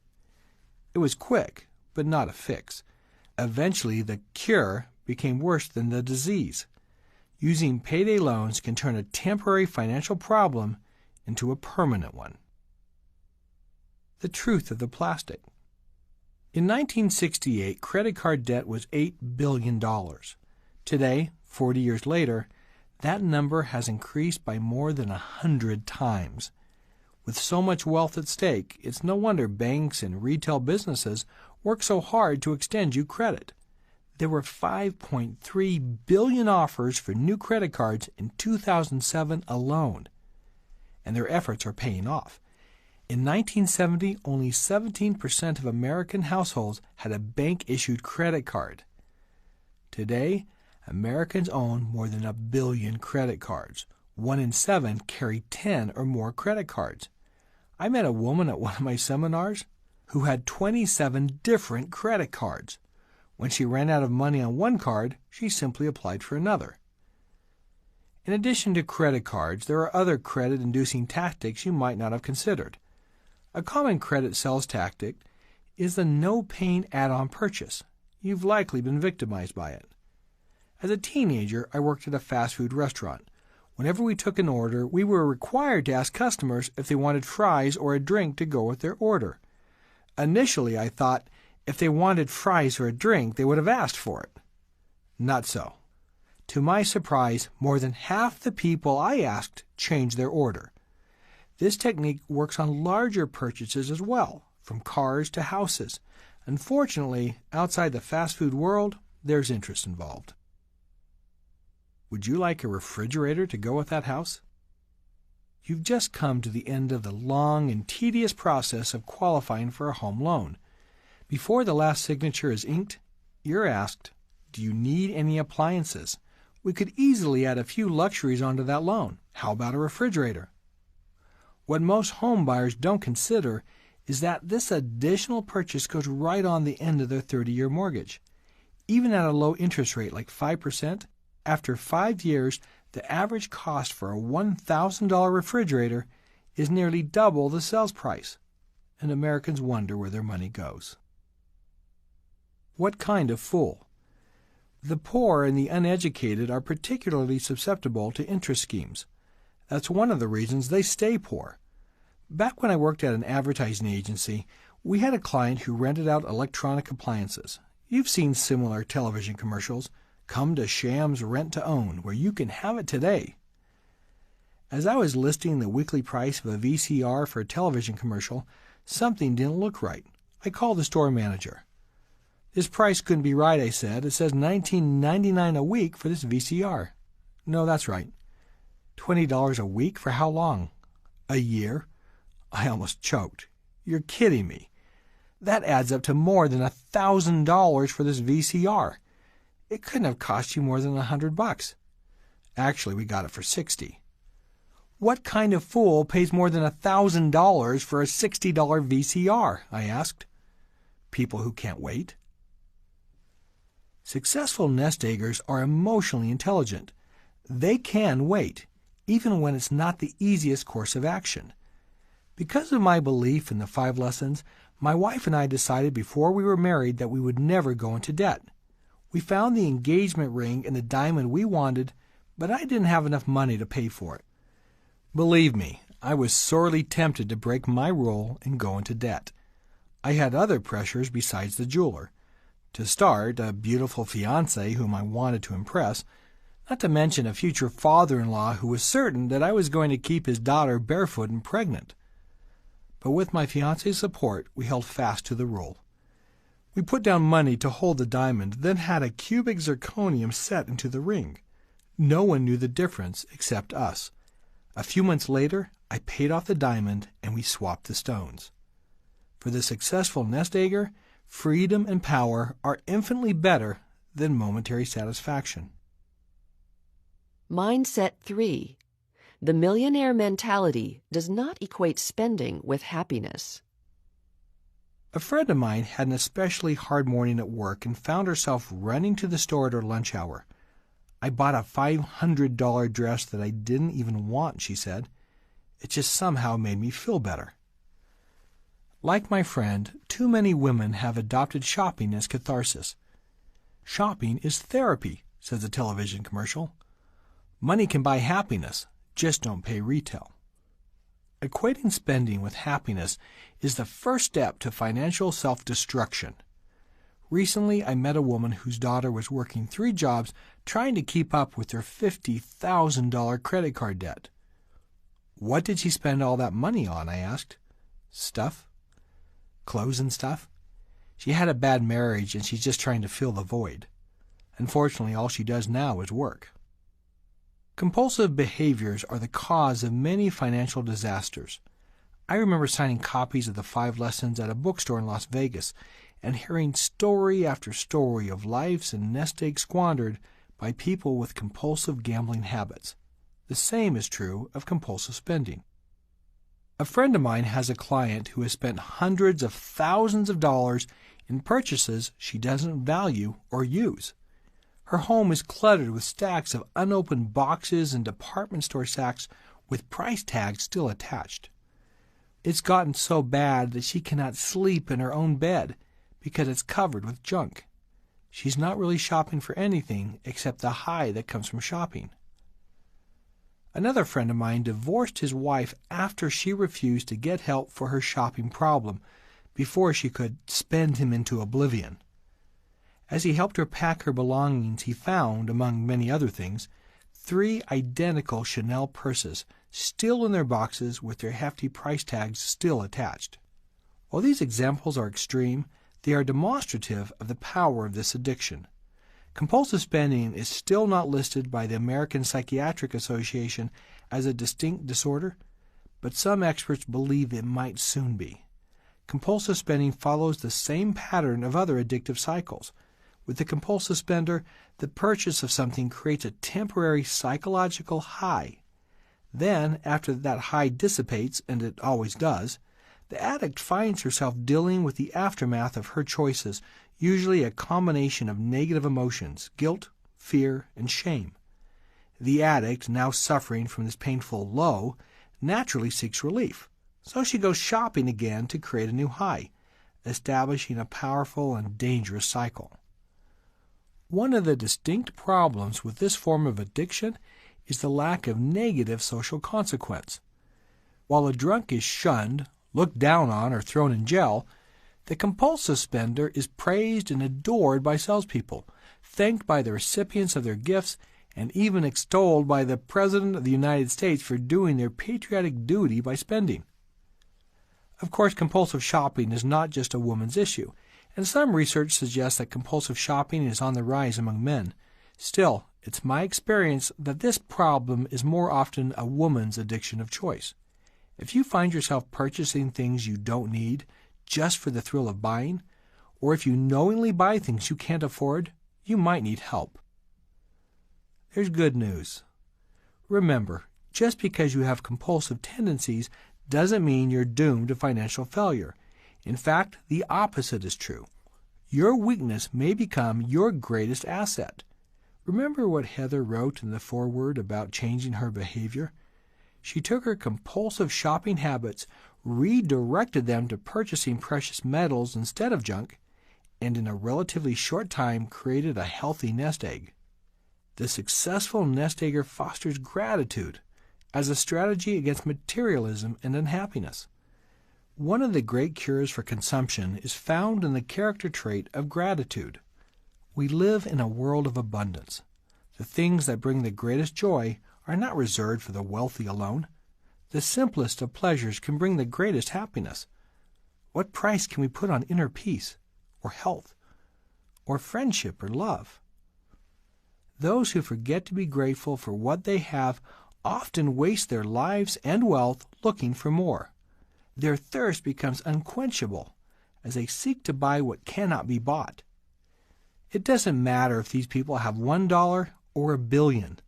It was quick, but not a fix. Eventually, the cure became worse than the disease. Using payday loans can turn a temporary financial problem into a permanent one. The truth of the plastic. In 1968, credit card debt was $8 billion. Today, 40 years later, that number has increased by more than 100 times. With so much wealth at stake, it's no wonder banks and retail businesses work so hard to extend you credit. There were 5.3 billion offers for new credit cards in 2007 alone, and their efforts are paying off. In 1970, only 17% of American households had a bank-issued credit card. Today, Americans own more than 1 billion credit cards. 1 in 7 carry 10 or more credit cards. I met a woman at one of my seminars who had 27 different credit cards. When she ran out of money on one card, she simply applied for another. In addition to credit cards, there are other credit-inducing tactics you might not have considered. A common credit sales tactic is the no-pain add-on purchase. You've likely been victimized by it. As a teenager, I worked at a fast food restaurant. Whenever we took an order, we were required to ask customers if they wanted fries or a drink to go with their order. Initially, I thought if they wanted fries or a drink, they would have asked for it. Not so. To my surprise, more than half the people I asked changed their order. This technique works on larger purchases as well, from cars to houses. Unfortunately, outside the fast food world, there's interest involved. Would you like a refrigerator to go with that house? You've just come to the end of the long and tedious process of qualifying for a home loan. Before the last signature is inked, you're asked, do you need any appliances? We could easily add a few luxuries onto that loan. How about a refrigerator? What most home buyers don't consider is that this additional purchase goes right on the end of their 30-year mortgage. Even at a low interest rate like 5%, after 5 years, the average cost for a $1,000 refrigerator is nearly double the sales price, and Americans wonder where their money goes. What kind of fool? The poor and the uneducated are particularly susceptible to interest schemes. That's one of the reasons they stay poor. Back when I worked at an advertising agency, we had a client who rented out electronic appliances. You've seen similar television commercials. Come to Sham's Rent to Own, where you can have it today. As I was listing the weekly price of a VCR for a television commercial, Something didn't look right. I called the store manager. "This price couldn't be right," I said. "It says $19.99 a week for this VCR." "No, that's right." $20 a week for how long? A year? I almost choked. "You're kidding me. That adds up to more than $1,000 for this VCR. It couldn't have cost you more than $100. Actually, we got it for $60. "What kind of fool pays more than $1,000 for a $60 VCR?" I asked. "People who can't wait." Successful nest eggers are emotionally intelligent. They can wait, even when it's not the easiest course of action. Because of my belief in the 5 lessons, my wife and I decided before we were married that we would never go into debt. We found the engagement ring and the diamond we wanted, but I didn't have enough money to pay for it. Believe me, I was sorely tempted to break my rule and go into debt. I had other pressures besides the jeweler. To start, a beautiful fiancée whom I wanted to impress, not to mention a future father-in-law who was certain that I was going to keep his daughter barefoot and pregnant. But with my fiancé's support, we held fast to the rule. We put down money to hold the diamond, then had a cubic zirconium set into the ring. No one knew the difference except us. A few months later, I paid off the diamond and we swapped the stones. For the successful nest egger, freedom and power are infinitely better than momentary satisfaction. Mindset 3. The millionaire mentality does not equate spending with happiness. A friend of mine had an especially hard morning at work and found herself running to the store at her lunch hour. "I bought a $500 dress that I didn't even want," she said. "It just somehow made me feel better." Like my friend, too many women have adopted shopping as catharsis. "Shopping is therapy," says a television commercial. "Money can buy happiness, just don't pay retail." Equating spending with happiness is the first step to financial self-destruction. Recently, I met a woman whose daughter was working 3 jobs trying to keep up with her $50,000 credit card debt. "What did she spend all that money on?" I asked. "Stuff. Clothes and stuff. She had a bad marriage and she's just trying to fill the void. Unfortunately, all she does now is work." Compulsive behaviors are the cause of many financial disasters. I remember signing copies of the 5 lessons at a bookstore in Las Vegas and hearing story after story of lives and nest eggs squandered by people with compulsive gambling habits. The same is true of compulsive spending. A friend of mine has a client who has spent hundreds of thousands of dollars in purchases she doesn't value or use. Her home is cluttered with stacks of unopened boxes and department store sacks with price tags still attached. It's gotten so bad that she cannot sleep in her own bed because it's covered with junk. She's not really shopping for anything except the high that comes from shopping. Another friend of mine divorced his wife after she refused to get help for her shopping problem before she could spend him into oblivion. As he helped her pack her belongings, he found, among many other things, 3 identical Chanel purses still in their boxes with their hefty price tags still attached. While these examples are extreme, they are demonstrative of the power of this addiction. Compulsive spending is still not listed by the American Psychiatric Association as a distinct disorder, but some experts believe it might soon be. Compulsive spending follows the same pattern of other addictive cycles. With the compulsive spender, the purchase of something creates a temporary psychological high. Then, after that high dissipates, and it always does, the addict finds herself dealing with the aftermath of her choices, usually a combination of negative emotions, guilt, fear, and shame. The addict, now suffering from this painful low, naturally seeks relief, so she goes shopping again to create a new high, establishing a powerful and dangerous cycle. One of the distinct problems with this form of addiction is the lack of negative social consequence. While a drunk is shunned, looked down on, or thrown in jail, the compulsive spender is praised and adored by salespeople, thanked by the recipients of their gifts, and even extolled by the President of the United States for doing their patriotic duty by spending. Of course, compulsive shopping is not just a woman's issue, and some research suggests that compulsive shopping is on the rise among men. Still, it's my experience that this problem is more often a woman's addiction of choice. If you find yourself purchasing things you don't need just for the thrill of buying, or if you knowingly buy things you can't afford, you might need help. There's good news. Remember, just because you have compulsive tendencies doesn't mean you're doomed to financial failure. In fact, the opposite is true. Your weakness may become your greatest asset. Remember what Heather wrote in the foreword about changing her behavior? She took her compulsive shopping habits, redirected them to purchasing precious metals instead of junk, and in a relatively short time created a healthy nest egg. The successful nest egger fosters gratitude as a strategy against materialism and unhappiness. One of the great cures for consumption is found in the character trait of gratitude. We live in a world of abundance. The things that bring the greatest joy are not reserved for the wealthy alone. The simplest of pleasures can bring the greatest happiness. What price can we put on inner peace, or health, or friendship, or love? Those who forget to be grateful for what they have often waste their lives and wealth looking for more. Their thirst becomes unquenchable as they seek to buy what cannot be bought. It doesn't matter if these people have $1 or $1 billion,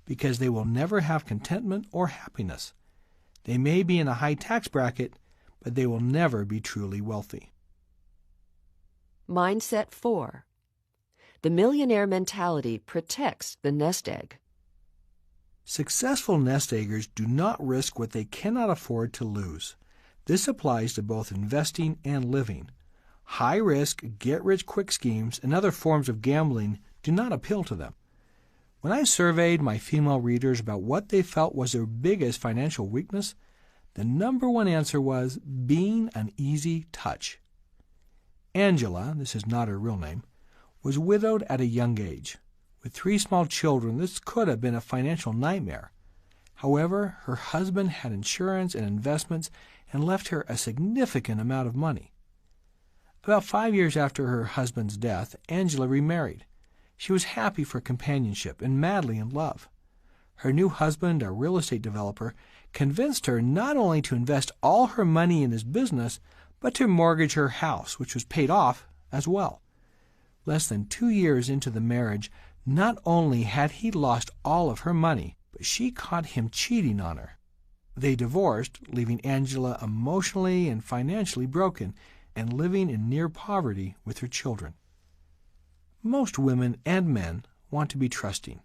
because they will never have contentment or happiness. They may be in a high tax bracket, but they will never be truly wealthy. Mindset 4. The millionaire mentality protects the nest egg. Successful nest eggers do not risk what they cannot afford to lose. This applies to both investing and living. High-risk, get-rich-quick schemes and other forms of gambling do not appeal to them. When I surveyed my female readers about what they felt was their biggest financial weakness, the number one answer was being an easy touch. Angela, this is not her real name, was widowed at a young age. With 3 small children, this could have been a financial nightmare. However, her husband had insurance and investments and left her a significant amount of money. About 5 years after her husband's death, Angela remarried. She was happy for companionship and madly in love. Her new husband, a real estate developer, convinced her not only to invest all her money in his business, but to mortgage her house, which was paid off as well. Less than 2 years into the marriage, not only had he lost all of her money, but she caught him cheating on her. They divorced, leaving Angela emotionally and financially broken and living in near poverty with her children. Most women and men want to be trusting.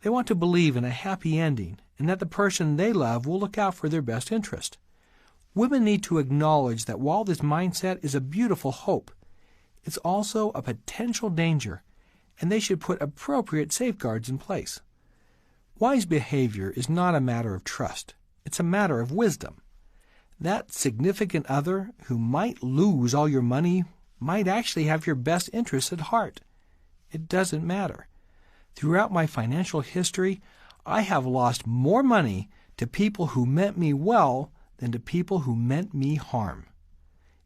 They want to believe in a happy ending and that the person they love will look out for their best interest. Women need to acknowledge that while this mindset is a beautiful hope, it's also a potential danger, and they should put appropriate safeguards in place. Wise behavior is not a matter of trust. It's a matter of wisdom. That significant other who might lose all your money might actually have your best interests at heart. It doesn't matter. Throughout my financial history, I have lost more money to people who meant me well than to people who meant me harm.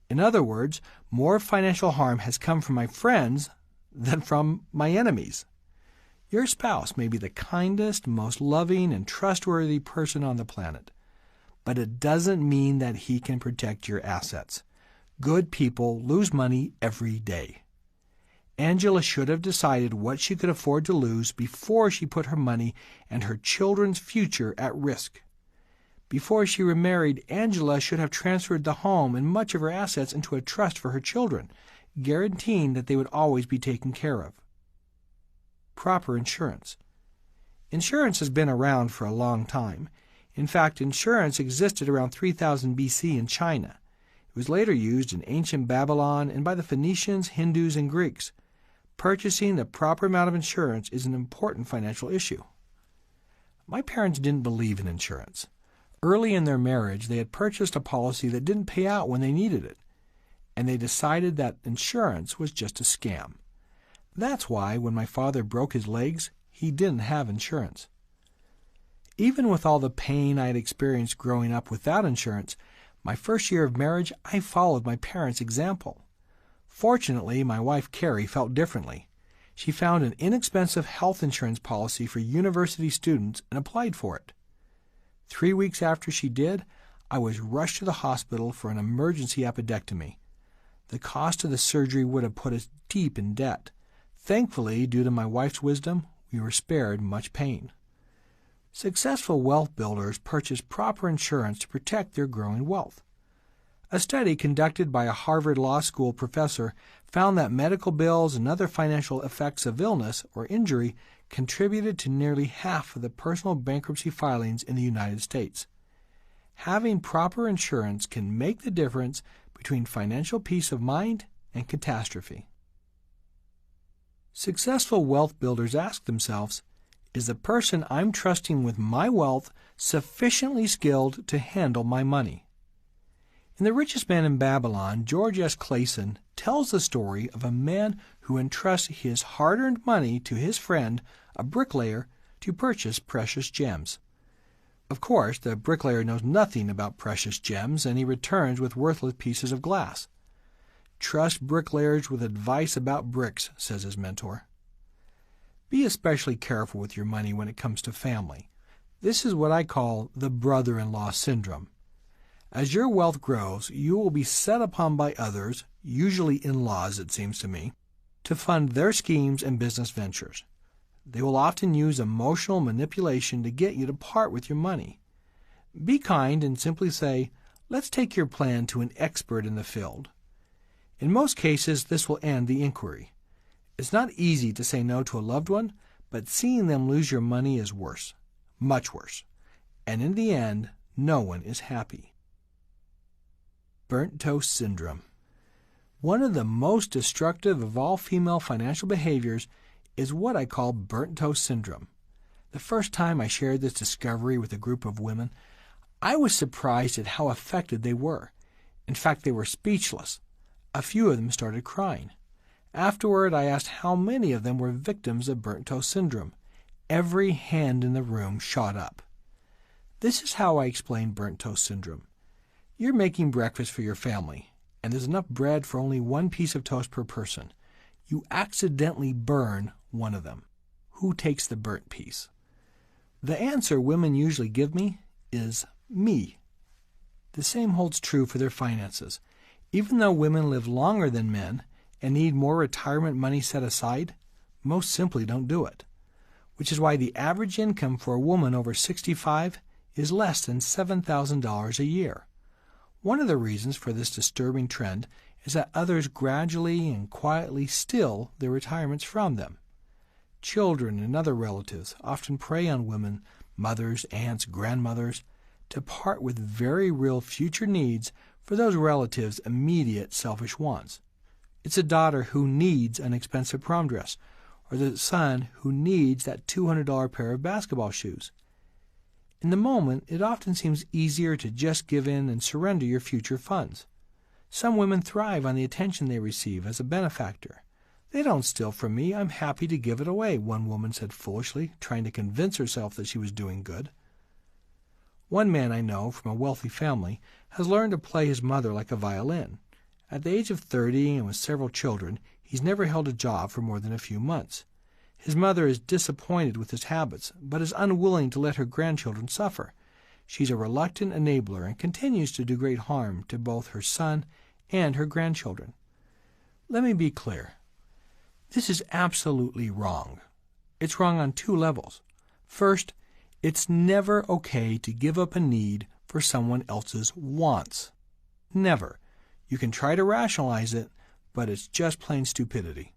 In other words, more financial harm has come from my friends than from my enemies. Your spouse may be the kindest, most loving, and trustworthy person on the planet, but it doesn't mean that he can protect your assets. Good people lose money every day. Angela should have decided what she could afford to lose before she put her money and her children's future at risk. Before she remarried, Angela should have transferred the home and much of her assets into a trust for her children, guaranteeing that they would always be taken care of. Proper insurance. Insurance has been around for a long time. In fact, insurance existed around 3000 BC in China. It was later used in ancient Babylon and by the Phoenicians, Hindus, and Greeks. Purchasing the proper amount of insurance is an important financial issue. My parents didn't believe in insurance. Early in their marriage, they had purchased a policy that didn't pay out when they needed it, and they decided that insurance was just a scam. That's why when my father broke his legs, he didn't have insurance. Even with all the pain I had experienced growing up without insurance, My first year of marriage, I followed my parents' example. Fortunately, my wife Carrie felt differently. She found an inexpensive health insurance policy for university students and applied for it. 3 weeks after she did, I was rushed to the hospital for an emergency appendectomy. The cost of the surgery would have put us deep in debt. Thankfully, due to my wife's wisdom, we were spared much pain. Successful wealth builders purchase proper insurance to protect their growing wealth. A study conducted by a Harvard Law School professor found that medical bills and other financial effects of illness or injury contributed to nearly half of the personal bankruptcy filings in the United States. Having proper insurance can make the difference between financial peace of mind and catastrophe. Successful wealth builders ask themselves, is the person I'm trusting with my wealth sufficiently skilled to handle my money? In The Richest Man in Babylon, George S. Clason tells the story of a man who entrusts his hard-earned money to his friend, a bricklayer, to purchase precious gems. Of course, the bricklayer knows nothing about precious gems, and he returns with worthless pieces of glass. Trust bricklayers with advice about bricks, says his mentor. Be especially careful with your money when it comes to family. This is what I call the brother-in-law syndrome. As your wealth grows, you will be set upon by others, usually in-laws it seems to me, to fund their schemes and business ventures. They will often use emotional manipulation to get you to part with your money. Be kind and simply say, let's take your plan to an expert in the field. In most cases, this will end the inquiry. It's not easy to say no to a loved one, but seeing them lose your money is worse, much worse. And in the end, no one is happy. Burnt toast syndrome. One of the most destructive of all female financial behaviors is what I call burnt toast syndrome. The first time I shared this discovery with a group of women, I was surprised at how affected they were. In fact, they were speechless. A few of them started crying. Afterward, I asked how many of them were victims of burnt toast syndrome. Every hand in the room shot up. This is how I explain burnt toast syndrome. You're making breakfast for your family, and there's enough bread for only one piece of toast per person. You accidentally burn one of them. Who takes the burnt piece? The answer women usually give me is me. The same holds true for their finances. Even though women live longer than men and need more retirement money set aside, most simply don't do it. Which is why the average income for a woman over 65 is less than $7,000 a year. One of the reasons for this disturbing trend is that others gradually and quietly steal their retirements from them. Children and other relatives often prey on women, mothers, aunts, grandmothers, to part with very real future needs for those relatives' immediate selfish wants. It's a daughter who needs an expensive prom dress, or the son who needs that $200 pair of basketball shoes. In the moment, it often seems easier to just give in and surrender your future funds. Some women thrive on the attention they receive as a benefactor. They don't steal from me, I'm happy to give it away, one woman said foolishly, trying to convince herself that she was doing good. One man I know from a wealthy family has learned to play his mother like a violin. At the age of 30 and with several children, he's never held a job for more than a few months. His mother is disappointed with his habits, but is unwilling to let her grandchildren suffer. She's a reluctant enabler and continues to do great harm to both her son and her grandchildren. Let me be clear. This is absolutely wrong. It's wrong on two levels. First, it's never okay to give up a need for someone else's wants. Never. You can try to rationalize it, but it's just plain stupidity.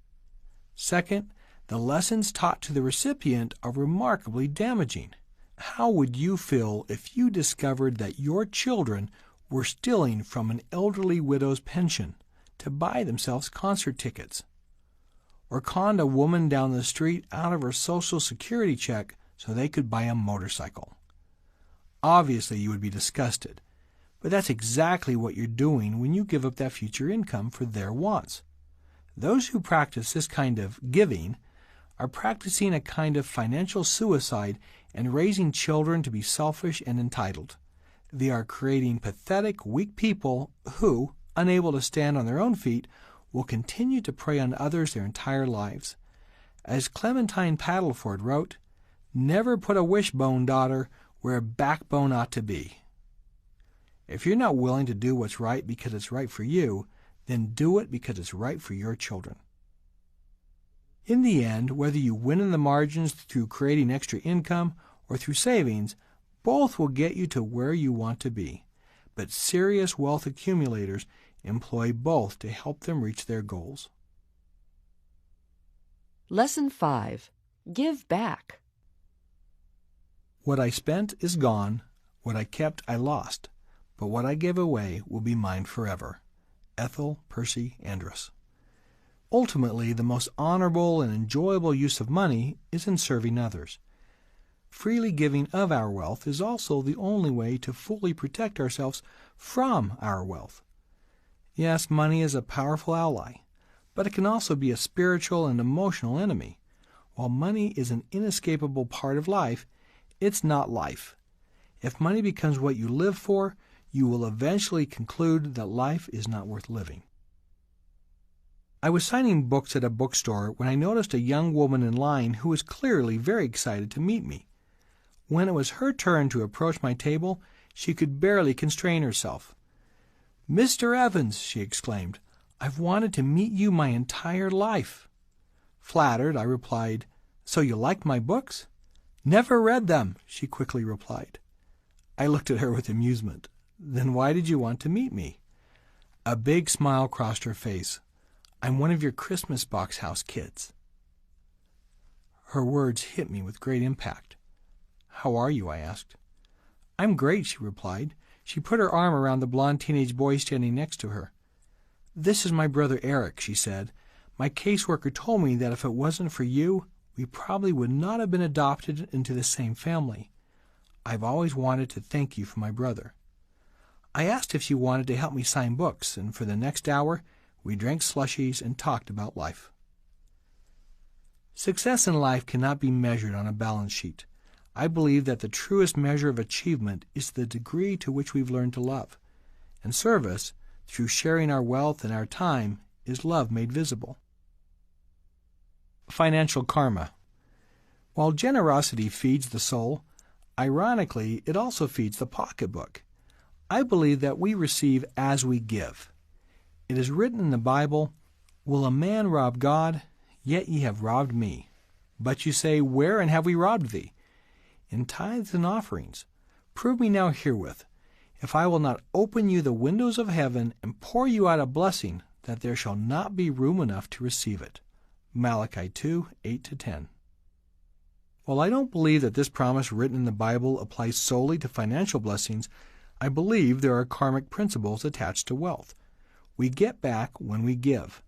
Second, the lessons taught to the recipient are remarkably damaging. How would you feel if you discovered that your children were stealing from an elderly widow's pension to buy themselves concert tickets? Or conned a woman down the street out of her Social Security check so they could buy a motorcycle? Obviously, you would be disgusted, but that's exactly what you're doing when you give up that future income for their wants. Those who practice this kind of giving are practicing a kind of financial suicide and raising children to be selfish and entitled. They are creating pathetic, weak people who, unable to stand on their own feet, will continue to prey on others their entire lives. As Clementine Paddleford wrote, "Never put a wishbone, daughter, where a backbone ought to be." If you're not willing to do what's right because it's right for you, then do it because it's right for your children. In the end, whether you win in the margins through creating extra income or through savings, both will get you to where you want to be. But serious wealth accumulators employ both to help them reach their goals. Lesson 5. Give back. What I spent is gone, what I kept I lost, but what I gave away will be mine forever. Ethel Percy Andrus. Ultimately, the most honorable and enjoyable use of money is in serving others. Freely giving of our wealth is also the only way to fully protect ourselves from our wealth. Yes, money is a powerful ally, but it can also be a spiritual and emotional enemy. While money is an inescapable part of life, it's not life. If money becomes what you live for, you will eventually conclude that life is not worth living. I was signing books at a bookstore when I noticed a young woman in line who was clearly very excited to meet me. When it was her turn to approach my table, she could barely constrain herself. "Mr. Evans," she exclaimed, "I've wanted to meet you my entire life." Flattered, I replied, "So you like my books?" "Never read them," she quickly replied. I looked at her with amusement. "Then why did you want to meet me?" A big smile crossed her face. "I'm one of your Christmas box house kids." Her words hit me with great impact. "How are you?" I asked. "I'm great," she replied. She put her arm around the blond teenage boy standing next to her. "This is my brother Eric," she said. "My caseworker told me that if it wasn't for you, we probably would not have been adopted into the same family. I've always wanted to thank you for my brother." I asked if she wanted to help me sign books, and for the next hour, we drank slushies and talked about life. Success in life cannot be measured on a balance sheet. I believe that the truest measure of achievement is the degree to which we've learned to love. And service, through sharing our wealth and our time, is love made visible. Financial karma. While generosity feeds the soul, ironically, it also feeds the pocketbook. I believe that we receive as we give. It is written in the Bible, "Will a man rob God? Yet ye have robbed me." But you say, "Wherein have we robbed thee?" "In tithes and offerings. Prove me now herewith, if I will not open you the windows of heaven and pour you out a blessing, that there shall not be room enough to receive it." Malachi 2, 8-10. While I don't believe that this promise written in the Bible applies solely to financial blessings, I believe there are karmic principles attached to wealth. We get back when we give.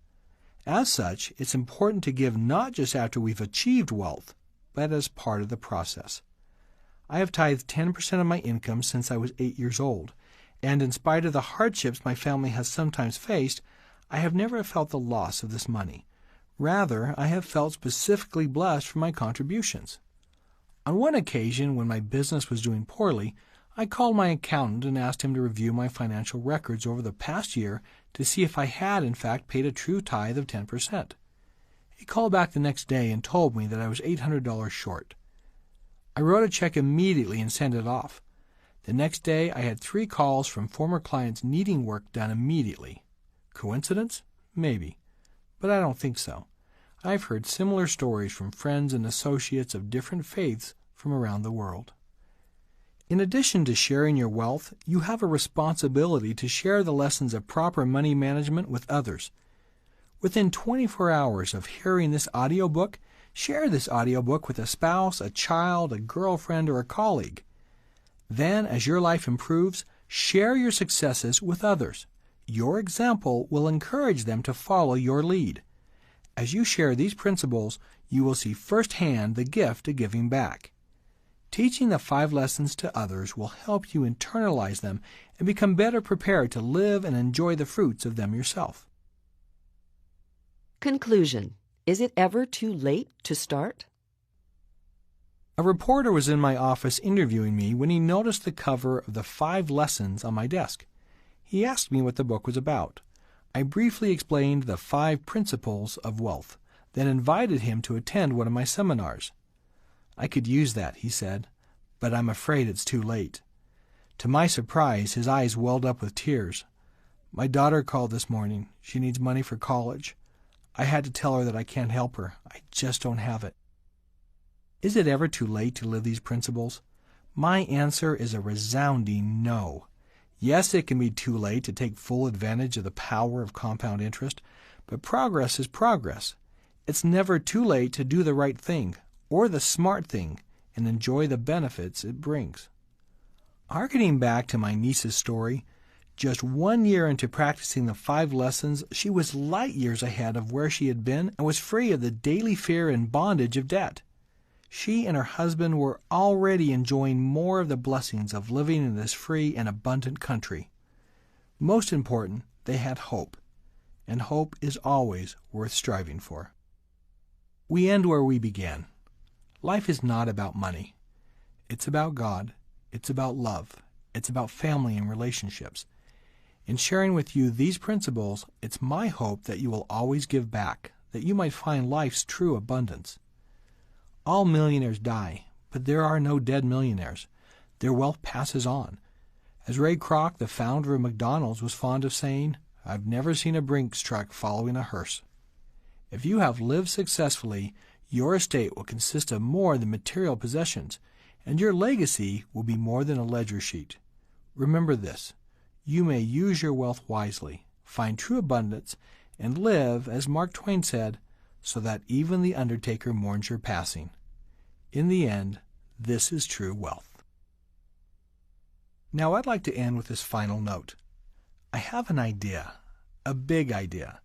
As such, it's important to give not just after we've achieved wealth, but as part of the process. I have tithed 10% of my income since I was 8 years old, and in spite of the hardships my family has sometimes faced, I have never felt the loss of this money. Rather, I have felt specifically blessed for my contributions. On one occasion, when my business was doing poorly, I called my accountant and asked him to review my financial records over the past year to see if I had, in fact, paid a true tithe of 10%. He called back the next day and told me that I was $800 short. I wrote a check immediately and sent it off. The next day, I had 3 calls from former clients needing work done immediately. Coincidence? Maybe. But I don't think so. I've heard similar stories from friends and associates of different faiths from around the world. In addition to sharing your wealth, you have a responsibility to share the lessons of proper money management with others. Within 24 hours of hearing this audiobook, share this audiobook with a spouse, a child, a girlfriend, or a colleague. Then, as your life improves, share your successes with others. Your example will encourage them to follow your lead. As you share these principles, you will see firsthand the gift of giving back. Teaching the 5 lessons to others will help you internalize them and become better prepared to live and enjoy the fruits of them yourself. Conclusion. Is it ever too late to start? A reporter was in my office interviewing me when he noticed the cover of the 5 lessons on my desk. He asked me what the book was about. I briefly explained the 5 principles of wealth, then invited him to attend one of my seminars. "I could use that," he said, "but I'm afraid it's too late." To my surprise, his eyes welled up with tears. "My daughter called this morning. She needs money for college. I had to tell her that I can't help her. I just don't have it." Is it ever too late to live these principles? My answer is a resounding no. Yes, it can be too late to take full advantage of the power of compound interest, but progress is progress. It's never too late to do the right thing, or the smart thing, and enjoy the benefits it brings. Harkening back to my niece's story, just 1 year into practicing the 5 lessons, she was light years ahead of where she had been and was free of the daily fear and bondage of debt. She and her husband were already enjoying more of the blessings of living in this free and abundant country. Most important, they had hope, and hope is always worth striving for. We end where we began. Life is not about money. It's about God. It's about love. It's about family and relationships. In sharing with you these principles, it's my hope that you will always give back, that you might find life's true abundance. All millionaires die, but there are no dead millionaires. Their wealth passes on. As Ray Kroc, the founder of McDonald's, was fond of saying, "I've never seen a Brinks truck following a hearse." If you have lived successfully, your estate will consist of more than material possessions, and your legacy will be more than a ledger sheet. Remember this: you may use your wealth wisely, find true abundance, and live, as Mark Twain said, so that even the undertaker mourns your passing. In the end, this is true wealth. Now I'd like to end with this final note. I have an idea, a big idea.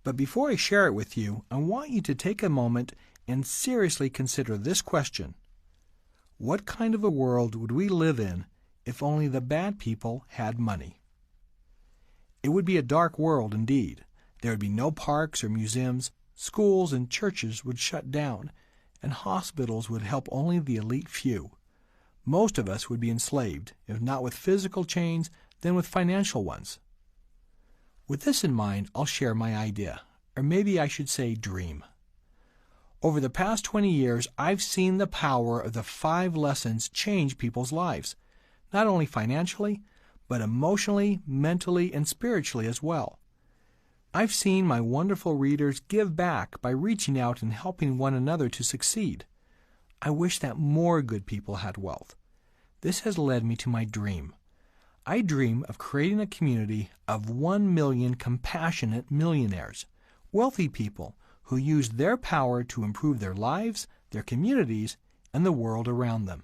But before I share it with you, I want you to take a moment and seriously consider this question. What kind of a world would we live in if only the bad people had money? It would be a dark world indeed. There would be no parks or museums, schools and churches would shut down, and hospitals would help only the elite few. Most of us would be enslaved, if not with physical chains, then with financial ones. With this in mind, I'll share my idea, or maybe I should say dream. Over the past 20 years, I've seen the power of the 5 lessons change people's lives, not only financially, but emotionally, mentally, and spiritually as well. I've seen my wonderful readers give back by reaching out and helping one another to succeed. I wish that more good people had wealth. This has led me to my dream. I dream of creating a community of 1 million compassionate millionaires, wealthy people who use their power to improve their lives, their communities, and the world around them.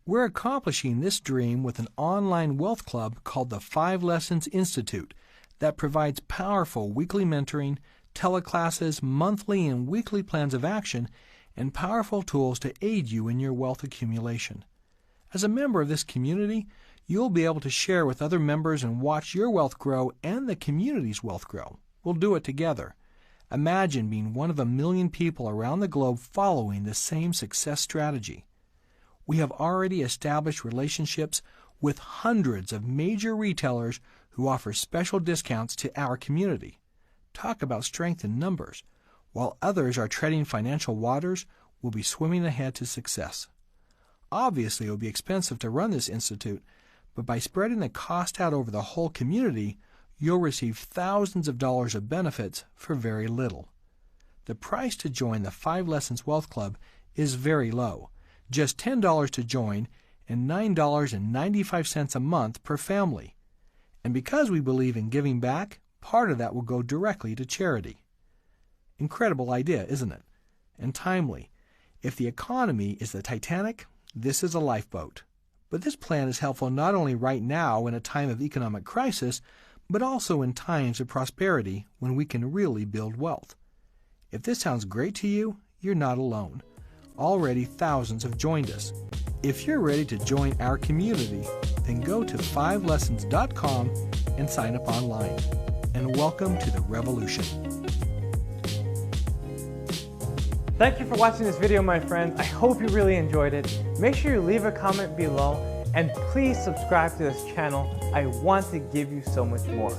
We're accomplishing this dream with an online wealth club called the 5 Lessons Institute that provides powerful weekly mentoring, teleclasses, monthly and weekly plans of action, and powerful tools to aid you in your wealth accumulation. As a member of this community, you'll be able to share with other members and watch your wealth grow and the community's wealth grow. We'll do it together. Imagine being one of 1 million people around the globe following the same success strategy. We have already established relationships with hundreds of major retailers who offer special discounts to our community. Talk about strength in numbers. While others are treading financial waters, we'll be swimming ahead to success. Obviously, it will be expensive to run this institute, but by spreading the cost out over the whole community, you'll receive thousands of dollars of benefits for very little. The price to join the 5 Lessons Wealth Club is very low, just $10 to join and $9.95 a month per family. And because we believe in giving back, part of that will go directly to charity. Incredible idea, isn't it? And timely. If the economy is the Titanic, this is a lifeboat. But this plan is helpful not only right now in a time of economic crisis, but also in times of prosperity when we can really build wealth. If this sounds great to you, you're not alone. Already thousands have joined us. If you're ready to join our community, then go to 5lessons.com and sign up online. And welcome to the revolution. Thank you for watching this video, my friends. I hope you really enjoyed it. Make sure you leave a comment below and please subscribe to this channel. I want to give you so much more.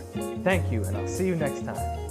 Thank you, and I'll see you next time.